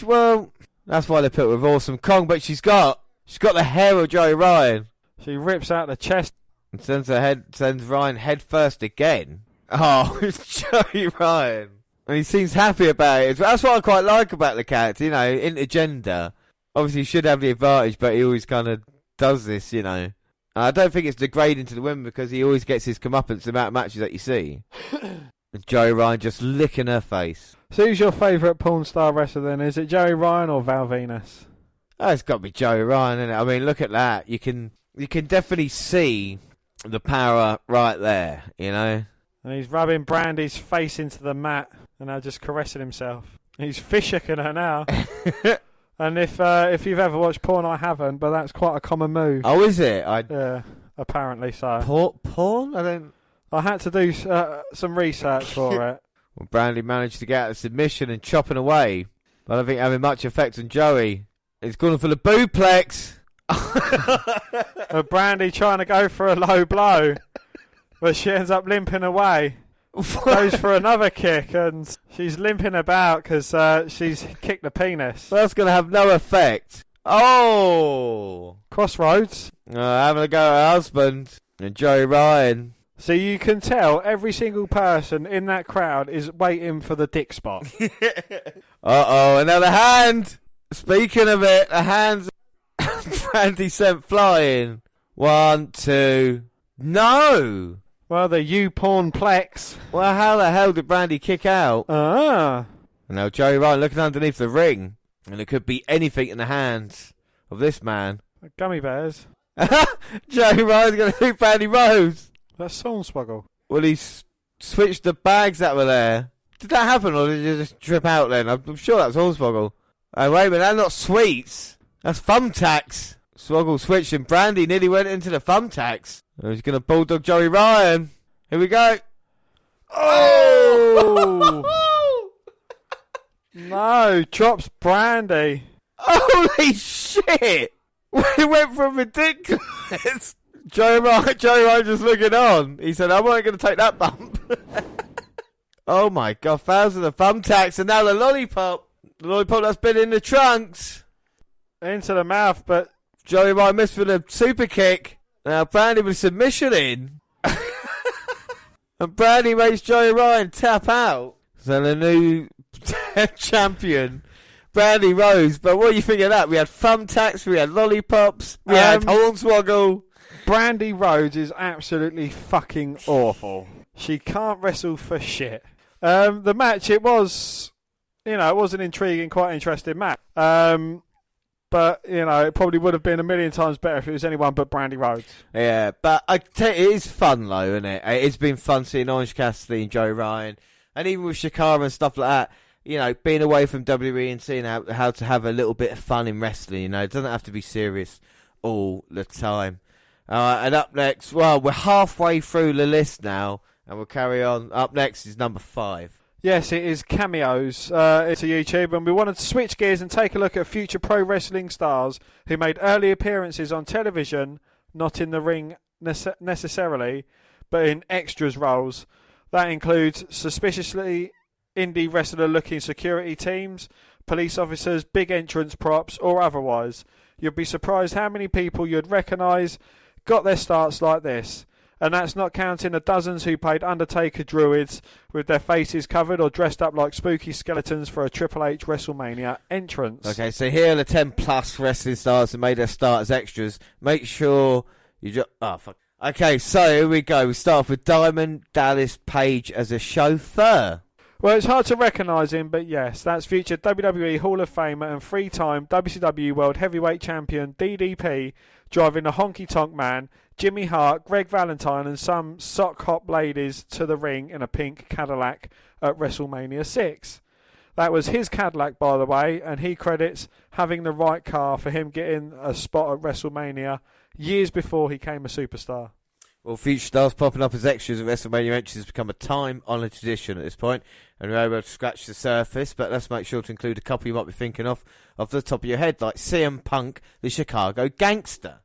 Well, that's why they put her with Awesome Kong, but she's got the hair of Joey Ryan. She rips out the chest and sends Ryan head first again. Oh, it's Joey Ryan. And he seems happy about it. That's what I quite like about the character, intergender. Obviously, he should have the advantage, but he always kind of does this, And I don't think it's degrading to the women because he always gets his comeuppance the amount of matches that you see. And Joey Ryan just licking her face. So who's your favourite porn star wrestler then? Is it Joey Ryan or Val Venus? Oh, it's got to be Joey Ryan, isn't it? I mean, look at that. You can definitely see the power right there, you know. And he's rubbing Brandy's face into the mat and now just caressing himself. He's fish-hooking her now. And if you've ever watched porn, I haven't, but that's quite a common move. Oh, is it? Yeah, apparently so. Porn? I had to do some research for it. Well, Brandy managed to get out of submission and chopping away, but I don't think having much effect on Joey. He's going for the booplex. Brandy trying to go for a low blow, but she ends up limping away. Goes for another kick, and she's limping about because she's kicked the penis. That's going to have no effect. Oh! Crossroads. Having a go at her husband and Joey Ryan. So you can tell every single person in that crowd is waiting for the dick spot. Uh-oh, another hand! Speaking of it, the hands Brandy sent flying. 1, 2... No! Well, the U-pornplex. Well, how the hell did Brandy kick out? Ah. And now Joey Ryan looking underneath the ring. And it could be anything in the hands of this man. Gummy bears. Joey Ryan's going to hit Brandy Rose. That's Hornswoggle. Well, he switched the bags that were there. Did that happen, or did it just drip out then? I'm sure that's Hornswoggle. Oh, wait a minute, that's not sweets. That's thumbtacks. Swoggle switched and Brandy nearly went into the thumbtacks. He's going to bulldog Joey Ryan. Here we go. Oh! No, drops Brandy. Holy shit! It went from ridiculous. Joey Ryan just looking on. He said, I wasn't going to take that bump. Oh my god, thousands of thumbtacks and now the lollipop. The lollipop that's been in the trunks. Into the mouth, but Joey Ryan missed for the super kick. Now Brandy with submission in. And Brandy makes Joey Ryan tap out. So the new champion, Brandy Rose. But what do you think of that? We had thumbtacks, we had lollipops, we had Hornswoggle. Brandy Rhodes is absolutely fucking awful. She can't wrestle for shit. The match, it was an intriguing, quite interesting match. But, it probably would have been a million times better if it was anyone but Brandy Rhodes. Yeah, but I tell you, it is fun, though, isn't it? It's been fun seeing Orange Cassidy and Joey Ryan. And even with Shakara and stuff like that, being away from WWE and seeing how to have a little bit of fun in wrestling, it doesn't have to be serious all the time. And up next, well, we're halfway through the list now, and we'll carry on. Up next is number 5. Yes, it is cameos. It's a YouTube, and we wanted to switch gears and take a look at future pro wrestling stars who made early appearances on television, not in the ring necessarily, but in extras roles. That includes suspiciously indie wrestler-looking security teams, police officers, big entrance props, or otherwise. You'd be surprised how many people you'd recognise got their starts like this. And that's not counting the dozens who played Undertaker druids with their faces covered or dressed up like spooky skeletons for a Triple H WrestleMania entrance. Okay, so here are the 10 plus wrestling stars that made their start as extras. Make sure you just... Oh, fuck. Okay, so here we go. We start off with Diamond Dallas Page as a chauffeur. Well, it's hard to recognise him, but yes, that's future WWE Hall of Famer and 3-time WCW World Heavyweight Champion DDP driving the Honky Tonk Man, Jimmy Hart, Greg Valentine and some sock hop ladies to the ring in a pink Cadillac at WrestleMania 6. That was his Cadillac, by the way, and he credits having the right car for him getting a spot at WrestleMania years before he became a superstar. Well, future stars popping up as extras at WrestleMania entries has become a time-honoured tradition at this point, and we're able to scratch the surface, but let's make sure to include a couple you might be thinking of off the top of your head, like CM Punk, the Chicago Gangster.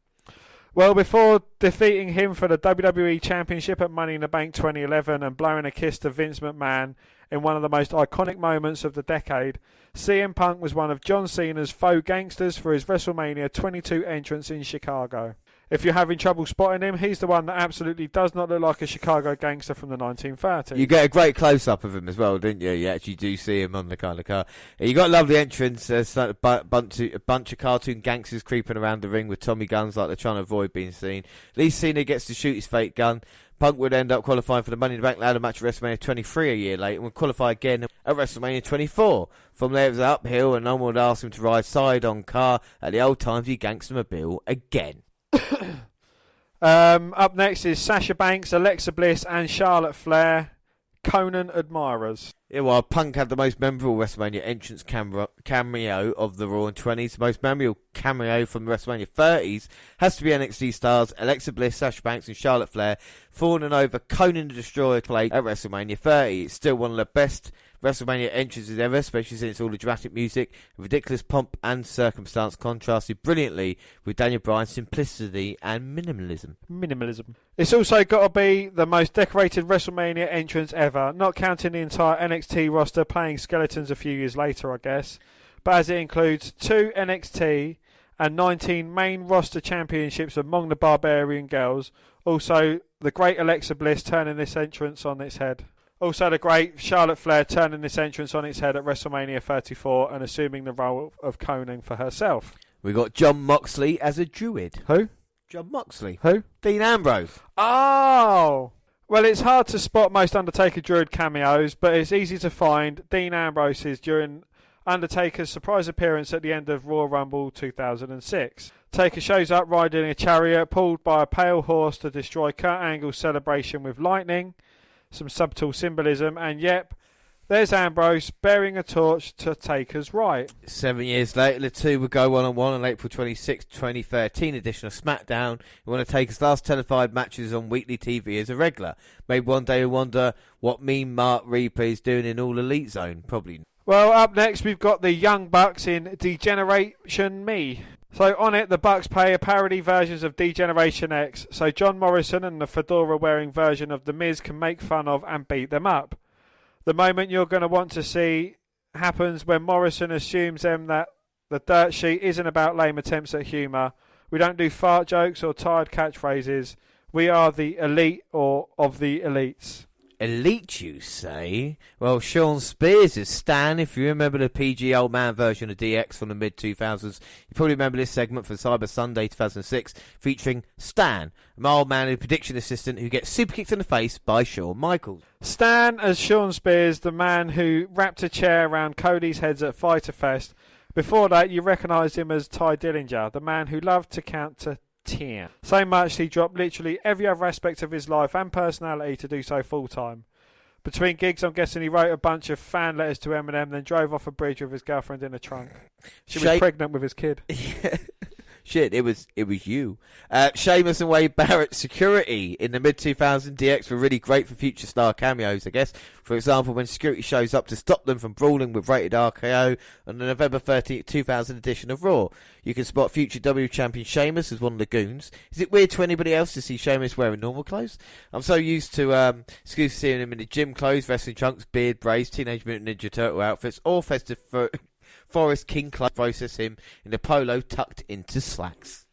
Well, before defeating him for the WWE Championship at Money in the Bank 2011 and blowing a kiss to Vince McMahon in one of the most iconic moments of the decade, CM Punk was one of John Cena's faux gangsters for his WrestleMania 22 entrance in Chicago. If you're having trouble spotting him, he's the one that absolutely does not look like a Chicago gangster from the 1930s. You get a great close-up of him as well, didn't you? You actually do see him on the kind of car. You got a lovely entrance. There's a bunch of cartoon gangsters creeping around the ring with Tommy guns like they're trying to avoid being seen. Lee Cena gets to shoot his fake gun. Punk would end up qualifying for the Money in the Bank ladder match at WrestleMania 23 a year later and would qualify again at WrestleMania 24. From there it was uphill and no one would ask him to ride side-on car at the old timey Gangstermobile again. Up next is Sasha Banks, Alexa Bliss and Charlotte Flair, Conan admirers. Yeah, well, Punk had the most memorable WrestleMania entrance cameo of the Raw 20s. The most memorable cameo from the WrestleMania 30s has to be NXT stars Alexa Bliss, Sasha Banks and Charlotte Flair falling over Conan the Destroyer plate at WrestleMania 30. It's still one of the best WrestleMania entrances ever, especially since all the dramatic music, ridiculous pomp and circumstance contrasted brilliantly with Daniel Bryan's simplicity and minimalism. It's also got to be the most decorated WrestleMania entrance ever, not counting the entire NXT roster playing skeletons a few years later, I guess, but as it includes 2 NXT and 19 main roster championships among the Barbarian Girls. Also, the great Alexa Bliss turning this entrance on its head. Also, the great Charlotte Flair turning this entrance on its head at WrestleMania 34 and assuming the role of Conan for herself. We got Jon Moxley as a druid. Who? Jon Moxley. Who? Dean Ambrose. Oh! Well, it's hard to spot most Undertaker druid cameos, but it's easy to find Dean Ambrose's during Undertaker's surprise appearance at the end of Royal Rumble 2006. Taker shows up riding a chariot pulled by a pale horse to destroy Kurt Angle's celebration with lightning. Some subtle symbolism, and yep, there's Ambrose bearing a torch to Taker's right. 7 years later, the two would go one-on-one on April 26, 2013 edition of SmackDown. One of Taker's last televised matches on weekly TV as a regular. Made one day wonder what Mean Mark Reaper is doing in All Elite Zone. Probably. Well, up next we've got the Young Bucks in Degeneration Me. So on it, the Bucks play a parody versions of Degeneration X, so John Morrison and the fedora-wearing version of The Miz can make fun of and beat them up. The moment you're going to want to see happens when Morrison assumes them that the dirt sheet isn't about lame attempts at humour. We don't do fart jokes or tired catchphrases. We are the elite or of the elites. Elite, you say? Well, Sean Spears is Stan. If you remember the PG old man version of DX from the mid-2000s, you probably remember this segment from Cyber Sunday 2006 featuring Stan, an old man and prediction assistant who gets super kicked in the face by Shawn Michaels. Stan as Sean Spears, the man who wrapped a chair around Cody's heads at Fyter Fest. Before that, you recognised him as Ty Dillinger, the man who loved to count to 10. So much he dropped literally every other aspect of his life and personality to do so full time. Between gigs, I'm guessing he wrote a bunch of fan letters to Eminem, then drove off a bridge with his girlfriend in a trunk. She was pregnant with his kid. Shit, it was you. Sheamus and Wade Barrett security in the mid-2000s. DX were really great for future star cameos, I guess. For example, when security shows up to stop them from brawling with Rated RKO on the November 13th, 2000 edition of Raw. You can spot future W champion Sheamus as one of the goons. Is it weird to anybody else to see Sheamus wearing normal clothes? I'm so used to seeing him in the gym clothes, wrestling trunks, beard, braids, Teenage Mutant Ninja Turtle outfits, or festive Forest King Club process him in a polo tucked into slacks.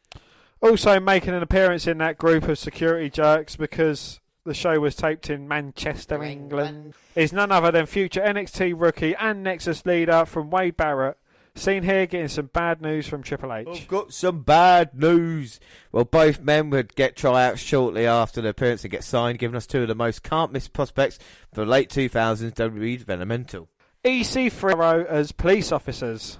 Also making an appearance in that group of security jerks because the show was taped in Manchester, England, is none other than future NXT rookie and Nexus leader from Wade Barrett. Seen here getting some bad news from Triple H. I've got some bad news. Well, both men would get tryouts shortly after the appearance and get signed, giving us two of the most can't-miss prospects for the late 2000s WWE developmental. EC3 as police officers.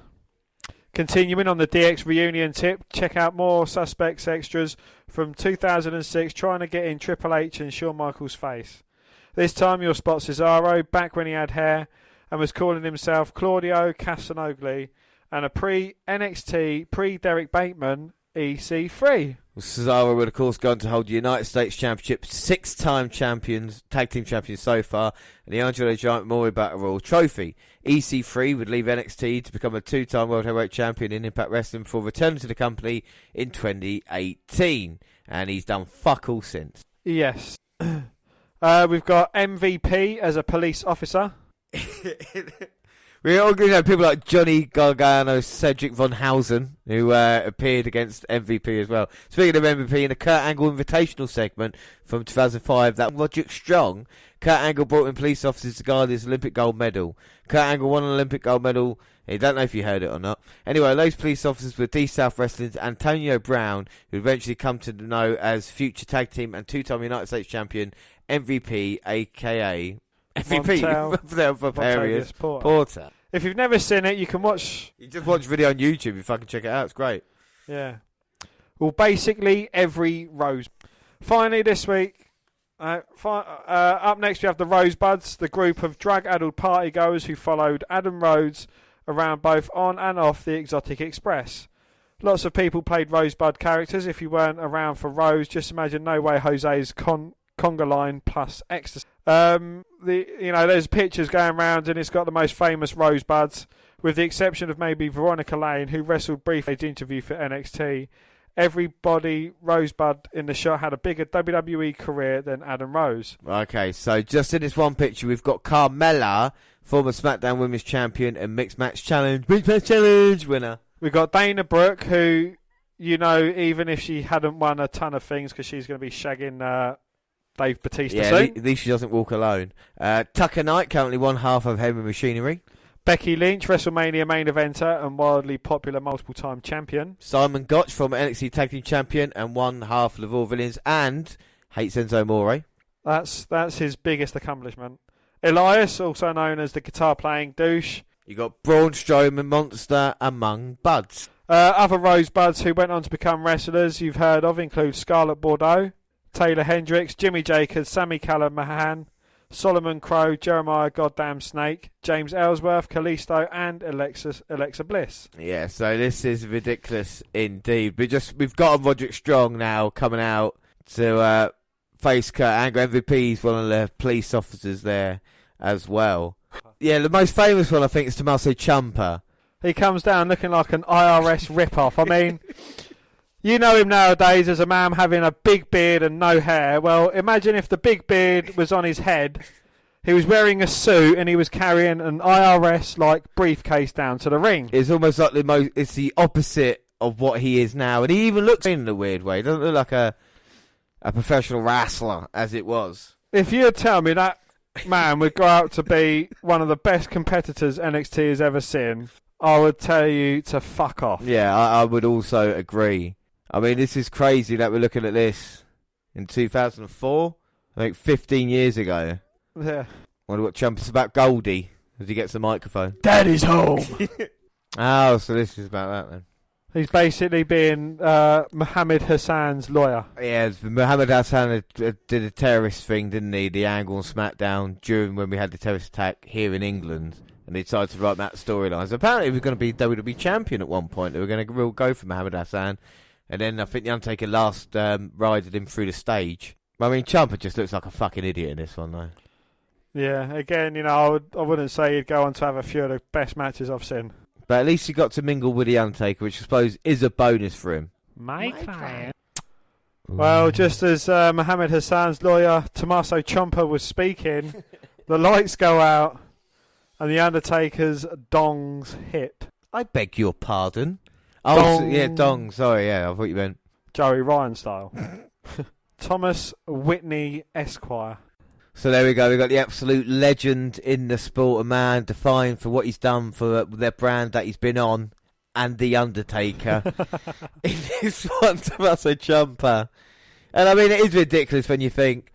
Continuing on the DX reunion tip, check out more Suspects extras from 2006 trying to get in Triple H and Shawn Michaels' face. This time you'll spot Cesaro back when he had hair and was calling himself Claudio Castagnoli and a pre-NXT, pre-Derek Bateman EC3. Well, Cesaro would, of course, go on to hold the United States Championship, 6-time champions, tag team champions so far, and the Andre the Giant Memorial Battle Royal Trophy. EC3 would leave NXT to become a 2-time World Heavyweight Champion in Impact Wrestling before returning to the company in 2018. And he's done fuck all since. Yes. We've got MVP as a police officer. We're all going to have people like Johnny Gargano, Cedric Von Hausen, who appeared against MVP as well. Speaking of MVP, in the Kurt Angle Invitational segment from 2005, that Logic Strong, Kurt Angle brought in police officers to guard his Olympic gold medal. Kurt Angle won an Olympic gold medal. I don't know if you heard it or not. Anyway, those police officers were D-South Wrestling's Antonio Brown, who eventually come to know as future tag team and 2-time United States champion MVP, a.k.a. MVP for areas Porter. If you've never seen it, you can watch. You just watch video on YouTube if I can check it out. It's great. Yeah. Well, basically every rose. Finally, this week, up next we have the Rosebuds, the group of drug-addled partygoers who followed Adam Rhodes around both on and off the Exotic Express. Lots of people played Rosebud characters. If you weren't around for Rose, just imagine No Way Jose's conga line plus ecstasy. There's pictures going around, and it's got the most famous Rosebuds, with the exception of maybe Veronica Lane, who wrestled briefly to interview for NXT. Everybody Rosebud in the shot had a bigger WWE career than Adam Rose. Okay, so just in this one picture, we've got Carmella, former SmackDown Women's Champion and Mixed Match Challenge winner. We've got Dana Brooke, who, even if she hadn't won a ton of things, because she's going to be shagging Dave Bautista soon. At least she doesn't walk alone. Tucker Knight, currently one half of Heavy Machinery. Becky Lynch, WrestleMania main eventer and wildly popular multiple-time champion. Simon Gotch, former NXT Tag Team Champion and one half of the Vaudevillains, and hates Enzo Amore. That's his biggest accomplishment. Elias, also known as the guitar-playing douche. You got Braun Strowman, Monster, among buds. Other Rosebuds who went on to become wrestlers you've heard of include Scarlett Bordeaux, Taylor Hendricks, Jimmy Jacobs, Sami Callihan, Solomon Crowe, Jeremiah Goddamn Snake, James Ellsworth, Kalisto, and Alexa Bliss. Yeah, so this is ridiculous indeed. We've got a Roderick Strong now coming out to face Kurt Angle. MVP's one of the police officers there as well. Yeah, the most famous one I think is Tommaso Ciampa. He comes down looking like an IRS rip-off. I mean, you know him nowadays as a man having a big beard and no hair. Well, imagine if the big beard was on his head, he was wearing a suit and he was carrying an IRS-like briefcase down to the ring. It's almost like it's the opposite of what he is now. And he even looks in a weird way. He doesn't look like a professional wrestler as it was. If you'd tell me that man would go out to be one of the best competitors NXT has ever seen, I would tell you to fuck off. Yeah, I would also agree. I mean, this is crazy that we're looking at this in 2004. I think 15 years ago. Yeah. Wonder what Ciampa's about Goldie as he gets the microphone. Daddy's home. Oh, so this is about that then. He's basically being Mohammed Hassan's lawyer. Yeah, Mohammed Hassan did a terrorist thing, didn't he? The Angle on SmackDown during when we had the terrorist attack here in England. And he decided to write that storyline. So apparently he was going to be WWE champion at one point. They were going to go for Mohammed Hassan. And then I think The Undertaker last rided him through the stage. I mean, Ciampa just looks like a fucking idiot in this one, though. Yeah, again, I wouldn't say he'd go on to have a few of the best matches I've seen. But at least he got to mingle with The Undertaker, which I suppose is a bonus for him. My client. Well, just as Mohammed Hassan's lawyer, Tommaso Ciampa, was speaking, the lights go out and The Undertaker's dongs hit. I beg your pardon. Dong. Oh, yeah, dong. Sorry, yeah, I thought you meant Joey Ryan style. Thomas Whitney Esquire. So there we go. We've got the absolute legend in the sport, a man defined for what he's done for their brand that he's been on, and The Undertaker. In this one, Tommaso Ciampa. And I mean, it is ridiculous when you think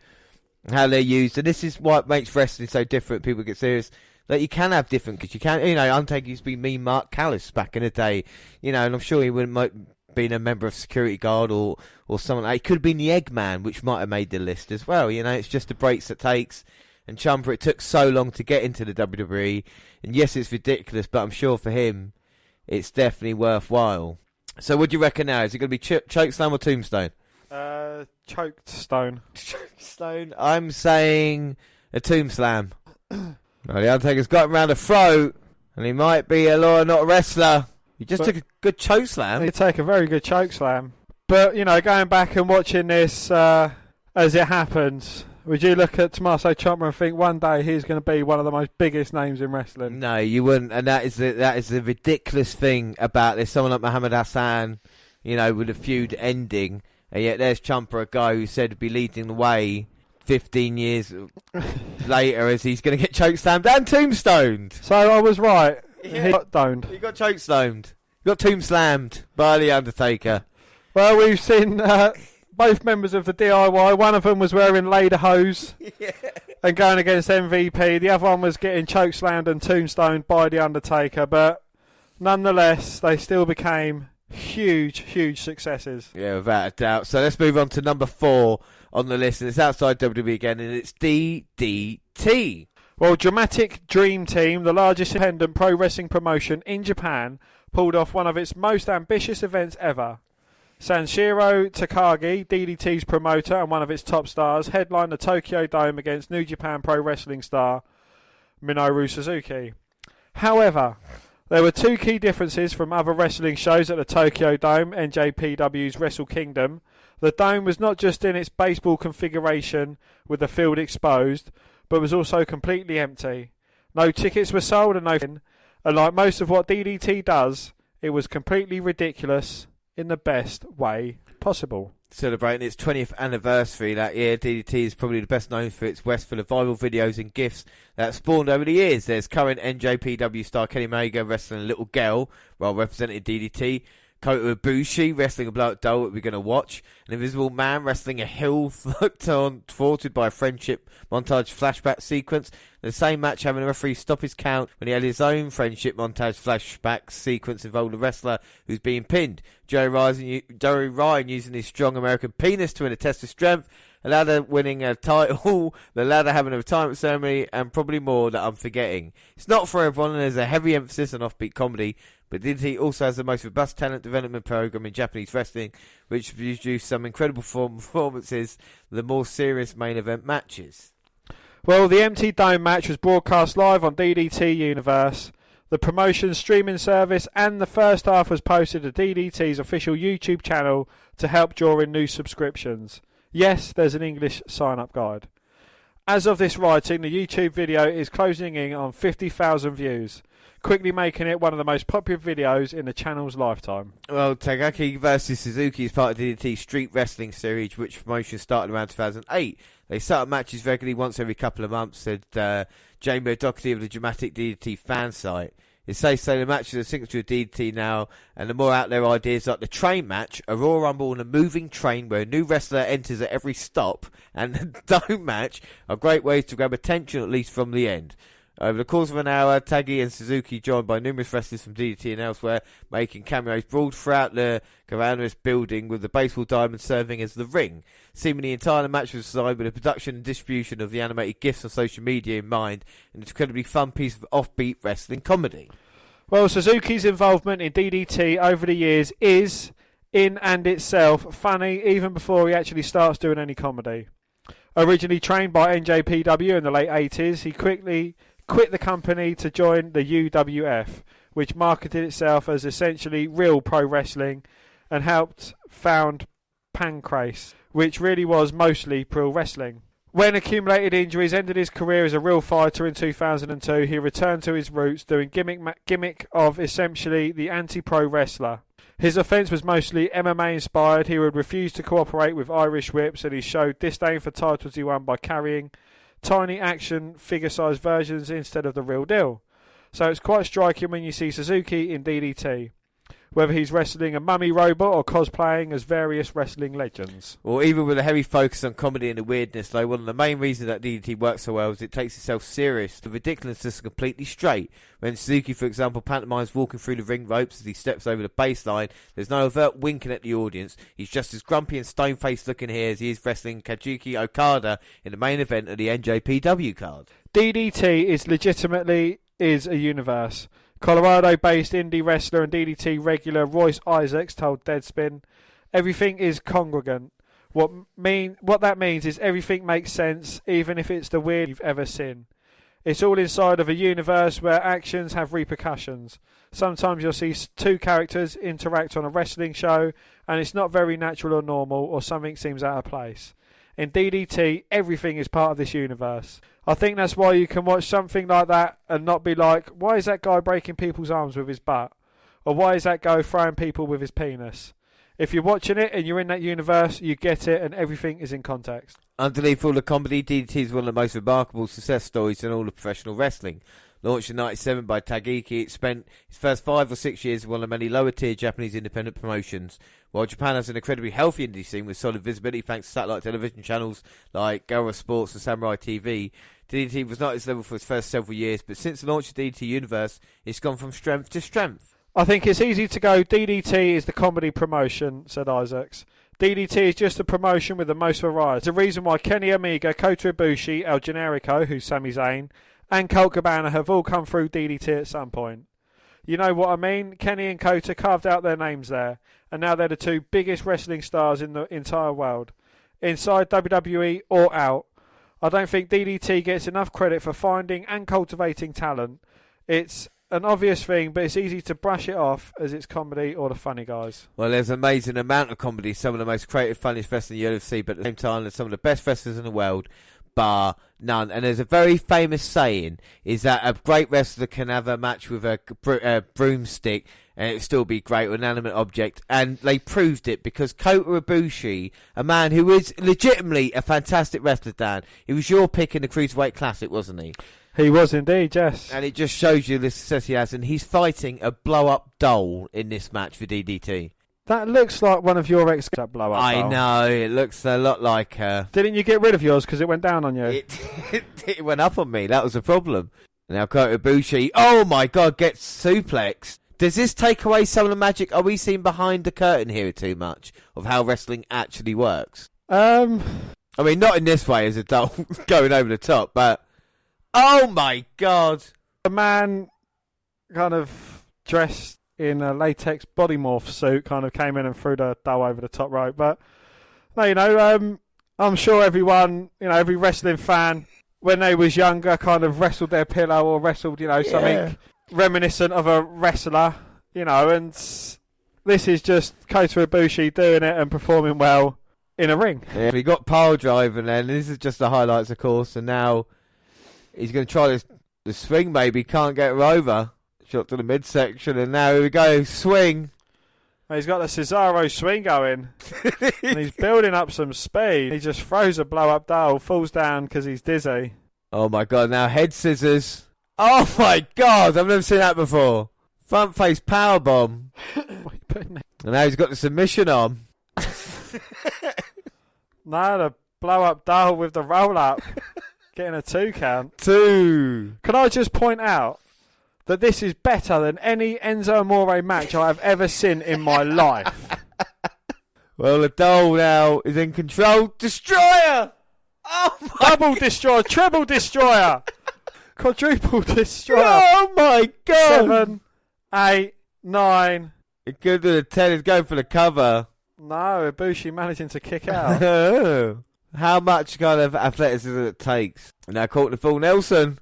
how they're used. And this is what makes wrestling so different. People get serious. That you can have different, because you can, Undertaker used to be mean Mark Callis back in the day, and I'm sure he wouldn't been a member of security guard or something. It could have been the Eggman, which might have made the list as well. It's just the breaks it takes. And Ciampa, it took so long to get into the WWE, and yes, it's ridiculous, but I'm sure for him, it's definitely worthwhile. So, what do you reckon now? Is it going to be chokeslam or tombstone? Choked stone. Chokestone. I'm saying a tombslam. Well, the Undertaker's got him round the throat, and he might be a lawyer, not a wrestler. He just took a good chokeslam. He take a very good chokeslam. But, going back and watching this as it happens, would you look at Tommaso Ciampa and think one day he's going to be one of the most biggest names in wrestling? No, you wouldn't. And that is the ridiculous thing about this. Someone like Mohammed Hassan, with a feud ending, and yet there's Ciampa, a guy who said he'd be leading the way 15 years later as he's going to get chokeslammed and tombstoned. So I was right. Yeah. He got stoned. He got chokeslammed. He got tombslammed by The Undertaker. Well, we've seen both members of the DIY. One of them was wearing lederhose and going against MVP. The other one was getting chokeslammed and tombstoned by The Undertaker. But nonetheless, they still became huge successes. Yeah, without a doubt. So let's move on to number 4 on the list, and it's outside WWE again, and it's DDT. Well, Dramatic Dream Team, the largest independent pro wrestling promotion in Japan, pulled off one of its most ambitious events ever. Sanshiro Takagi, DDT's promoter and one of its top stars, headlined the Tokyo Dome against New Japan Pro Wrestling star Minoru Suzuki. However, there were 2 key differences from other wrestling shows at the Tokyo Dome, NJPW's Wrestle Kingdom. The dome was not just in its baseball configuration with the field exposed, but was also completely empty. No tickets were sold and and like most of what DDT does, it was completely ridiculous in the best way possible. Celebrating its 20th anniversary that year, DDT is probably the best known for its West full of viral videos and GIFs that spawned over the years. There's current NJPW star Kenny Omega wrestling a little girl while representing DDT, Kota Ibushi wrestling a blow-up doll that we're going to watch, an Invisible Man wrestling a hill thwarted by a friendship montage flashback sequence, the same match having a referee stop his count when he had his own friendship montage flashback sequence involved a wrestler who's being pinned, Joey Ryan using his strong American penis to win a test of strength, a ladder winning a title, the ladder having a retirement ceremony, and probably more that I'm forgetting. It's not for everyone, and there's a heavy emphasis on offbeat comedy, but DDT also has the most robust talent development program in Japanese wrestling, which produced some incredible performances, the more serious main event matches. Well, the empty dome match was broadcast live on DDT Universe, the promotion's streaming service, and the first half was posted to DDT's official YouTube channel to help draw in new subscriptions. Yes, there's an English sign-up guide. As of this writing, the YouTube video is closing in on 50,000 views, quickly making it one of the most popular videos in the channel's lifetime. Well, Takagi vs Suzuki is part of DDT's Street Wrestling series, which promotion started around 2008. They set up matches regularly once every couple of months, said Jamie Doherty of the Dramatic DDT fan site. It's safe to say the matches are signature of DDT now, and the more out there ideas like the train match, a Royal Rumble on a moving train where a new wrestler enters at every stop, and the dome match are great ways to grab attention, at least from the end. Over the course of an hour, Taggy and Suzuki joined by numerous wrestlers from DDT and elsewhere, making cameos broad throughout the cavernous building, with the baseball diamond serving as the ring. Seemingly the entire match was designed with the production and distribution of the animated GIFs on social media in mind, an incredibly fun piece of offbeat wrestling comedy. Well, Suzuki's involvement in DDT over the years is, in and itself, funny even before he actually starts doing any comedy. Originally trained by NJPW in the late 80s, he quickly quit the company to join the UWF, which marketed itself as essentially real pro wrestling, and helped found Pancrase, which really was mostly pro wrestling. When accumulated injuries ended his career as a real fighter in 2002, he returned to his roots, doing gimmick of essentially the anti-pro wrestler. His offence was mostly MMA inspired. He would refuse to cooperate with Irish whips, and he showed disdain for titles he won by carrying tiny action figure-sized versions instead of the real deal. So it's quite striking when you see Suzuki in DDT, whether he's wrestling a mummy robot or cosplaying as various wrestling legends. Well, even with a heavy focus on comedy and the weirdness, though, one of the main reasons that DDT works so well is it takes itself serious. The ridiculousness is completely straight. When Suzuki, for example, pantomimes walking through the ring ropes as he steps over the baseline, there's no overt winking at the audience. He's just as grumpy and stone-faced looking here as he is wrestling Kazuki Okada in the main event of the NJPW card. DDT is legitimately a universe. Colorado-based indie wrestler and DDT regular Royce Isaacs told Deadspin, "Everything is congruent. What that means is everything makes sense, even if it's the weirdest you've ever seen. It's all inside of a universe where actions have repercussions. Sometimes you'll see 2 characters interact on a wrestling show, and it's not very natural or normal, or something seems out of place. In DDT, everything is part of this universe. I think that's why you can watch something like that and not be like, why is that guy breaking people's arms with his butt? Or why is that guy throwing people with his penis? If you're watching it and you're in that universe, you get it, and everything is in context." Underneath all the comedy, DDT is one of the most remarkable success stories in all of professional wrestling. Launched in 1997 by Tagiki, it spent its first 5 or 6 years as one of many lower-tier Japanese independent promotions. While Japan has an incredibly healthy indie scene with solid visibility thanks to satellite television channels like Garo Sports and Samurai TV, DDT was not at its level for its first several years, but since the launch of DDT Universe, it's gone from strength to strength. I think it's easy to go DDT is the comedy promotion, said Isaacs. DDT is just a promotion with the most variety. It's the reason why Kenny Omega, Kota Ibushi, El Generico, who's Sami Zayn, and Colt Cabana have all come through DDT at some point. You know what I mean? Kenny and Kota carved out their names there, and now they're the two biggest wrestling stars in the entire world. Inside WWE or out, I don't think DDT gets enough credit for finding and cultivating talent. It's an obvious thing, but it's easy to brush it off as it's comedy or the funny guys. Well, there's an amazing amount of comedy. Some of the most creative, funniest wrestlers in the UFC, but at the same time, there's some of the best wrestlers in the world, bar none. And there's a very famous saying, is that a great wrestler can have a match with a broomstick and it would still be great, or an animate object. And they proved it, because Kota Ibushi, a man who is legitimately a fantastic wrestler, Dan, he was your pick in the Cruiserweight Classic, wasn't he? He was indeed, yes. And it just shows you the success he has. And he's fighting a blow-up doll in this match for DDT. That looks like one of your ex that blow up. I know, it looks a lot like her. Didn't you get rid of yours because it went down on you? It went up on me, that was the problem. Now Kota Ibushi, oh my god, gets suplexed. Does this take away some of the magic? Are we seeing behind the curtain here too much of how wrestling actually works? I mean, not in this way as a doll going over the top, but... Oh my god! A man kind of dressed in a latex body morph suit kind of came in and threw the doll over the top rope. But, no, you know, I'm sure everyone, you know, every wrestling fan, when they was younger, kind of wrestled their pillow or wrestled, you know, something reminiscent of a wrestler, you know, and this is just Kota Ibushi doing it and performing well in a ring. Yeah, we got pile drive, and then this is just the highlights, of course, and now he's going to try the swing, maybe. Can't get her over. Shot to the midsection, and now here we go. Swing. He's got the Cesaro swing going. And he's building up some speed. He just throws a blow-up doll, falls down because he's dizzy. Oh, my God. Now head scissors. Oh, my God. I've never seen that before. Front face powerbomb. And now he's got the submission on. Now the blow-up doll with the roll-up. Getting a 2 count. 2. Can I just point out that this is better than any Enzo Amore match I have ever seen in my life? Well, the doll now is in control. Destroyer! Oh, my Double destroyer, triple destroyer, quadruple destroyer. Oh, my God. 7, 8, 9. It could do the 10. It's going for the cover. No, Ibushi managing to kick out. How much kind of athleticism it takes. Now caught the full Nelson.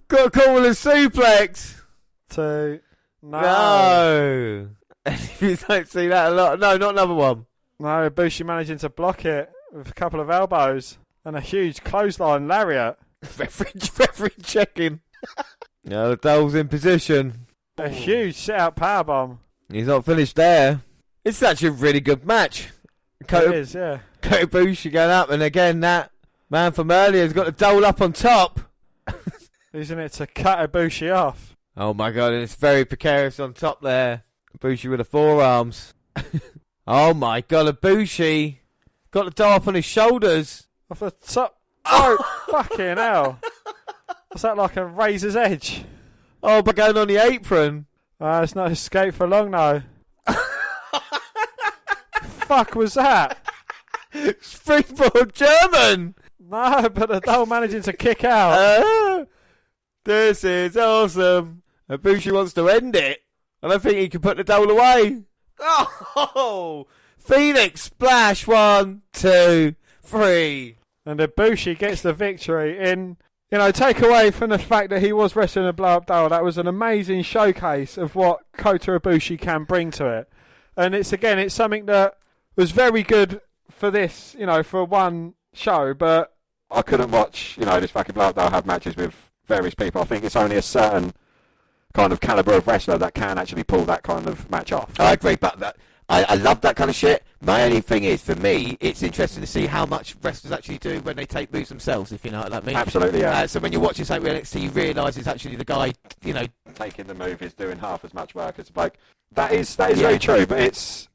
Got a call with a suplex. 2. No. You don't see that a lot. No, not another one. No, Ibushi managing to block it with a couple of elbows and a huge clothesline lariat. Referee checking. No, the doll's in position. A huge sit-out powerbomb. He's not finished there. It's actually a really good match. It is, yeah. Kota Ibushi going up, and again that man from earlier has got the doll up on top. Using it to cut Ibushi off. Oh my god, and it's very precarious on top there. Ibushi with the forearms. Oh my god, Ibushi got the doll up on his shoulders. Off the top. Oh, fucking hell. What's that, like a razor's edge? Oh, but going on the apron. It's not escape for long now. Fuck was that? Springboard German. No, but the doll managing to kick out. This is awesome. Ibushi wants to end it. I don't think he can put the doll away. Oh, Phoenix splash. 1, 2, 3. And Ibushi gets the victory in, you know, take away from the fact that he was wrestling a blow-up doll. That was an amazing showcase of what Kota Ibushi can bring to it. And it's something that was very good for this, you know, for one show, but I couldn't watch, you know, this fucking bloke that'll have matches with various people. I think it's only a certain kind of calibre of wrestler that can actually pull that kind of match off. I agree, but I love that kind of shit. My only thing is, for me, it's interesting to see how much wrestlers actually do when they take moves themselves, if you know what I mean. Absolutely, yeah. So when you're watching something with NXT, you realise it's actually the guy, you know, taking the move is doing half as much work as like that is very true, but it's.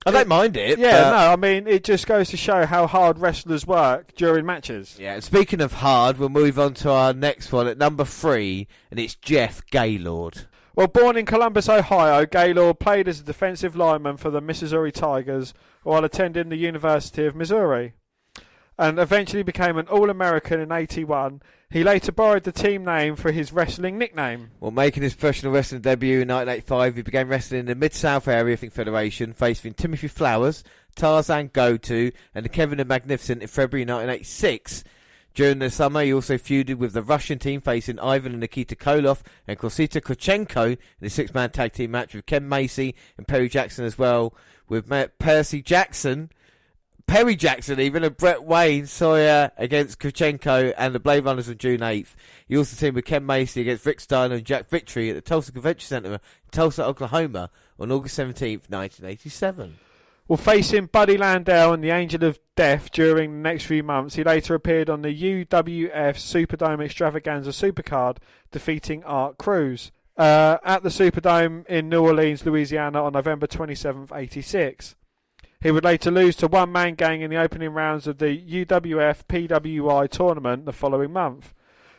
I don't mind it. Yeah, no, I mean, it just goes to show how hard wrestlers work during matches. Yeah, and speaking of hard, we'll move on to our next one at number 3, and it's Jeff Gaylord. Well, born in Columbus, Ohio, Gaylord played as a defensive lineman for the Missouri Tigers while attending the University of Missouri, and eventually became an All-American in '81. He later borrowed the team name for his wrestling nickname. Well, making his professional wrestling debut in 1985, he began wrestling in the Mid-South Area Federation, facing Timothy Flowers, Tarzan Goto, and Kevin the Magnificent in February 1986. During the summer, he also feuded with the Russian team, facing Ivan and Nikita Koloff and Kosita Kurchenko in a six-man tag team match with Ken Macy and Perry Jackson, as well with Perry Jackson even, and Brett Wayne Sawyer against Kurchenko and the Blade Runners on June 8th. He also teamed with Ken Macy against Rick Steiner and Jack Victory at the Tulsa Convention Center in Tulsa, Oklahoma on August 17th, 1987. Well, facing Buddy Landau and the Angel of Death during the next few months, he later appeared on the UWF Superdome Extravaganza Supercard, defeating Art Cruz at the Superdome in New Orleans, Louisiana on November 27th, 86. He would later lose to One Man Gang in the opening rounds of the UWF PWI tournament the following month.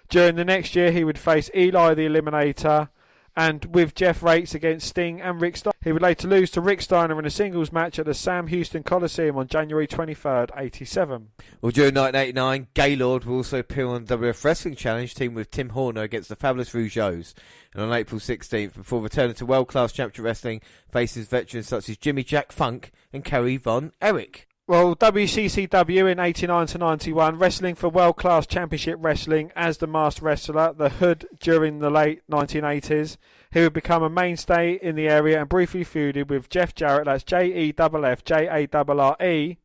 During the next year, he would face Eli the Eliminator, and with Jeff Rates against Sting and Rick Steiner. He would later lose to Rick Steiner in a singles match at the Sam Houston Coliseum on January 23rd, 87. Well, during 1989, Gaylord will also appear on the WWF Wrestling Challenge, team with Tim Horner against the Fabulous Rougeaus. And on April 16th, before returning to World Class Championship Wrestling, faces veterans such as Jimmy Jack Funk and Kerry Von Erich. Well, WCCW in 89 to 91, wrestling for World Class Championship Wrestling as the Masked Wrestler, the Hood, during the late 1980s. He would become a mainstay in the area and briefly feuded with Jeff Jarrett, that's JEFFJARRET,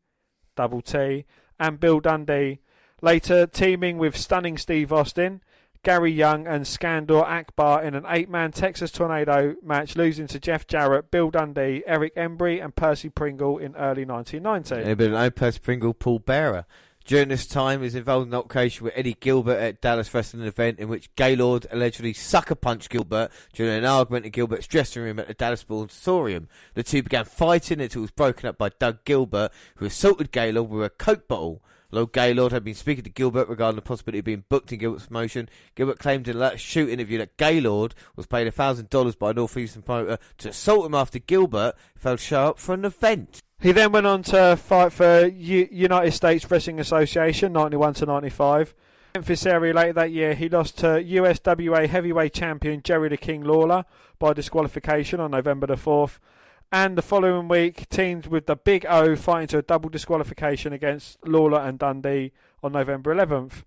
and Bill Dundee. Later teaming with Stunning Steve Austin, Gary Young and Skandor Akbar in an 8-man Texas Tornado match, losing to Jeff Jarrett, Bill Dundee, Eric Embry and Percy Pringle in early 1990. A bit of Percy Pringle, Paul Bearer. During this time, he was involved in an altercation with Eddie Gilbert at Dallas Wrestling event, in which Gaylord allegedly sucker punched Gilbert during an argument in Gilbert's dressing room at the Dallas Auditorium. The two began fighting until it was broken up by Doug Gilbert, who assaulted Gaylord with a Coke bottle. Although Gaylord had been speaking to Gilbert regarding the possibility of being booked in Gilbert's promotion, Gilbert claimed in a shoot interview that Gaylord was paid $1,000 by a Northeastern promoter to assault him after Gilbert failed to show up for an event. He then went on to fight for United States Wrestling Association, 91 to 95. Memphis area later that year, he lost to USWA heavyweight champion Jerry the King Lawler by disqualification on November the 4th. And the following week, teamed with the Big O, fighting to a double disqualification against Lawler and Dundee on November 11th.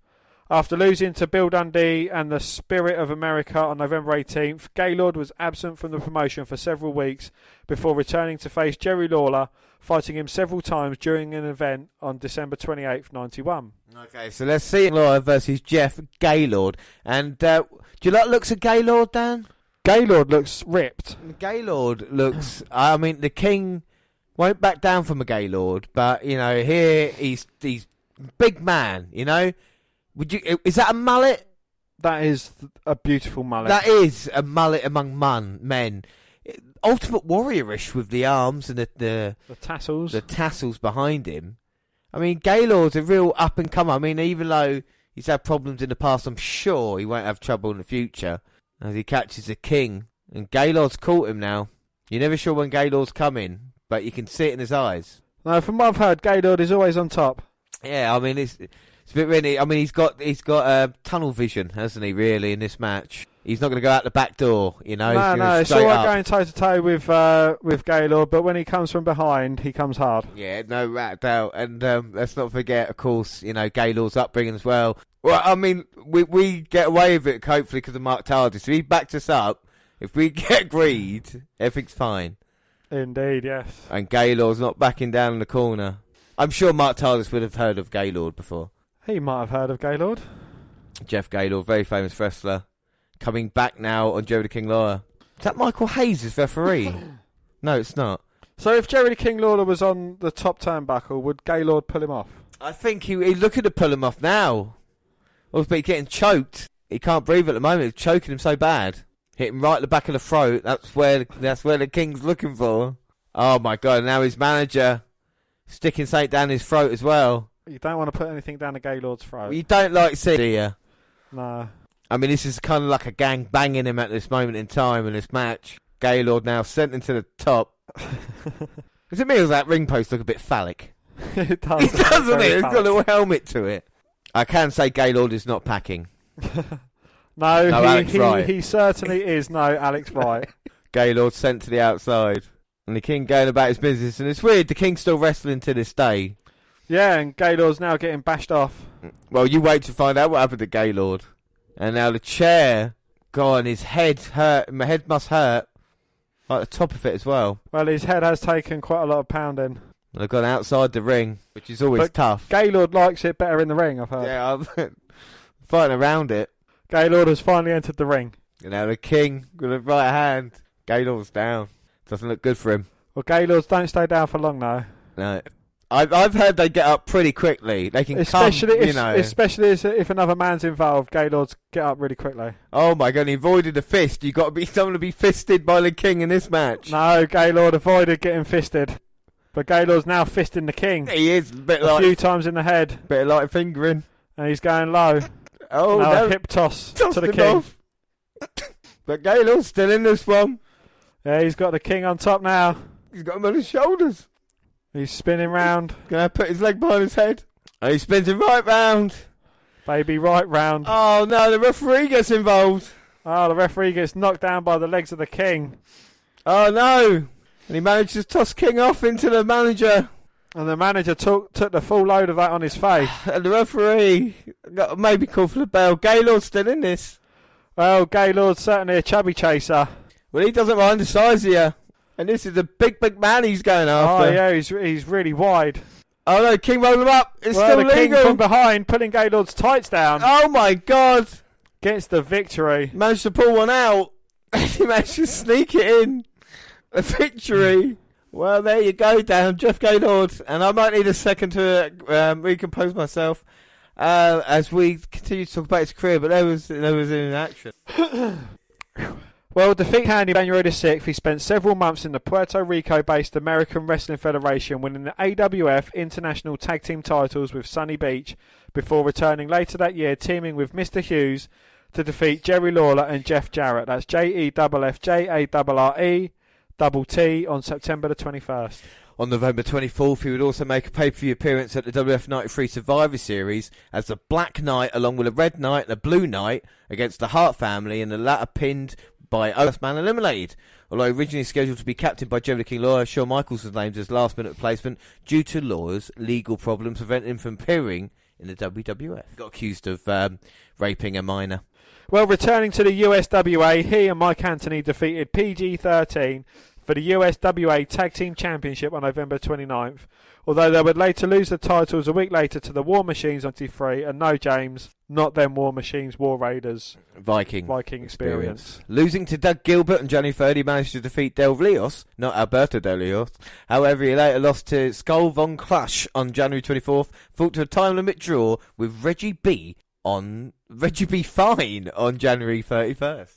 After losing to Bill Dundee and the Spirit of America on November 18th, Gaylord was absent from the promotion for several weeks before returning to face Jerry Lawler, fighting him several times during an event on December 28th, 91. Okay, so let's see Lawler versus Jeff Gaylord. And do you like looks at Gaylord, Dan? Gaylord looks ripped. Gaylord looks... I mean, the King won't back down from a Gaylord, but, you know, here he's big man, you know? Is that a mullet? That is a beautiful mullet. That is a mullet among men. Ultimate Warrior-ish with the arms and the tassels. The tassels behind him. I mean, Gaylord's a real up-and-comer. I mean, even though he's had problems in the past, I'm sure he won't have trouble in the future as he catches the King. And Gaylord's caught him now. You're never sure when Gaylord's coming, but you can see it in his eyes. No, from what I've heard, Gaylord is always on top. Yeah, I mean, it's a bit really. I mean, he's got tunnel vision, hasn't he? Really, in this match, he's not going to go out the back door. You know, no, it's all right going toe to toe with Gaylord, but when he comes from behind, he comes hard. Yeah, no doubt. And let's not forget, of course, you know, Gaylord's upbringing as well. Well, I mean, we get away with it hopefully because of Mark Tardis. So he backed us up. If we get agreed, everything's fine. Indeed, yes. And Gaylord's not backing down in the corner. I'm sure Mark Tardis would have heard of Gaylord before. He might have heard of Gaylord. Jeff Gaylord, very famous wrestler, coming back now on Jerry the King Lawler. Is that Michael Hayes as referee? No, it's not. So if Jerry the King Lawler was on the top turnbuckle, would Gaylord pull him off? I think he's looking to pull him off now. But he's getting choked. He can't breathe at the moment. It's choking him so bad. Hit him right at the back of the throat. That's where the King's looking for. Oh my God! Now his manager sticking something down his throat as well. You don't want to put anything down a Gaylord's throat. You don't like seeing, do you? No. I mean, this is kind of like a gang banging him at this moment in time in this match. Gaylord now sent into the top. Is it me or does that ring post look a bit phallic? It does. It doesn't it? It's got a little helmet to it. I can say Gaylord is not packing. No, Alex Wright. he certainly is no Alex Wright. Gaylord sent to the outside. And the King going about his business. And it's weird, the King's still wrestling to this day. Yeah, and Gaylord's now getting bashed off. Well, you wait to find out what happened to Gaylord. And now the chair, God, his head hurt. My head must hurt. Like the top of it as well. Well, his head has taken quite a lot of pounding. And I've gone outside the ring, which is always tough. Gaylord likes it better in the ring, I've heard. Yeah, I'm fighting around it. Gaylord has finally entered the ring. And now the King with a right hand. Gaylord's down. Doesn't look good for him. Well, Gaylords don't stay down for long, though. No. I've heard they get up pretty quickly. They can especially especially if another man's involved, Gaylords get up really quickly. Oh my God! He avoided a fist. You got to be someone to be fisted by the King in this match. No, Gaylord avoided getting fisted, but Gaylord's now fisting the King. He is a few times in the head. Bit of light fingering, and he's going low. Oh now no! A hip toss to the King. Off. But Gaylord's still in this one. Yeah, he's got the King on top now. He's got him on his shoulders. He's spinning round. Gonna put his leg behind his head. And he spins him right round. Baby, right round. Oh no, the referee gets involved. Oh, the referee gets knocked down by the legs of the King. Oh no. And he managed to toss King off into the manager. And the manager took the full load of that on his face. And the referee got maybe called for the bell. Gaylord's still in this. Well, Gaylord's certainly a chubby chaser. Well, he doesn't mind the size of you. And this is a big man he's going after. Oh, yeah, he's really wide. Oh, no, King rolled him up. It's well, still the legal. King from behind, pulling Gaylord's tights down. Oh, my God. Gets the victory. Managed to pull one out. He managed to sneak it in. A victory. Well, there you go, Dan. Jeff Gaylord. And I might need a second to recompose myself as we continue to talk about his career. But there was in action. Well, defeat Handy January the 6th, he spent several months in the Puerto Rico-based American Wrestling Federation, winning the AWF International Tag Team titles with Sunny Beach, before returning later that year, teaming with Mr. Hughes to defeat Jerry Lawler and Jeff Jarrett. That's JEFFJARRE on September the 21st. On November 24th, he would also make a pay-per-view appearance at the WF 93 Survivor Series as the Black Knight, along with a Red Knight and a Blue Knight, against the Hart family, and the latter pinned by First Man eliminated. Although originally scheduled to be captained by Jerry King Lawler, Shawn Michaels was named as last-minute replacement due to Lawler's legal problems preventing him from appearing in the WWF. Got accused of raping a minor. Well, returning to the USWA, he and Mike Anthony defeated PG-13 for the USWA Tag Team Championship on November 29th, although they would later lose the titles a week later to the War Machines on T3, and no, James, not them War Machines, War Raiders. Viking experience. Losing to Doug Gilbert on January 3rd, he managed to defeat Del Rios, not Alberto Del Rios. However, he later lost to Skull Von Crush on January 24th, fought to a time limit draw with Reggie B. Fine on January 31st.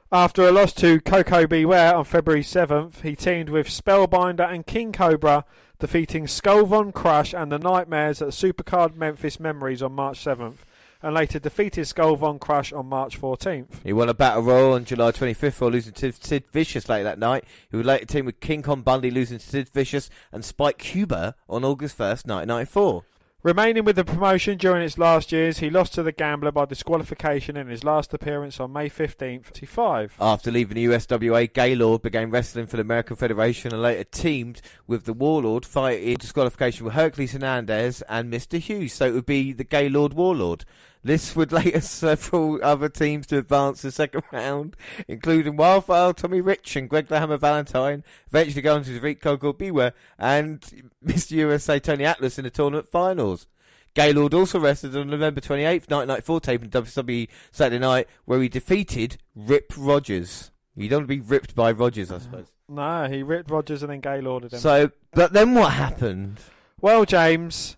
After a loss to Coco Beware on February 7th, he teamed with Spellbinder and King Cobra, defeating Skull Von Crush and the Nightmares at Supercard Memphis Memories on March 7th, and later defeated Skull Von Crush on March 14th. He won a Battle Royal on July 25th for losing to Sid Vicious later that night. He would later team with King Kong Bundy, losing to Sid Vicious and Spike Cuba on August 1st, 1994. Remaining with the promotion during its last years, he lost to the Gambler by disqualification in his last appearance on May 15th, 1995. After leaving the USWA, Gaylord began wrestling for the American Federation and later teamed with the Warlord, fighting disqualification with Hercules Hernandez and Mr. Hughes, so it would be the Gaylord Warlord. This would later several other teams to advance the second round, including Wildfire, Tommy Rich and Greg the Hammer Valentine, eventually going to defeat Coco Beware and Mr. USA Tony Atlas in the tournament finals. Gaylord also wrestled on November 28th, 1994, taping WWE Saturday Night, where he defeated Rip Rogers. You don't want to be ripped by Rogers, I suppose. No, he ripped Rogers and then Gaylorded him. So, but then what happened? Well, James,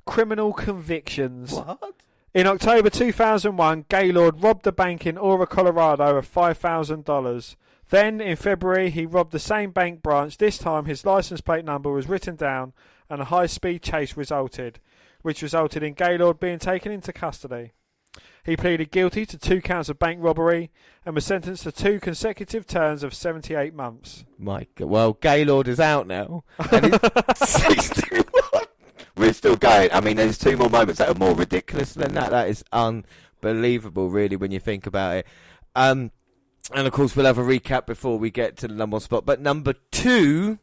criminal convictions. What? In October 2001, Gaylord robbed a bank in Aura, Colorado of $5,000. Then, in February, he robbed the same bank branch. This time, his license plate number was written down and a high-speed chase resulted, which resulted in Gaylord being taken into custody. He pleaded guilty to 2 counts of bank robbery and was sentenced to 2 consecutive terms of 78 months. My God. Well, Gaylord is out now. And he's 61. We're still going. I mean, there's 2 more moments that are more ridiculous Than that. That is unbelievable, really, when you think about it. And of course, we'll have a recap before we get to the number 1 spot. But number 2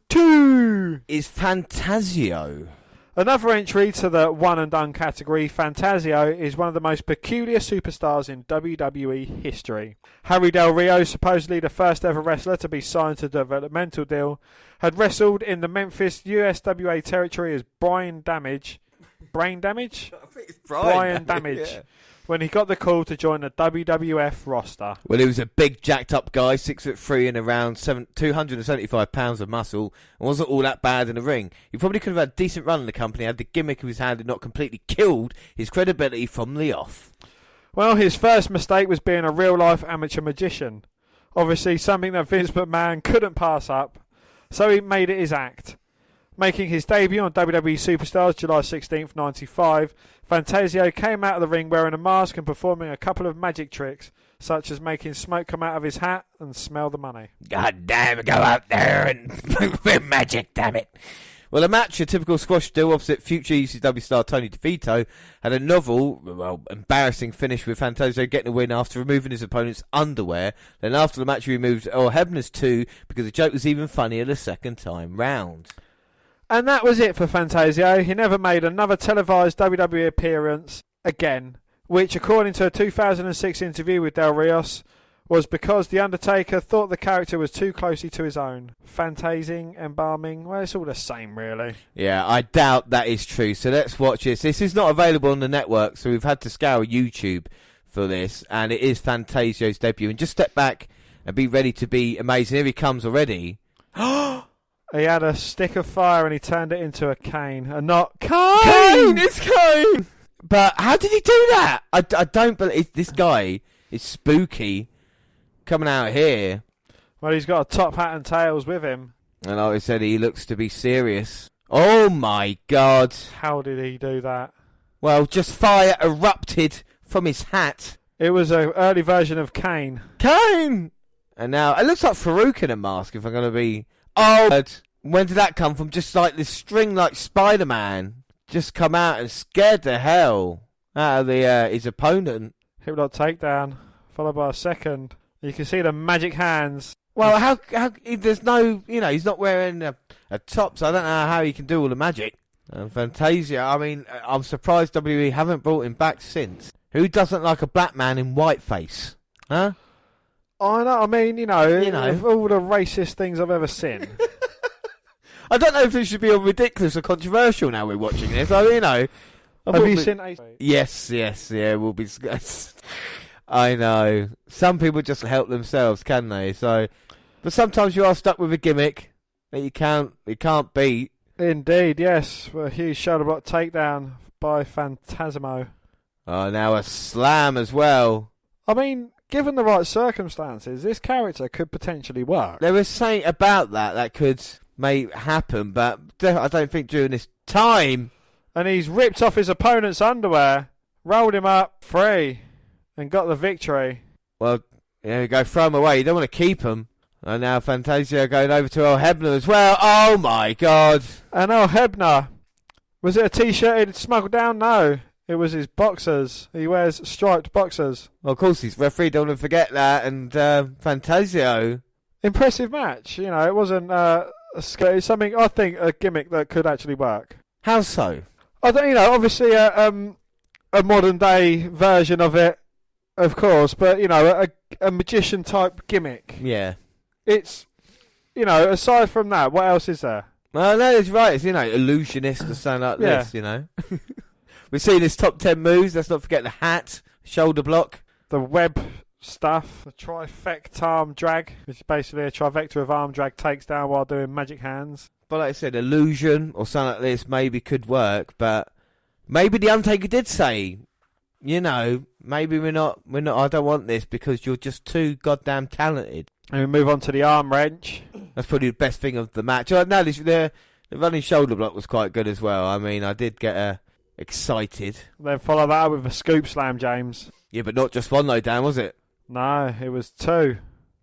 is Fantasio. Another entry to the one and done category. Fantasio is one of the most peculiar superstars in WWE history. Harry Del Rio, supposedly the first ever wrestler to be signed to a developmental deal, had wrestled in the Memphis USWA territory as Brian Damage. Brain Damage? I think it's Brian Damage. Yeah. When he got the call to join the WWF roster. Well, he was a big, jacked-up guy, 6'3" and around 275 pounds of muscle, and wasn't all that bad in the ring. He probably could have had a decent run in the company had the gimmick of his hand had not completely killed his credibility from the off. Well, his first mistake was being a real-life amateur magician. Obviously, something that Vince McMahon couldn't pass up, so he made it his act. Making his debut on WWE Superstars July 16th, 1995, Fantasio came out of the ring wearing a mask and performing a couple of magic tricks, such as making smoke come out of his hat and smell the money. God damn it, go out there and magic, damn it. Well, a match, a typical squash duel opposite future ECW star Tony DeVito, had a novel, embarrassing finish with Fantasio getting a win after removing his opponent's underwear. Then after the match he removed Earl Hebner's too, because the joke was even funnier the second time round. And that was it for Fantasio. He never made another televised WWE appearance again, which, according to a 2006 interview with Del Rios, was because The Undertaker thought the character was too closely to his own. Fantasing, embalming, well, it's all the same, really. Yeah, I doubt that is true, so let's watch this. This is not available on the network, so we've had to scour YouTube for this, and it is Fantasio's debut. And just step back and be ready to be amazing. Here he comes already. He had a stick of fire and he turned it into a cane. And not Kane! Kane! It's Kane! But how did he do that? I don't believe this guy is spooky coming out here. Well, he's got a top hat and tails with him. And like I said, he looks to be serious. Oh my God. How did he do that? Well, just fire erupted from his hat. It was an early version of Kane. Kane! And now, it looks like Farouk in a mask, if I'm going to be... Oh, when did that come from? Just like this string like Spider-Man just come out and scared the hell out of his opponent. Hip lock takedown, followed by a second. You can see the magic hands. Well, how there's no, he's not wearing a top, so I don't know how he can do all the magic. And Fantasia, I mean, I'm surprised WWE haven't brought him back since. Who doesn't like a black man in whiteface? Huh? I know. I mean, of all the racist things I've ever seen. I don't know if this should be ridiculous or controversial now we're watching this. Have you seen Ace? Yes, yeah, we'll be... I know. Some people just help themselves, can they? So, but sometimes you are stuck with a gimmick that you can't beat. Indeed, yes. A huge shoulder block takedown by Phantasmo. Oh, now a slam as well. I mean, given the right circumstances, this character could potentially work. There was something about that could may happen, but I don't think during this time. And he's ripped off his opponent's underwear, rolled him up free, and got the victory. Well, there we go, throw him away. You don't want to keep him. And now Fantasia going over to Earl Hebner as well. Oh my God. And Earl Hebner, was it a t-shirt he'd smuggled down? No, it was his boxers. He wears striped boxers. Well, of course he's referee, don't want to forget that. And Fantasio. Impressive match. It wasn't it's something, I think, a gimmick that could actually work. How so? I don't, obviously a modern day version of it, of course, but a magician type gimmick. Yeah. It's, aside from that, what else is there? Well, no, it's right. It's, illusionist or something like this, We've seen his top 10 moves. Let's not forget the hat, shoulder block. The web stuff, the trifecta arm drag, which is basically a trifecta of arm drag takes down while doing magic hands. But like I said, illusion or something like this maybe could work, but maybe the Undertaker did say, maybe we're not, I don't want this because you're just too goddamn talented. And we move on to the arm wrench. That's probably the best thing of the match. No, the running shoulder block was quite good as well. I mean, I did get excited. Then follow that up with a scoop slam, James. Yeah, but not just one though, Dan, was it? No, it was 2.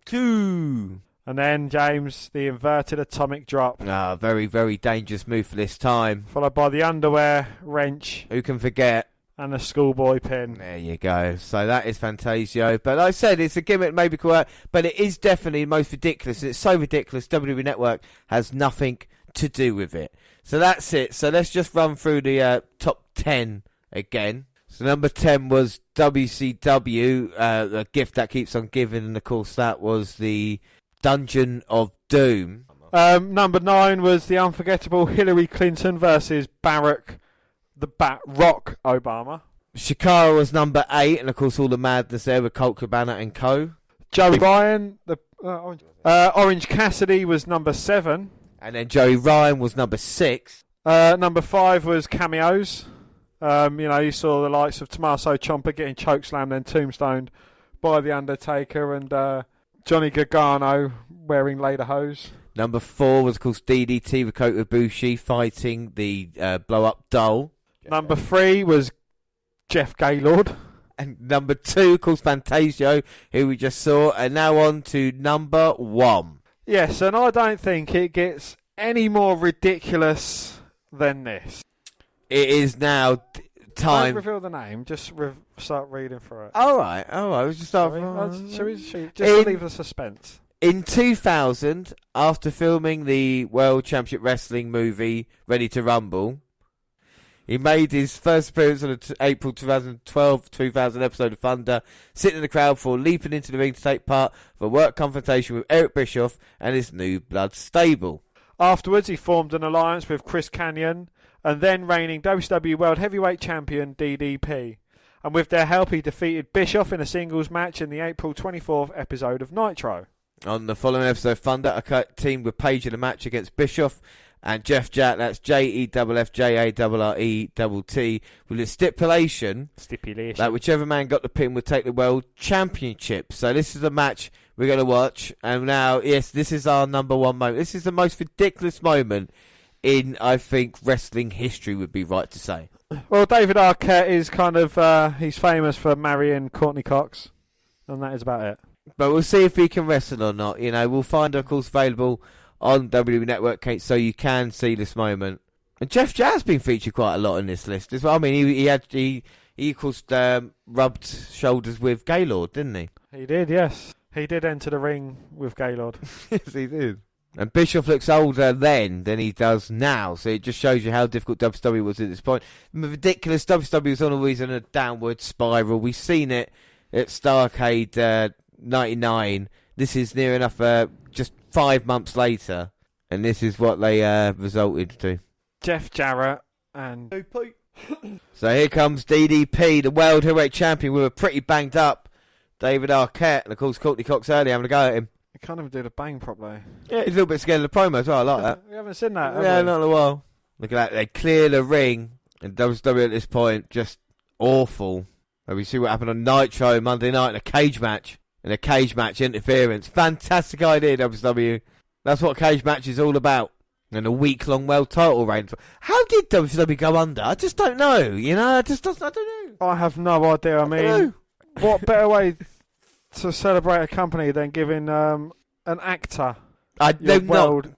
2. And then, James, the inverted atomic drop. Ah, very, very dangerous move for this time. Followed by the underwear wrench Who can forget? and the schoolboy pin. There you go. So that is Fantasio. But like I said, it's a gimmick maybe could work, but it is definitely the most ridiculous. It's so ridiculous, WWE Network has nothing to do with it. So that's it. So let's just run through the top 10 again. So number 10 was WCW, the gift that keeps on giving, and of course that was the Dungeon of Doom. Number 9 was the unforgettable Hillary Clinton versus Barack the Bat Rock Obama. Shikara was number 8, and of course all the madness there with Colt Cabana and co. Joey Ryan, the Orange Cassidy was number 7. And then Ryan was number 6. Number 5 was cameos. You saw the likes of Tommaso Ciampa getting chokeslammed and tombstoned by The Undertaker, and Johnny Gargano wearing lederhose. Number 4 was, of course, DDT with Kota Ibushi fighting the blow-up doll. Number 3 was Jeff Gaylord. And number 2, of course, Fantasio, who we just saw. And now on to number 1. Yes, and I don't think it gets any more ridiculous than this. It is now time. Don't reveal the name, just start reading through it. All right. We'll just start. Shall we just leave the suspense? In 2000, after filming the World Championship Wrestling movie Ready to Rumble, he made his first appearance on the April 2012-2000 episode of Thunder, sitting in the crowd before leaping into the ring to take part of a work confrontation with Eric Bischoff and his New Blood stable. Afterwards, he formed an alliance with Chris Kanyon and then reigning WCW World Heavyweight Champion DDP. And with their help, he defeated Bischoff in a singles match in the April 24th episode of Nitro. On the following episode of Thunder, a cut team with Page in a match against Bischoff and Jeff Jarrett, that's JEFFJARRETT, with a stipulation that whichever man got the pin would take the World Championship. So this is the match we're going to watch. And now, yes, this is our number 1 moment. This is the most ridiculous moment in, I think, wrestling history, would be right to say. Well, David Arquette is kind of, he's famous for marrying Courtney Cox, and that is about it. But we'll see if he can wrestle or not. We'll find her, of course, available on WWE Network, Kate, so you can see this moment. And Jeff Jarrett's been featured quite a lot in this list as well. I mean, he of course, rubbed shoulders with Gaylord, didn't he? He did, yes. He did enter the ring with Gaylord. Yes, he did. And Bischoff looks older then than he does now, so it just shows you how difficult WWE was at this point. Ridiculous. WWE was always on a downward spiral. We've seen it at Starrcade 99. This is near enough just 5 months later, and this is what they resulted to. Jeff Jarrett and... So here comes DDP, the World Heavyweight Champion, with a pretty banged up David Arquette, and of course Courtney Cox early having a go at him. He can't even do the bang properly. Yeah, he's a little bit scared of the promo as well. I like that. We haven't seen that, Yeah, not in a while. Look at that. They clear the ring, and WWE at this point, just awful. And we see what happened on Nitro Monday night in a cage match. Interference. Fantastic idea, WWE. That's what cage match is all about. And a week-long world title reign. How did WWE go under? I just don't know. I don't know. I have no idea. I mean, what better way to celebrate a company than giving an actor world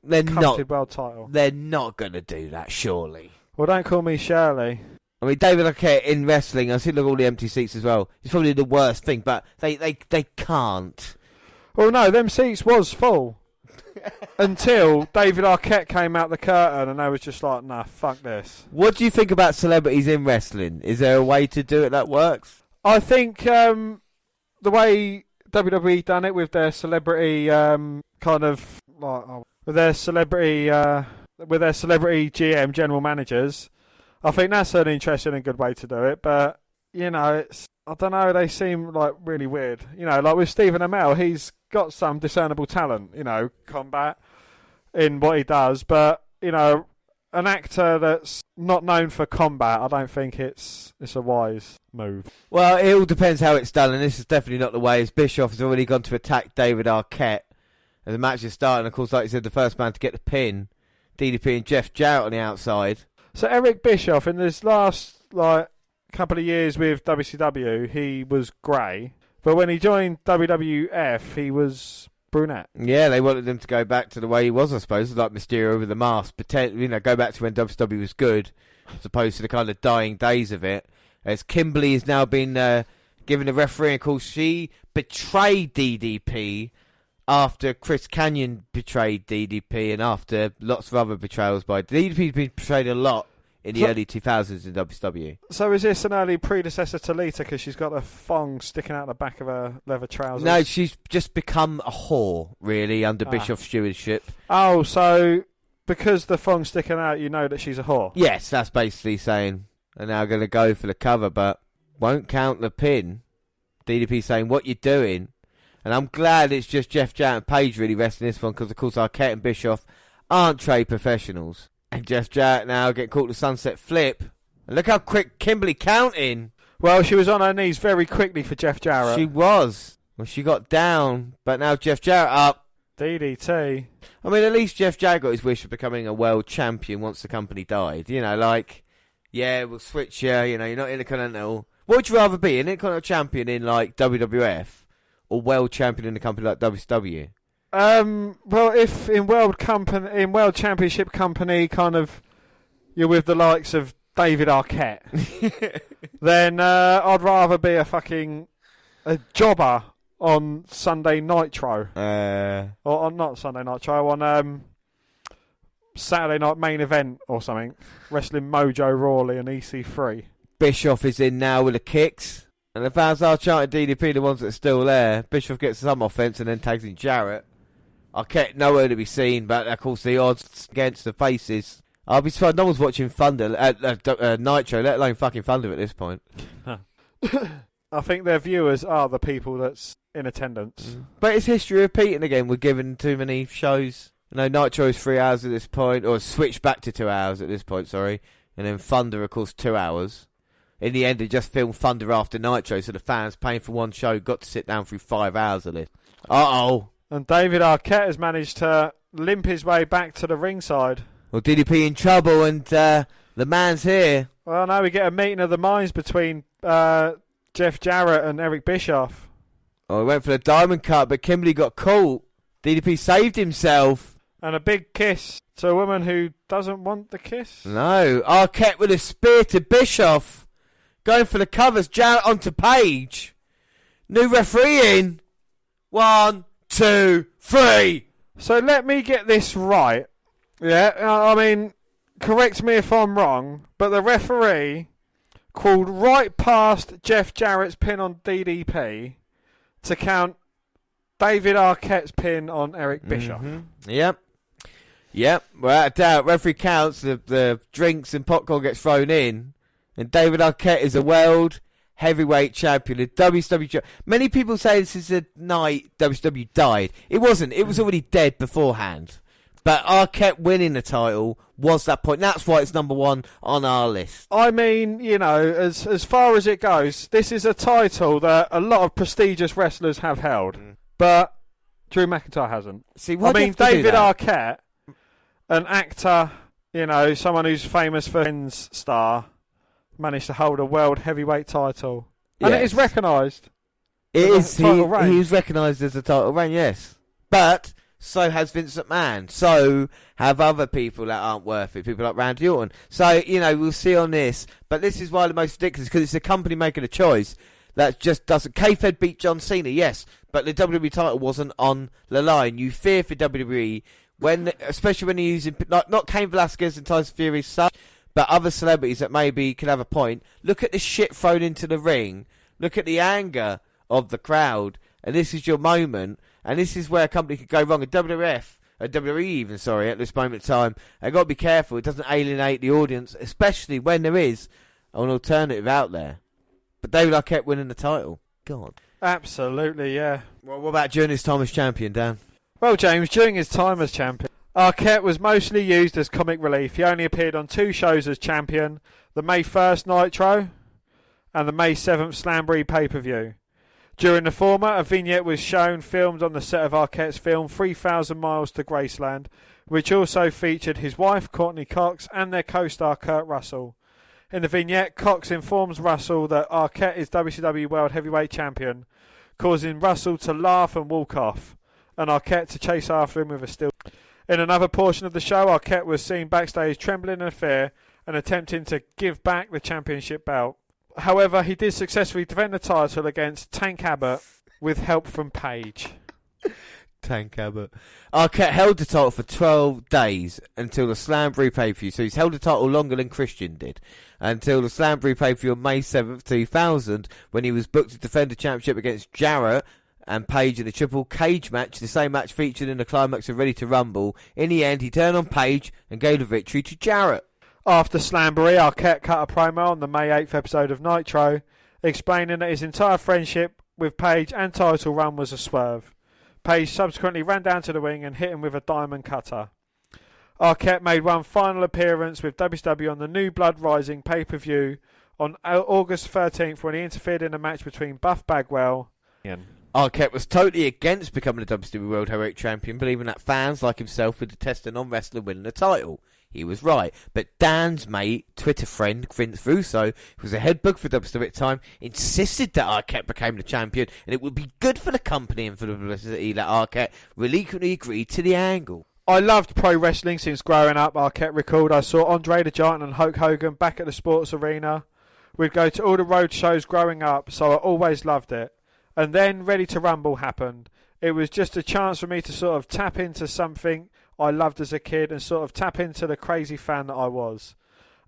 title? They're not going to do that, surely. Well, don't call me Shirley. I mean, David Arquette in wrestling, I see look at all the empty seats as well. It's probably the worst thing, but they can't. Well, no, them seats was full. Until David Arquette came out the curtain and they was just like, nah, fuck this. What do you think about celebrities in wrestling? Is there a way to do it that works? I think the way WWE done it with their celebrity with their celebrity GM, general managers, I think that's an interesting and good way to do it. But, I don't know, they seem like really weird. Like with Stephen Amell, he's got some discernible talent, combat in what he does. But, an actor that's not known for combat, I don't think it's a wise move. Well, it all depends how it's done, and this is definitely not the way. As Bischoff has already gone to attack David Arquette, and the match is starting. Of course, like you said, the first man to get the pin, DDP and Jeff Jarrett on the outside. So Eric Bischoff, in this last like couple of years with WCW, he was grey, but when he joined WWF, he was brunette. Yeah, they wanted him to go back to the way he was, I suppose, like Mysterio with the mask. Go back to when WCW was good, as opposed to the kind of dying days of it. As Kimberly has now been given a referee, of course, she betrayed DDP after Chris Kanyon betrayed DDP, and after lots of other betrayals by DDP's been betrayed a lot in the early 2000s in WCW. So is this an early predecessor to Lita because she's got a thong sticking out the back of her leather trousers? No, she's just become a whore, really, under Bischoff's stewardship. Oh, so because the thong's sticking out, you know that she's a whore? Yes, that's basically saying they're now going to go for the cover, but won't count the pin. DDP saying, what you doing? And I'm glad it's just Jeff Jarrett and Page really resting this one, because, of course, Arquette and Bischoff aren't trade professionals. And Jeff Jarrett now getting caught the sunset flip. And look how quick Kimberly counting. Well, she was on her knees very quickly for Jeff Jarrett. She was. Well, she got down, but now Jeff Jarrett up. DDT. I mean, at least Jeff Jarrett got his wish of becoming a world champion once the company died. You know, like, yeah, we'll switch you. You know, you're not Intercontinental. What would you rather be, an Intercontinental champion in, like, WWF or world champion in a company like WCW? Well, if in World Championship Company, kind of, you're with the likes of David Arquette, then I'd rather be a jobber on Sunday Nitro, or on not Sunday Nitro, on Saturday Night Main Event or something, Wrestling Mojo Rawley and EC3. Bischoff is in now with the kicks, and the fans are chanting DDP, the ones that are still there. Bischoff gets some offense and then tags in Jarrett. Arquette nowhere to be seen, but of course the odds against the faces. I'll be surprised no one's watching Thunder, Nitro, let alone fucking Thunder at this point. I think their viewers are the people that's in attendance. But it's history repeating again. We're given too many shows. You know, Nitro is 3 hours at this point, or switched back to 2 hours at this point, sorry. And then Thunder, of course, 2 hours. In the end, they just filmed Thunder after Nitro, so the fans paying for one show got to sit down through 5 hours of it. Uh-oh. And David Arquette has managed to limp his way back to the ringside. Well, DDP in trouble, and the man's here. Well, now we get a meeting of the minds between Jeff Jarrett and Eric Bischoff. Oh, he went for the diamond cut, but Kimberly got caught. DDP saved himself. And a big kiss to a woman who doesn't want the kiss. No, Arquette with a spear to Bischoff. Going for the covers, Jarrett onto Page. New referee in. 1, 2, 3. So let me get this right. Yeah, I mean, correct me if I'm wrong, but the referee crawled right past Jeff Jarrett's pin on DDP to count David Arquette's pin on Eric Bischoff. Mm-hmm. Yep. Without a doubt, referee counts, the drinks and popcorn gets thrown in, and David Arquette is a world heavyweight champion, a WCW. Many people say this is the night WCW died. It wasn't. It was already dead beforehand. But Arquette winning the title was that point. That's why it's number one on our list. I mean, you know, as far as it goes, this is a title that a lot of prestigious wrestlers have held. But Drew McIntyre hasn't. See, why do you have to do David that? Arquette, an actor, you know, someone who's famous for Friends star, managed to hold a world heavyweight title. And it is recognised. It is. He reign. is recognised as a title reign, yes. But so has Vince McMahon. So have other people that aren't worth it. People like Randy Orton. So, you know, we'll see on this. But this is why the most ridiculous, because it's a company making a choice that just doesn't. K-Fed beat John Cena, yes. But the WWE title wasn't on the line. You fear for WWE, especially when you're using, not Cain Velasquez and Tyson Fury's son, but other celebrities that maybe can have a point. Look at the shit thrown into the ring. Look at the anger of the crowd. And this is your moment. And this is where a company could go wrong. And WWE even, at this moment in time. They've got to be careful. It doesn't alienate the audience, especially when there is an alternative out there. But David Arquette winning the title. God. Absolutely, yeah. Well, what about during his time as champion, Dan? Well, James, during his time as champion, Arquette was mostly used as comic relief. He only appeared on 2 shows as champion, the May 1st Nitro and the May 7th Slamboree pay-per-view. During the former, a vignette was shown filmed on the set of Arquette's film 3,000 Miles to Graceland, which also featured his wife, Courtney Cox, and their co-star, Kurt Russell. In the vignette, Cox informs Russell that Arquette is WCW World Heavyweight Champion, causing Russell to laugh and walk off, and Arquette to chase after him with a steel. In another portion of the show, Arquette was seen backstage trembling in fear and attempting to give back the championship belt. However, he did successfully defend the title against Tank Abbott with help from Paige. Tank Abbott. Arquette held the title for 12 days until the Slamboree pay-per-view. So he's held the title longer than Christian did. Until the Slamboree pay-per-view on May 7th, 2000, when he was booked to defend the championship against Jarrett and Paige in a triple cage match, the same match featured in the climax of Ready to Rumble. In the end, he turned on Paige and gave the victory to Jarrett. After Slamboree, Arquette cut a promo on the May 8th episode of Nitro, explaining that his entire friendship with Paige and title run was a swerve. Paige subsequently ran down to the ring and hit him with a diamond cutter. Arquette made one final appearance with WCW on the New Blood Rising pay-per-view on August 13th when he interfered in a match between Buff Bagwell and Arquette was totally against becoming the WWE World Heavyweight Champion, believing that fans like himself would detest a non-wrestler winning the title. He was right, but Dan's mate, Twitter friend Vince Russo, who was a head book for WWE at the time, insisted that Arquette became the champion, and it would be good for the company and for the publicity that Arquette reluctantly agreed to the angle. I loved pro wrestling since growing up, Arquette recalled. I saw Andre the Giant and Hulk Hogan back at the sports arena. We'd go to all the road shows growing up, so I always loved it. And then Ready to Rumble happened. It was just a chance for me to sort of tap into something I loved as a kid and sort of tap into the crazy fan that I was.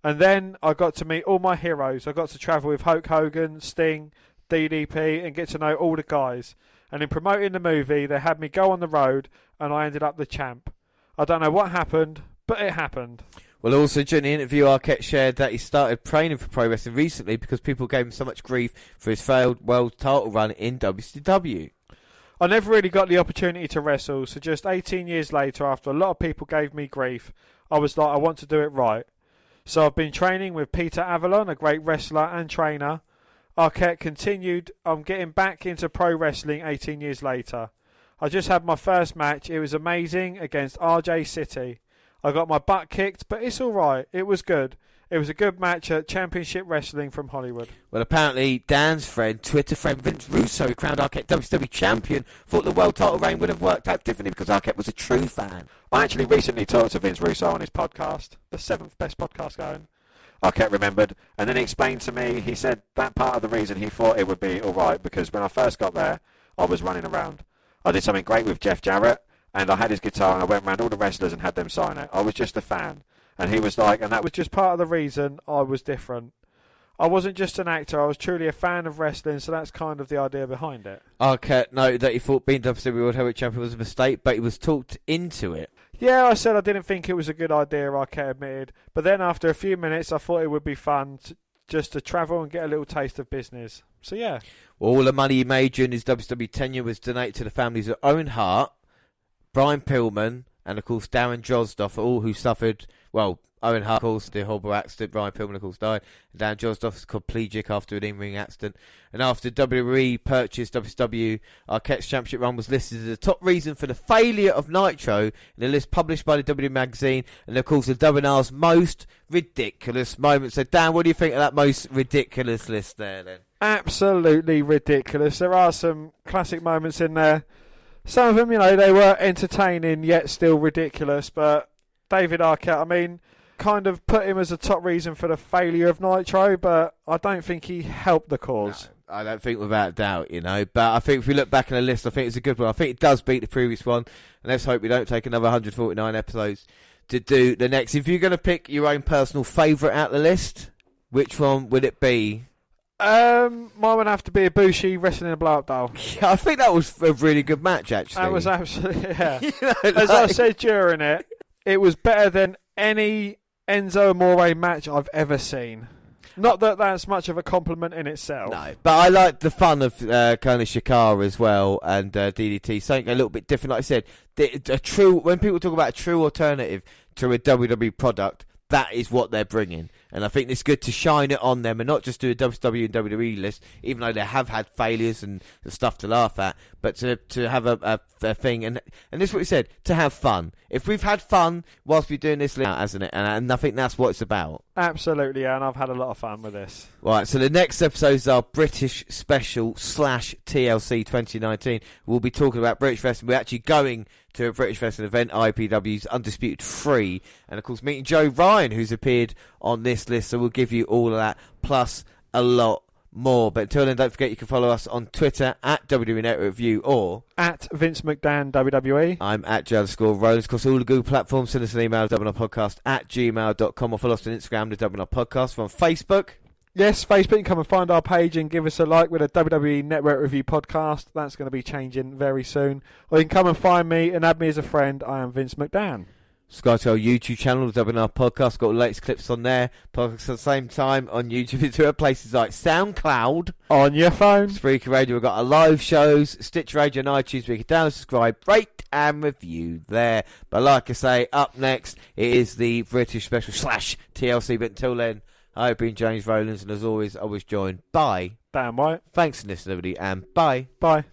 And then I got to meet all my heroes. I got to travel with Hulk Hogan, Sting, DDP and get to know all the guys. And in promoting the movie, they had me go on the road and I ended up the champ. I don't know what happened, but it happened. Well, also during the interview, Arquette shared that he started training for pro wrestling recently because people gave him so much grief for his failed world title run in WCW. I never really got the opportunity to wrestle, so just 18 years later, after a lot of people gave me grief, I was like, I want to do it right. So I've been training with Peter Avalon, a great wrestler and trainer. Arquette continued, I'm getting back into pro wrestling 18 years later. I just had my first match. It was amazing against RJ City. I got my butt kicked, but it's all right. It was good. It was a good match at Championship Wrestling from Hollywood. Well, apparently Dan's friend, Twitter friend Vince Russo, who crowned Arquette WCW champion, thought the world title reign would have worked out differently because Arquette was a true fan. I actually recently talked to Vince Russo on his podcast, the 7th best podcast going. Arquette remembered, and then he explained to me, he said that part of the reason he thought it would be all right because when I first got there, I was running around. I did something great with Jeff Jarrett, and I had his guitar and I went around all the wrestlers and had them sign it. I was just a fan. And he was like, and that was just part of the reason I was different. I wasn't just an actor, I was truly a fan of wrestling, so that's kind of the idea behind it. Arquette noted that he thought being WWE World Heavyweight Champion was a mistake, but he was talked into it. Yeah, I said I didn't think it was a good idea, Arquette admitted. But then after a few minutes, I thought it would be fun just to travel and get a little taste of business. So yeah. All the money he made during his WWE tenure was donated to the families of Owen Hart, Brian Pillman, and of course Darren Drozdoff, all who suffered, well, Owen Hart, of course, the horrible accident, Brian Pillman, of course, died, and Darren Drozdoff was quadriplegic after an in-ring accident. And after WWE purchased WCW, Arquette's championship run was listed as the top reason for the failure of Nitro in a list published by the WWE magazine, and of course the WNR's most ridiculous moments. So Dan, what do you think of that most ridiculous list there then? Absolutely ridiculous. There are some classic moments in there. Some of them, you know, they were entertaining yet still ridiculous, but David Arquette, I mean, kind of put him as a top reason for the failure of Nitro, but I don't think he helped the cause. No, I don't think without doubt, you know, but I think if we look back on the list, I think it's a good one. I think it does beat the previous one, and let's hope we don't take another 149 episodes to do the next. If you're going to pick your own personal favourite out the list, which one would it be? Mine would have to be Ibushi wrestling a blow-up doll. Yeah, I think that was a really good match, actually. That was absolutely, yeah. You know, as I said during it, it was better than any Enzo Amore match I've ever seen. Not that that's much of a compliment in itself. No, but I like the fun of kind of Shikara as well and DDT. Something a little bit different. Like I said, when people talk about a true alternative to a WWE product, that is what they're bringing. And I think it's good to shine it on them and not just do a WWE and WWE list, even though they have had failures and stuff to laugh at, but to have a thing. And this is what we said, to have fun. If we've had fun whilst we're doing this list, hasn't it? And I think that's what it's about. Absolutely, yeah, and I've had a lot of fun with this. Right, so the next episodes are British Special / TLC 2019. We'll be talking about British Wrestling. We're actually going to a British Wrestling event, IPW's Undisputed 3, and of course meeting Joe Ryan, who's appeared on this list, so we'll give you all of that, plus a lot more. But until then, don't forget you can follow us on Twitter at WWE Network Review or at Vince McDan WWE. I'm at J_Rollins. Of course, all the Google platforms. Send us an email, WNRpodcast@gmail.com, or follow us on Instagram, the WNR Podcast. We're on Facebook. Yes, Facebook, you can come and find our page and give us a like with a WWE Network Review podcast. That's going to be changing very soon. Or you can come and find me and add me as a friend. I am Vince McDan. Subscribe to our YouTube channel, the WNR Podcast. Got all the latest clips on there. Podcasts at the same time on YouTube. To places like SoundCloud. On your phone. Spreaker Radio. We've got our live shows, Stitch Radio and iTunes. We can download, subscribe, rate and review there. But like I say, up next, it is the British Special / TLC. But until then, I've been James Rowlands, and as always, I was joined by Dan White. Thanks for listening, everybody, and bye. Bye.